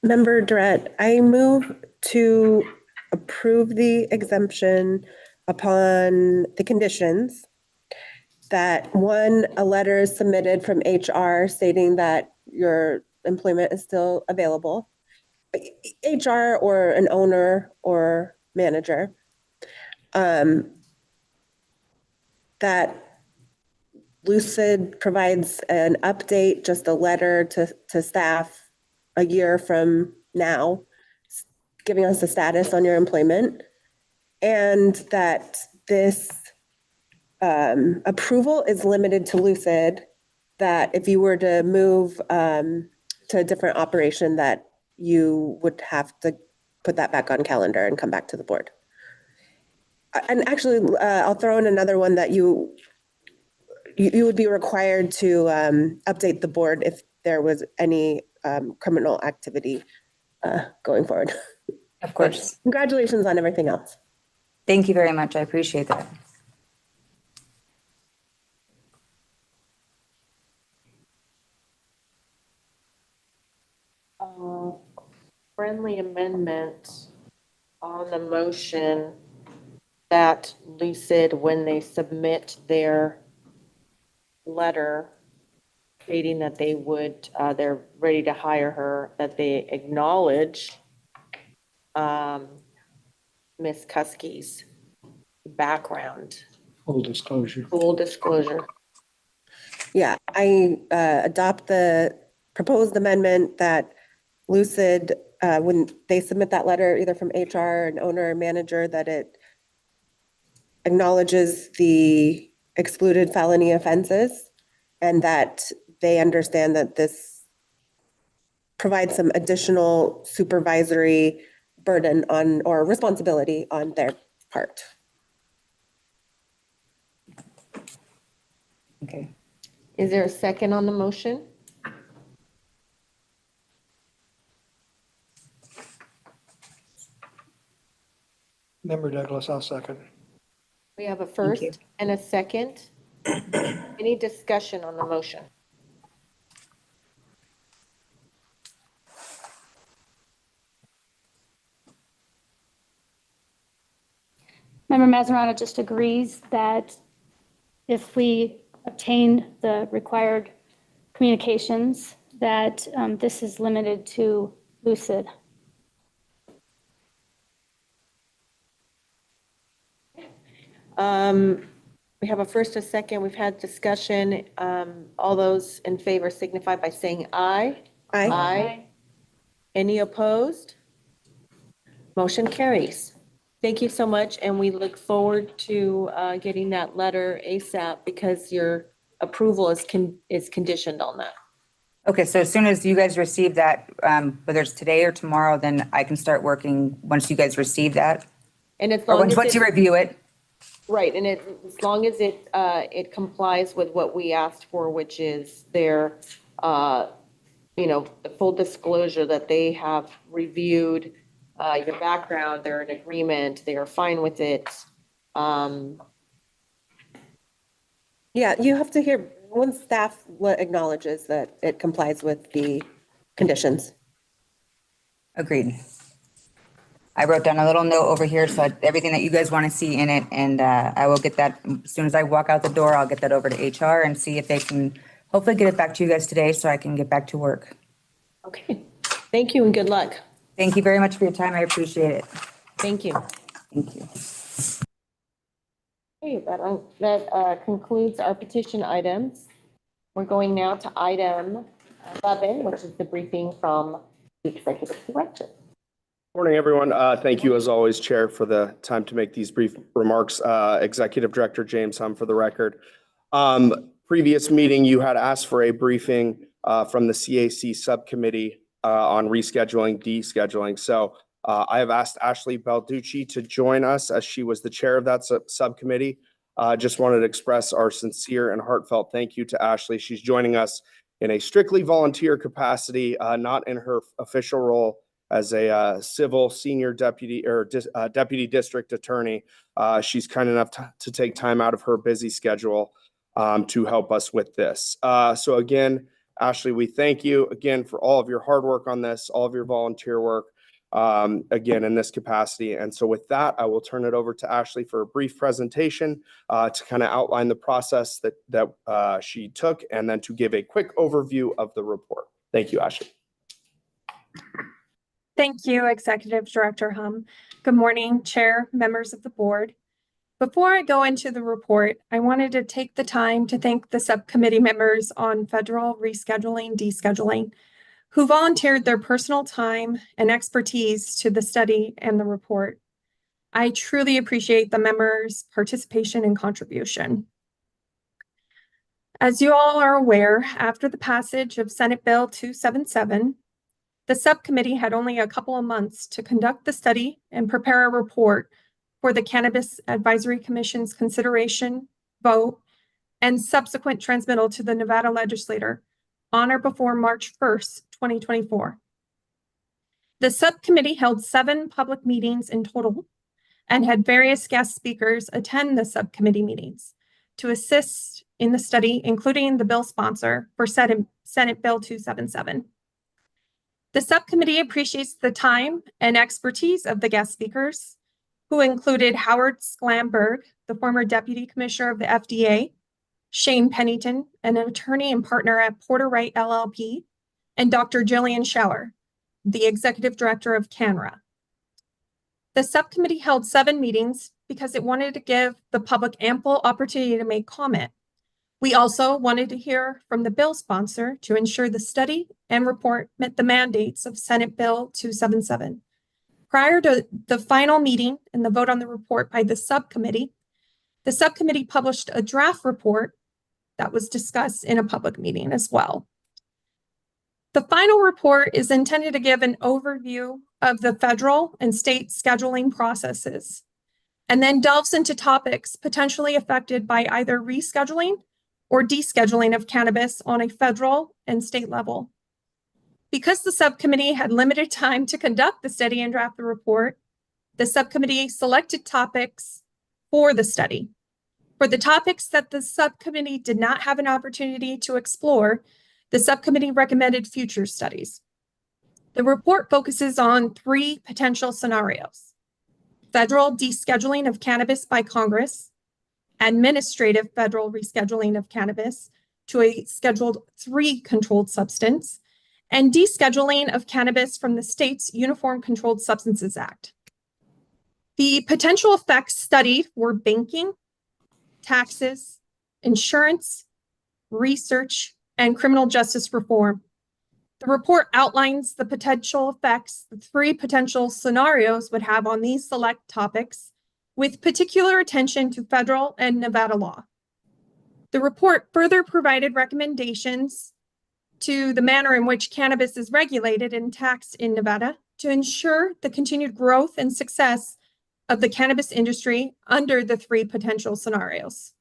H: Member Drat, I move to approve the exemption upon the conditions that, one, a letter is submitted from HR stating that your employment is still available, HR or an owner or manager, that Lucid provides an update, just a letter to staff a year from now, giving us a status on your employment, and that this approval is limited to Lucid, that if you were to move to a different operation, that you would have to put that back on calendar and come back to the board. And actually, I'll throw in another one, that you would be required to update the board if there was any criminal activity going forward.
C: Of course.
H: Congratulations on everything else.
C: Thank you very much. I appreciate that.
D: Friendly amendment on the motion that Lucid, when they submit their letter stating that they would, they're ready to hire her, that they acknowledge Ms. Kuski's background.
J: Full disclosure.
D: Full disclosure.
H: Yeah, I adopt the proposed amendment that Lucid, when they submit that letter, either from HR, an owner or manager, that it acknowledges the excluded felony offenses and that they understand that this provides some additional supervisory burden on, or responsibility on their part.
C: Okay.
D: Is there a second on the motion?
J: Member Douglas, I'll second.
D: We have a first and a second. Any discussion on the motion?
P: Member Mazarano just agrees that if we obtain the required communications, that this is limited to Lucid.
D: We have a first, a second. We've had discussion. All those in favor signify by saying aye.
H: Aye.
D: Aye. Any opposed? Motion carries. Thank you so much, and we look forward to getting that letter ASAP because your approval is conditioned on that.
C: Okay, so as soon as you guys receive that, whether it's today or tomorrow, then I can start working once you guys receive that?
D: And as
C: Or
D: long as
C: once you review it?
D: Right, and as long as it complies with what we asked for, which is their, the full disclosure that they have reviewed your background, they're in agreement, they are fine with it.
H: Yeah, you have to hear, once staff acknowledges that it complies with the conditions.
C: Agreed. I wrote down a little note over here, so everything that you guys want to see in it, and I will get that, as soon as I walk out the door, I'll get that over to HR and see if they can hopefully get it back to you guys today so I can get back to work.
D: Okay, thank you and good luck.
C: Thank you very much for your time. I appreciate it.
D: Thank you.
C: Thank you.
D: Okay, that concludes our petition items. We're going now to item 11, which is the briefing from the executive director.
V: Morning, everyone. Thank you, as always, Chair, for the time to make these brief remarks. Executive Director James Hum, for the record. Previous meeting, you had asked for a briefing from the CAC subcommittee on rescheduling, descheduling. So I have asked Ashley Balducci to join us as she was the chair of that subcommittee. Just wanted to express our sincere and heartfelt thank you to Ashley. She's joining us in a strictly volunteer capacity, not in her official role as a civil senior deputy or deputy district attorney. She's kind enough to take time out of her busy schedule to help us with this. So again, Ashley, we thank you again for all of your hard work on this, all of your volunteer work, again, in this capacity. And so with that, I will turn it over to Ashley for a brief presentation to kind of outline the process that she took and then to give a quick overview of the report. Thank you, Ashley.
N: Thank you, Executive Director Hum. Good morning, Chair, members of the board. Before I go into the report, I wanted to take the time to thank the subcommittee members on federal rescheduling, descheduling, who volunteered their personal time and expertise to the study and the report. I truly appreciate the members' participation and contribution. As you all are aware, after the passage of Senate Bill 277, the subcommittee had only a couple of months to conduct the study and prepare a report for the Cannabis Advisory Commission's consideration, vote, and subsequent transmittal to the Nevada legislature on or before March 1st, 2024. The subcommittee held 7 public meetings in total and had various guest speakers attend the subcommittee meetings to assist in the study, including the bill sponsor for Senate Bill 277. The subcommittee appreciates the time and expertise of the guest speakers, who included Howard Sklamberg, the former Deputy Commissioner of the FDA, Shane Pennington, an attorney and partner at Porter Wright LLP, and Dr. Jillian Schauer, the Executive Director of CANRA. The subcommittee held 7 meetings because it wanted to give the public ample opportunity to make comment, We also wanted to hear from the bill sponsor to ensure the study and report met the mandates of Senate Bill 277. Prior to the final meeting and the vote on the report by the subcommittee published a draft report that was discussed in a public meeting as well. The final report is intended to give an overview of the federal and state scheduling processes, and then delves into topics potentially affected by either rescheduling or descheduling of cannabis on a federal and state level. Because the subcommittee had limited time to conduct the study and draft the report, the subcommittee selected topics for the study. For the topics that the subcommittee did not have an opportunity to explore, the subcommittee recommended future studies. The report focuses on 3 potential scenarios: federal descheduling of cannabis by Congress, administrative federal rescheduling of cannabis to a Scheduled 3 controlled substance, and descheduling of cannabis from the state's Uniform Controlled Substances Act. The potential effects studied were banking, taxes, insurance, research, and criminal justice reform. The report outlines the potential effects the 3 potential scenarios would have on these select topics, with particular attention to federal and Nevada law. The report further provided recommendations to the manner in which cannabis is regulated and taxed in Nevada to ensure the continued growth and success of the cannabis industry under the 3 potential scenarios.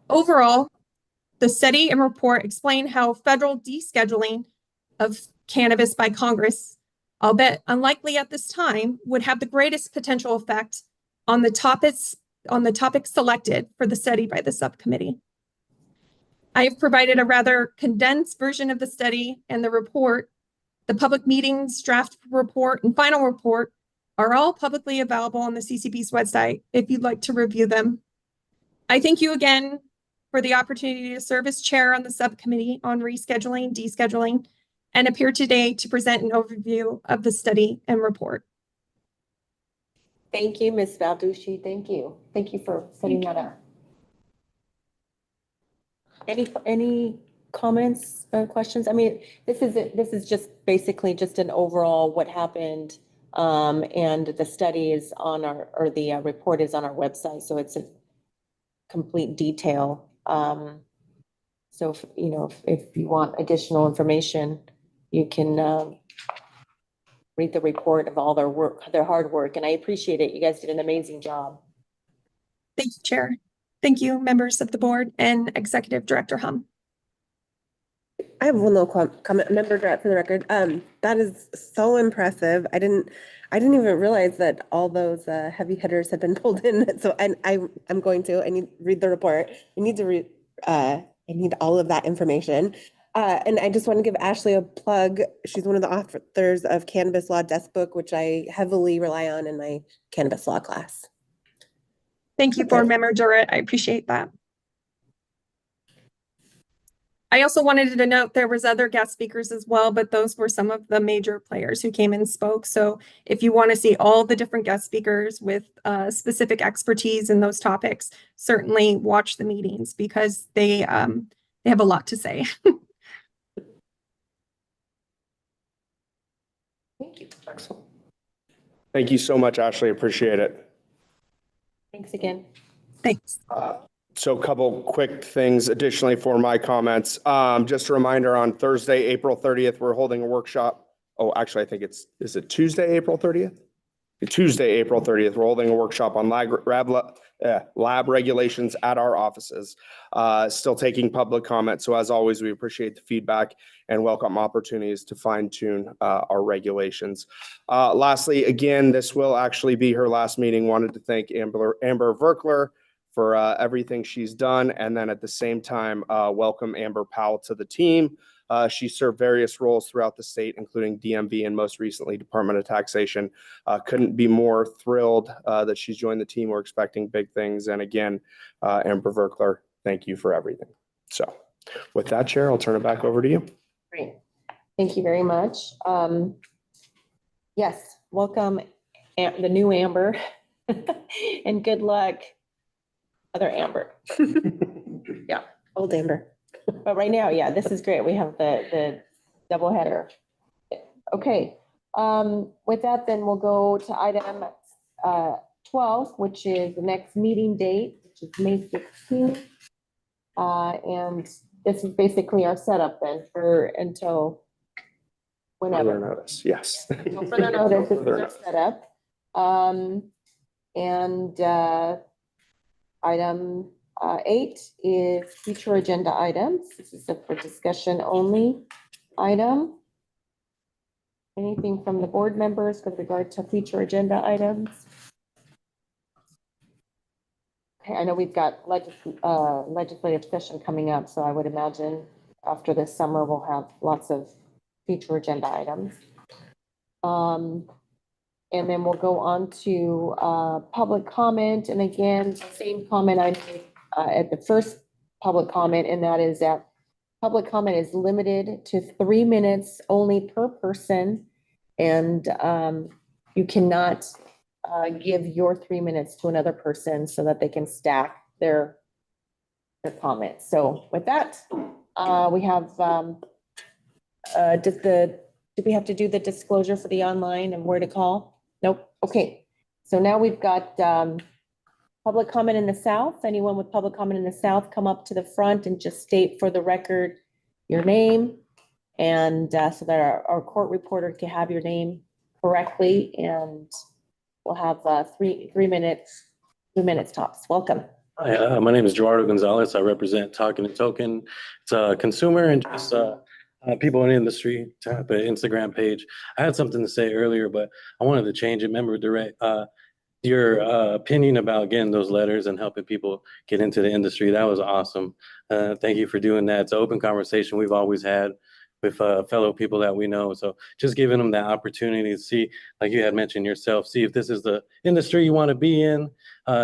N: Overall, the study and report explain how federal descheduling of cannabis by Congress, albeit unlikely at this time, would have the greatest potential effect on the topics selected for the study by the subcommittee. I have provided a rather condensed version of the study and the report. The public meetings, draft report, and final report are all publicly available on the CCB's website if you'd like to review them. I thank you again for the opportunity to serve as chair on the subcommittee on rescheduling, descheduling, and appear today to present an overview of the study and report.
D: Thank you, Ms. Balducci. Thank you. Thank you for setting that up. Any comments or questions? I mean, this is just basically just an overall what happened, and the study is on the report is on our website, so it's a complete detail. So if you want additional information, you can read the report of all their work, their hard work, and I appreciate it. You guys did an amazing job.
N: Thank you, Chair. Thank you, members of the board and Executive Director Hum.
H: I have one little comment, member direct for the record. That is so impressive. I didn't even realize that all those heavy hitters had been pulled in. So I need to read the report. I need all of that information. And I just want to give Ashley a plug. She's one of the authors of Cannabis Law Desk Book, which I heavily rely on in my cannabis law class.
N: Thank you, Board Member Durrett. I appreciate that. I also wanted to note there was other guest speakers as well, but those were some of the major players who came and spoke. So if you want to see all the different guest speakers with specific expertise in those topics, certainly watch the meetings because they have a lot to say.
D: Thank you.
V: Excellent. Thank you so much, Ashley. Appreciate it.
D: Thanks again.
N: Thanks.
V: So a couple quick things additionally for my comments. Just a reminder, on Thursday, April 30th, we're holding a workshop. Oh, actually, I think is it Tuesday, April 30th? Tuesday, April 30th, we're holding a workshop on lab regulations at our offices. Still taking public comment. So as always, we appreciate the feedback and welcome opportunities to fine tune our regulations. Lastly, again, this will actually be her last meeting. Wanted to thank Amber Verkler for everything she's done. And then at the same time, welcome Amber Powell to the team. She served various roles throughout the state, including DMV and most recently Department of Taxation. Couldn't be more thrilled that she's joined the team. We're expecting big things. And again, Amber Verkler, thank you for everything. So with that, Chair, I'll turn it back over to you.
D: Great. Thank you very much. Yes, welcome the new Amber and good luck, other Amber. Yeah. Old Amber. But right now, yeah, this is great. We have the double header. Okay, with that, then we'll go to item 12, which is the next meeting date, which is May 16th. And this is basically our setup then for until whenever.
V: Further notice, yes.
D: No further notice, this is our setup. Item 8 is future agenda items. This is a for discussion only item. Anything from the board members with regard to future agenda items? Okay, I know we've got legislative session coming up, so I would imagine after this summer, we'll have lots of future agenda items. And then we'll go on to public comment. And again, same comment I made at the first public comment, and that is that public comment is limited to 3 minutes only per person. And you cannot give your 3 minutes to another person so that they can stack their comments. So with that, we have, did we have to do the disclosure for the online and where to call? Nope. Okay. So now we've got public comment in the south. Anyone with public comment in the south, come up to the front and just state for the record your name. And so that our court reporter can have your name correctly. And we'll have 3 minutes tops. Welcome.
O: Hi, my name is Gerardo Gonzalez. I represent Talking and Token. It's a consumer and just people in the industry to have an Instagram page. I had something to say earlier, but I wanted to change it. Member Direct, your opinion about getting those letters and helping people get into the industry, that was awesome. Thank you for doing that. It's an open conversation we've always had with fellow people that we know. So just giving them that opportunity to see, like you had mentioned yourself, see if this is the industry you want to be in,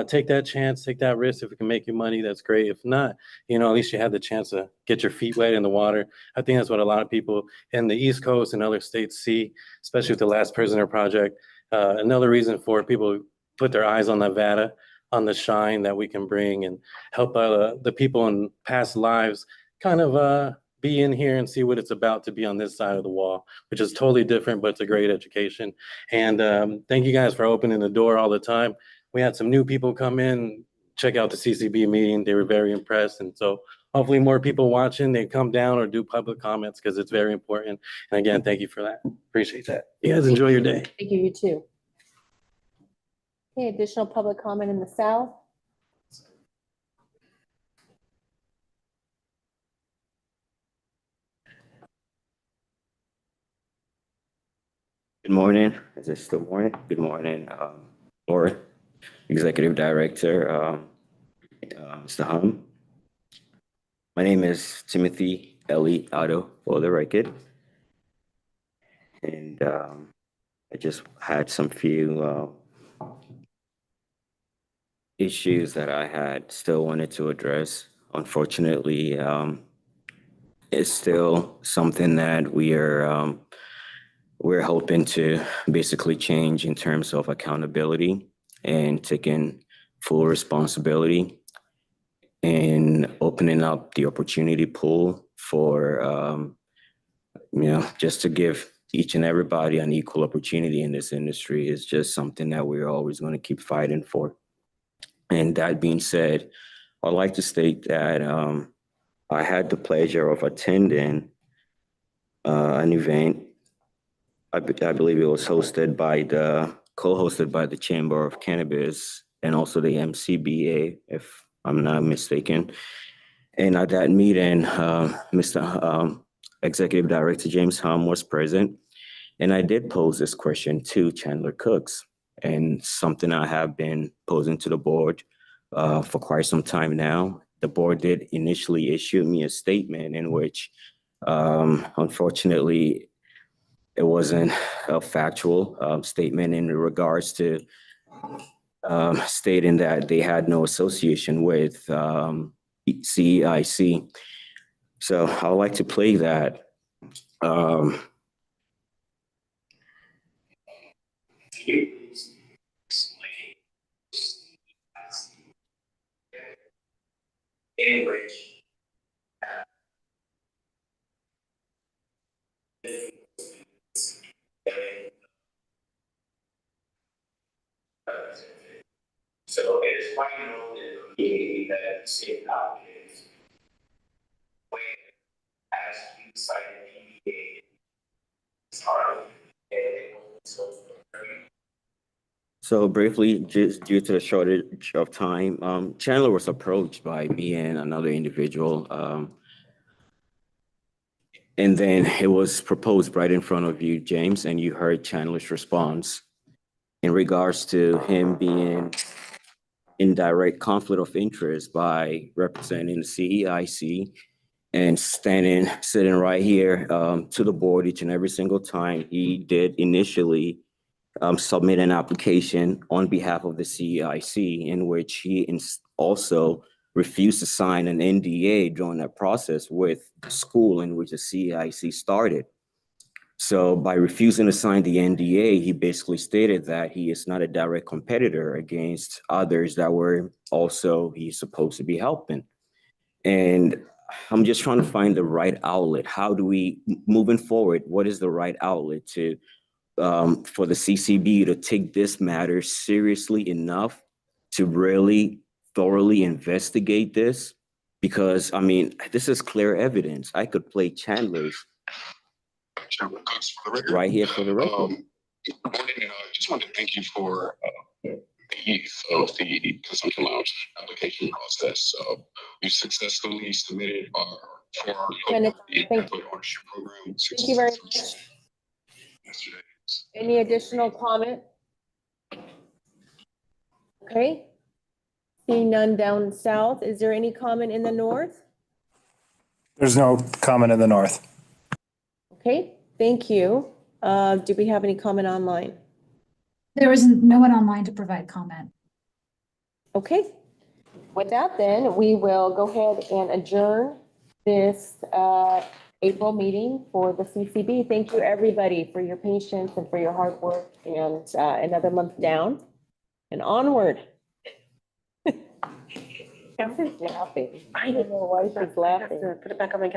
O: take that chance, take that risk. If it can make you money, that's great. If not, at least you had the chance to get your feet wet in the water. I think that's what a lot of people in the East Coast and other states see, especially with the Last Prisoner Project. Another reason for people put their eyes on Nevada, on the shine that we can bring and help the people in past lives kind of be in here and see what it's about to be on this side of the wall, which is totally different, but it's a great education. And thank you guys for opening the door all the time. We had some new people come in, check out the CCB meeting. They were very impressed. And so hopefully more people watching, they come down or do public comments because it's very important. And again, thank you for that. Appreciate that. You guys enjoy your day.
D: Thank you, you too. Okay, additional public comment in the south.
T: Good morning. Is it still morning? Good morning, Board Executive Director, Mr. Hum. My name is Timothy Ellie Otto, for the record. And I just had some few issues that I had still wanted to address. Unfortunately, it's still something that we're hoping to basically change in terms of accountability and taking full responsibility and opening up the opportunity pool for, just to give each and everybody an equal opportunity in this industry is just something that we're always going to keep fighting for. And that being said, I'd like to state that I had the pleasure of attending an event. I believe it was co-hosted by the Chamber of Cannabis and also the MCBA, if I'm not mistaken. And at that meeting, Mr. Executive Director James Hum was present. And I did pose this question to Chandler Cooks, and something I have been posing to the board for quite some time now. The board did initially issue me a statement in which, unfortunately, it wasn't a factual statement in regards to stating that they had no association with CEIC. So I would like to play that. In which
G: So it is quite known in the PA that the state nowadays, when as you cited PA, it's hard and so.
T: So briefly, just due to the shortage of time, Chandler was approached by me and another individual. And then it was proposed right in front of you, James, and you heard Chandler's response in regards to him being in direct conflict of interest by representing the CEIC and sitting right here to the board each and every single time. He did initially submit an application on behalf of the CEIC in which he also refused to sign an NDA during that process with the school in which the CEIC started. So by refusing to sign the NDA, he basically stated that he is not a direct competitor against others that were also he's supposed to be helping. And I'm just trying to find the right outlet. How do we, moving forward, what is the right outlet to for the CCB to take this matter seriously enough to really thoroughly investigate this? Because I mean, this is clear evidence. I could play Chandler's right here for the record.
U: Good morning, and I just wanted to thank you for the ease of the consumption lounge application process. You successfully submitted for our input ownership program.
D: Thank you very much.
U: Yesterday.
D: Any additional comment? Okay. Seeing none down south, is there any comment in the north?
K: There's no comment in the north.
D: Okay, thank you. Do we have any comment online?
W: There was no one online to provide comment.
D: Okay. With that, then we will go ahead and adjourn this April meeting for the CCB. Thank you, everybody, for your patience and for your hard work, and another month down and onward. Laughing. I don't know why she's laughing. Put it back on my calendar.